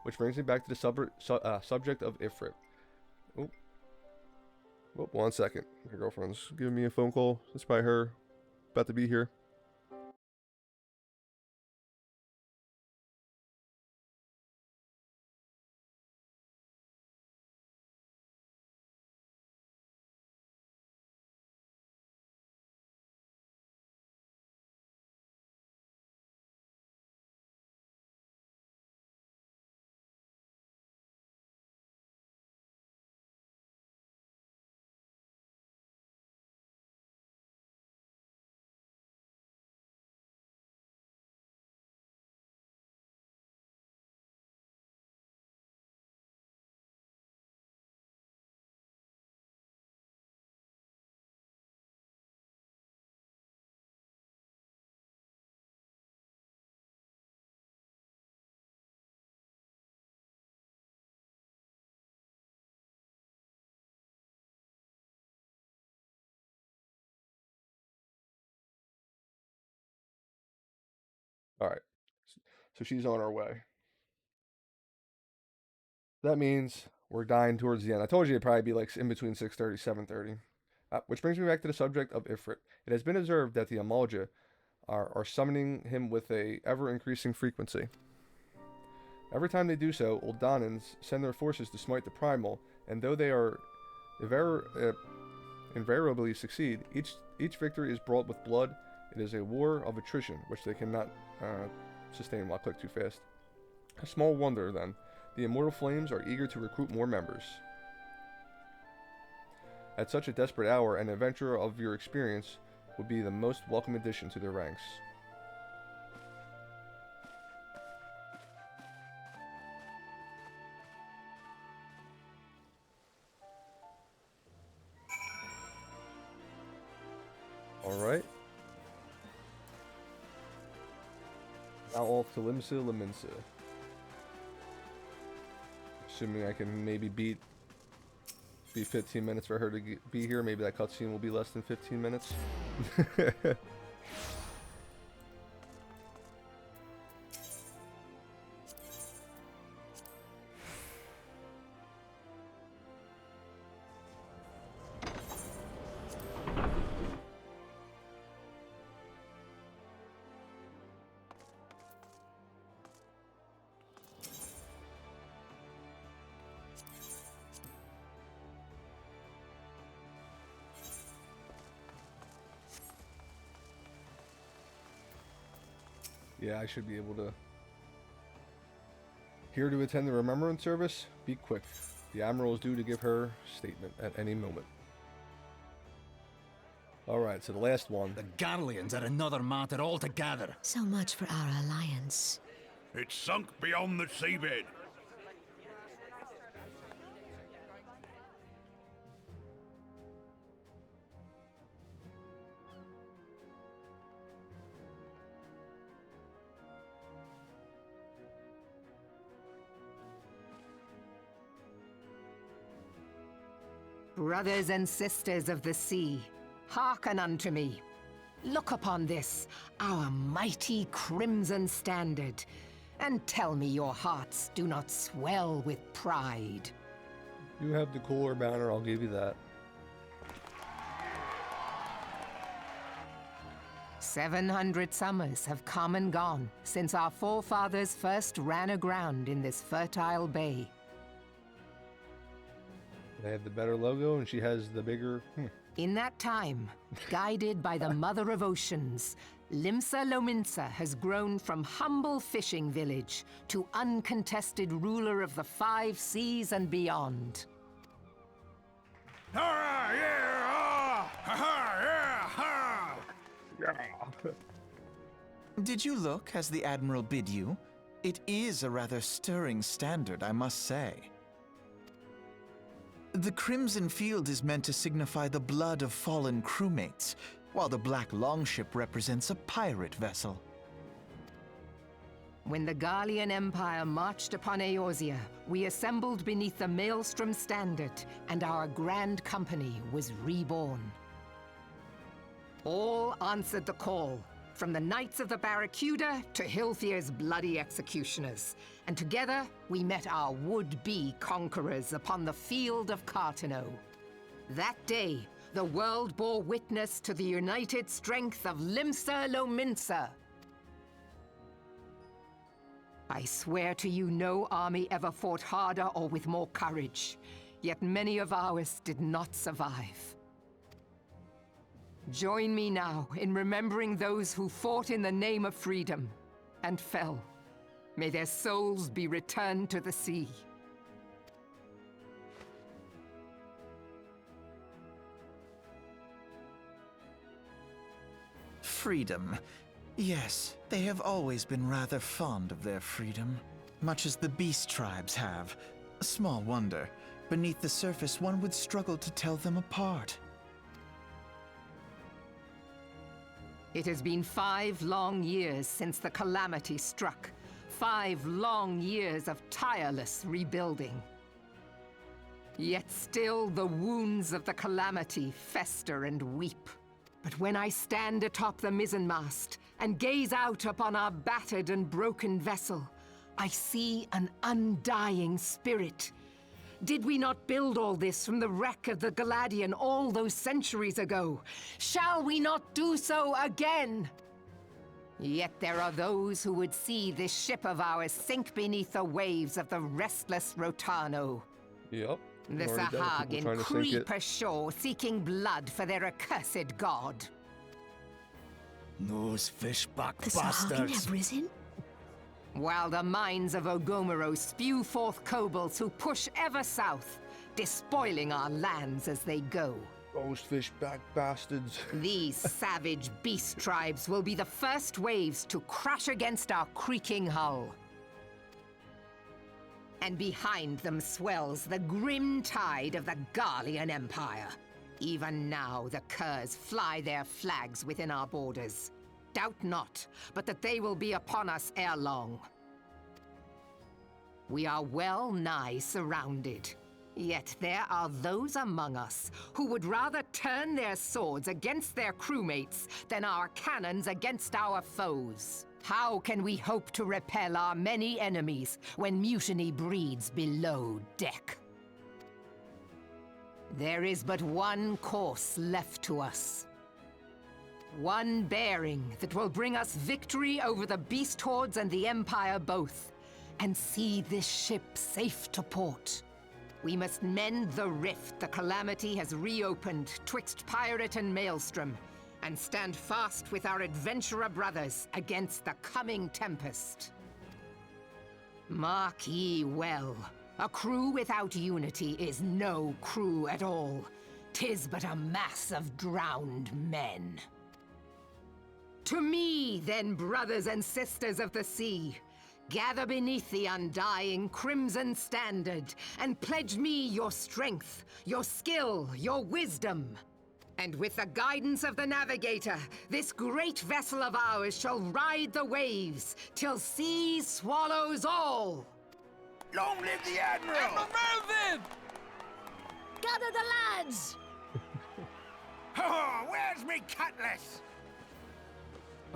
Which brings me back to the subject of Ifrit. Oh, 1 second. My girlfriend's giving me a phone call. It's probably her about to be here. All right. So she's on her way. That means we're dying towards the end. I told you it'd probably be like in between 6:30, 7:30. Which brings me back to the subject of Ifrit. It has been observed that the Amalja are summoning him with a ever-increasing frequency. Every time they do so, Uldanans send their forces to smite the Primal, and though they are invariably succeed, each victory is brought with blood. It is a war of attrition, which they cannot sustain while I click too fast. A small wonder, then, the Immortal Flames are eager to recruit more members. At such a desperate hour, an adventurer of your experience would be the most welcome addition to their ranks. Alright. Now off to Limsa. Assuming I can maybe be 15 minutes for her to be here. Maybe that cutscene will be less than 15 minutes. Yeah, I should be able to. Here to attend the remembrance service? Be quick. The Admiral is due to give her statement at any moment. Alright, so the last one. The Garleans are another matter altogether. So much for our alliance. It's sunk beyond the seabed. Brothers and sisters of the sea, hearken unto me. Look upon this, our mighty crimson standard, and tell me your hearts do not swell with pride. You have the cooler banner, I'll give you that. 700 summers have come and gone since our forefathers first ran aground in this fertile bay. They have the better logo, and she has the bigger. In that time, guided by the Mother of Oceans, Limsa Lominsa has grown from humble fishing village to uncontested ruler of the 5 seas and beyond. Did you look as the Admiral bid you? It is a rather stirring standard, I must say. The crimson field is meant to signify the blood of fallen crewmates, while the black longship represents a pirate vessel. When the Garlean Empire marched upon Eorzea, we assembled beneath the Maelstrom standard, and our grand company was reborn. All answered the call, from the Knights of the Barracuda to Hilthier's bloody executioners, and together we met our would-be conquerors upon the field of Cartano. That day, the world bore witness to the united strength of Limsa Lominsa. I swear to you, no army ever fought harder or with more courage, yet many of ours did not survive. Join me now in remembering those who fought in the name of freedom and fell. May their souls be returned to the sea. Freedom. Yes, they have always been rather fond of their freedom, much as the beast tribes have. Small wonder. Beneath the surface, one would struggle to tell them apart. It has been 5 long years since the calamity struck. 5 long years of tireless rebuilding. Yet still the wounds of the calamity fester and weep. But when I stand atop the mizzenmast and gaze out upon our battered and broken vessel, I see an undying spirit. Did we not build all this from the wreck of the Galadian all those centuries ago? Shall we not do so again? Yet there are those who would see this ship of ours sink beneath the waves of the restless Rotano. Yep. The Already done it. Sahagin People trying to sink creep it. ashore seeking blood for their accursed god. Those fishback The Sahagin bastards. have risen? While the mines of Ogomero spew forth kobolds who push ever south, despoiling our lands as they go. Those fishback bastards. These savage beast tribes will be the first waves to crash against our creaking hull. And behind them swells the grim tide of the Garlean Empire. Even now, the curs fly their flags within our borders. Doubt not, but that they will be upon us ere long. We are well nigh surrounded. Yet there are those among us who would rather turn their swords against their crewmates than our cannons against our foes. How can we hope to repel our many enemies when mutiny breeds below deck? There is but one course left to us. One bearing that will bring us victory over the beast hordes and the Empire both, and see this ship safe to port. We must mend the rift the Calamity has reopened twixt pirate and maelstrom, and stand fast with our adventurer brothers against the coming tempest. Mark ye well, a crew without unity is no crew at all. 'Tis but a mass of drowned men. To me, then, brothers and sisters of the sea, gather beneath the undying crimson standard, and pledge me your strength, your skill, your wisdom. And with the guidance of the navigator, this great vessel of ours shall ride the waves, till sea swallows all! Long live the Admiral! Admiral Melvin! Gather the lads! Oh, where's me cutlass?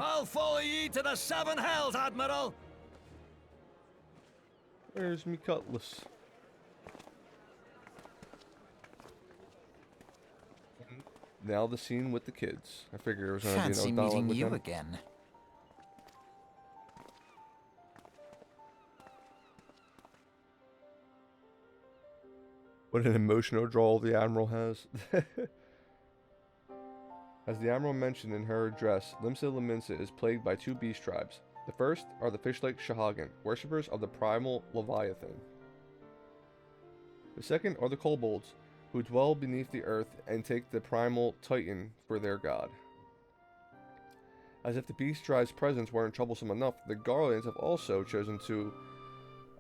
I'll follow ye to the seven hells, Admiral! Where's me cutlass? Now the scene with the kids. I figured there was going to be Fancy no dialogue meeting with you them. again. What an emotional drawl the Admiral has. As the Admiral mentioned in her address, Limsa Laminsa is plagued by two beast tribes. The first are the fish-like Shahagin, worshippers of the primal Leviathan. The second are the kobolds, who dwell beneath the earth and take the primal Titan for their god. As if the beast tribe's presence weren't troublesome enough, the Garlands have also chosen to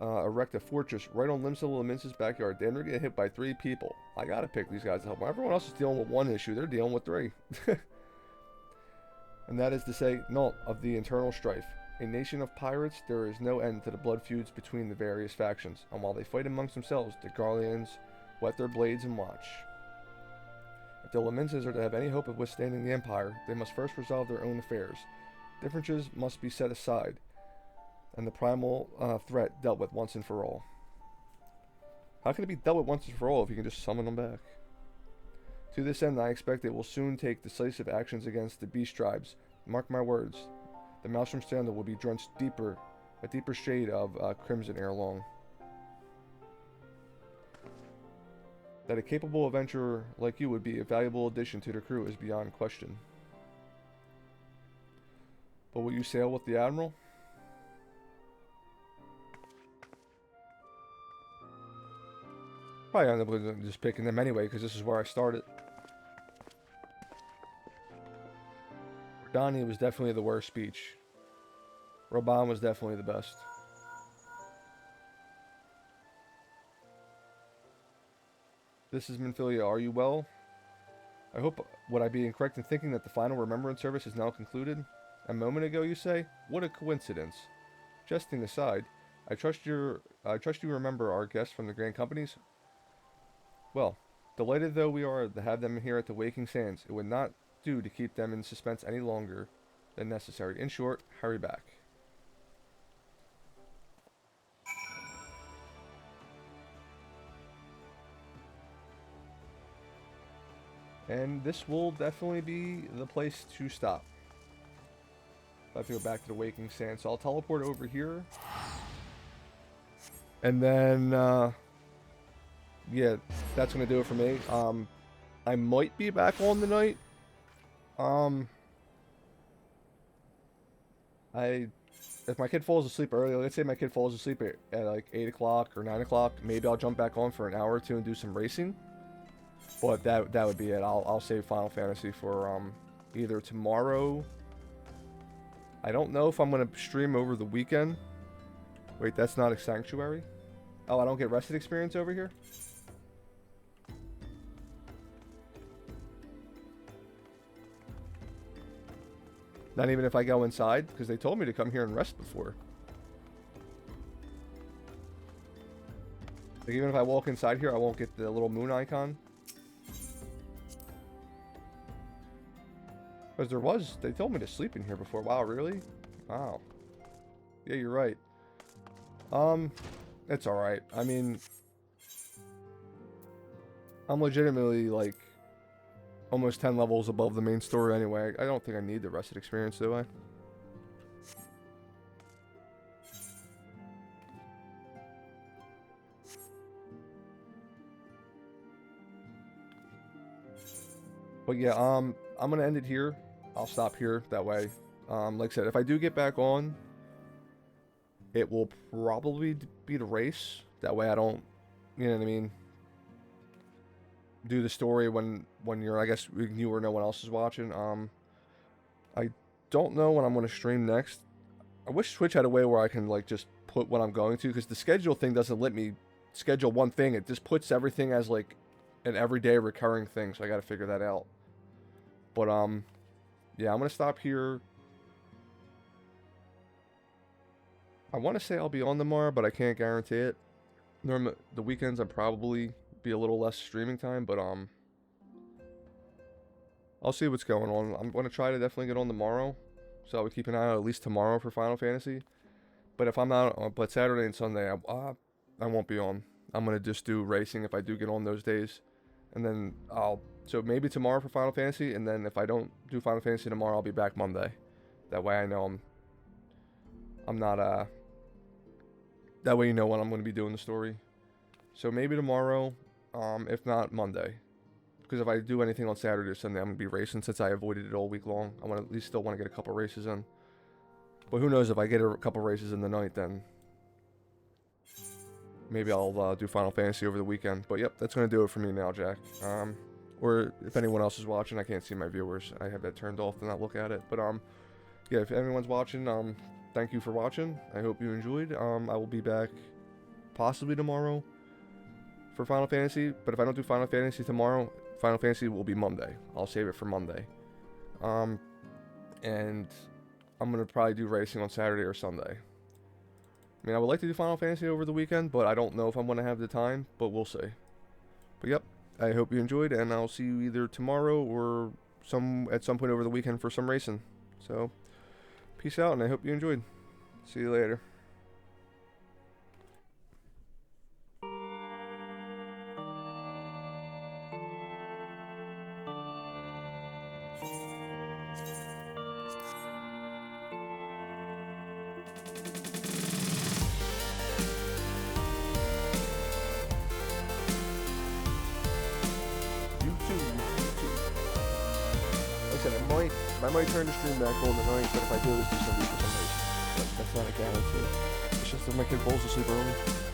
erect a fortress right on Limsa Laminsa's backyard. They're gonna get hit by 3 people. I gotta pick these guys to help. Everyone else is dealing with 1 issue. They're dealing with 3. And that is to say, naught of the internal strife. A nation of pirates, there is no end to the blood feuds between the various factions, and while they fight amongst themselves, the Garleans whet their blades and watch. If the Laminsas are to have any hope of withstanding the Empire, they must first resolve their own affairs. Differences must be set aside, and the primal threat dealt with once and for all. How can it be dealt with once and for all if you can just summon them back? To this end, I expect they will soon take decisive actions against the beast tribes. Mark my words, the Maelstrom Standard will be drenched a deeper shade of crimson ere long. That a capable adventurer like you would be a valuable addition to the crew is beyond question. But will you sail with the Admiral? Probably end up just picking them anyway, because this is where I started. Donnie was definitely the worst speech. Roban was definitely the best. This is Minfilia. Are you well? I hope. Would I be incorrect in thinking that the final remembrance service is now concluded? A moment ago, you say? What a coincidence. Jesting aside, I trust you remember our guests from the Grand Companies? Well, delighted though we are to have them here at the Waking Sands, it would not do to keep them in suspense any longer than necessary? In short, hurry back. And this will definitely be the place to stop. I have to go back to the Waking Sand, so I'll teleport over here. And then, yeah, that's going to do it for me. I might be back on the night. If my kid falls asleep early, let's say my kid falls asleep at like 8 o'clock or 9 o'clock, maybe I'll jump back on for an hour or two and do some racing. But that would be it. I'll save Final Fantasy for either tomorrow. I don't know if I'm going to stream over the weekend. Wait, that's not a sanctuary? Oh, I don't get rested experience over here? Not even if I go inside? Because they told me to come here and rest before. Like, even if I walk inside here, I won't get the little moon icon. Because they told me to sleep in here before. Wow, really? Wow. Yeah, you're right. It's alright. I mean, I'm legitimately, like, almost 10 levels above the main story anyway. I don't think I need the rested experience, do I? But yeah, I'm gonna end it here. I'll stop here, that way. Like I said, if I do get back on, it will probably be the race. That way I don't, you know what I mean, do the story when you're, I guess, you or no one else is watching. I don't know when I'm going to stream next. I wish Twitch had a way where I can, like, just put what I'm going to, because the schedule thing doesn't let me schedule one thing. It just puts everything as, like, an everyday recurring thing, so I got to figure that out. But, yeah, I'm going to stop here. I want to say I'll be on tomorrow, but I can't guarantee it. The weekends I'll probably be a little less streaming time, but I'll see what's going on. I'm going to try to definitely get on tomorrow, so I would keep an eye out at least tomorrow for Final Fantasy. But if I'm not, but Saturday and Sunday, I won't be on. I'm going to just do racing if I do get on those days. And then so maybe tomorrow for Final Fantasy, and then if I don't do Final Fantasy tomorrow, I'll be back Monday. That way I know I'm not, that way you know when I'm going to be doing the story. So maybe tomorrow, if not Monday. Because if I do anything on Saturday or Sunday, I'm going to be racing since I avoided it all week long. I want to at least still want to get a couple races in. But who knows, if I get a couple races in the night, then maybe I'll do Final Fantasy over the weekend. But yep, that's going to do it for me now, Jack. Or if anyone else is watching, I can't see my viewers. I have that turned off to not look at it. But yeah, if anyone's watching, thank you for watching. I hope you enjoyed. I will be back possibly tomorrow for Final Fantasy. But if I don't do Final Fantasy tomorrow, Final Fantasy will be Monday. I'll save it for Monday. And I'm going to probably do racing on Saturday or Sunday. I mean, I would like to do Final Fantasy over the weekend, but I don't know if I'm going to have the time, but we'll see. But yep, I hope you enjoyed, and I'll see you either tomorrow or at some point over the weekend for some racing. So, peace out, and I hope you enjoyed. See you later. I might turn the stream back on tonight, but if I do, it's just going to be for some reason. But that's not a guarantee. It's just if my kid falls asleep early.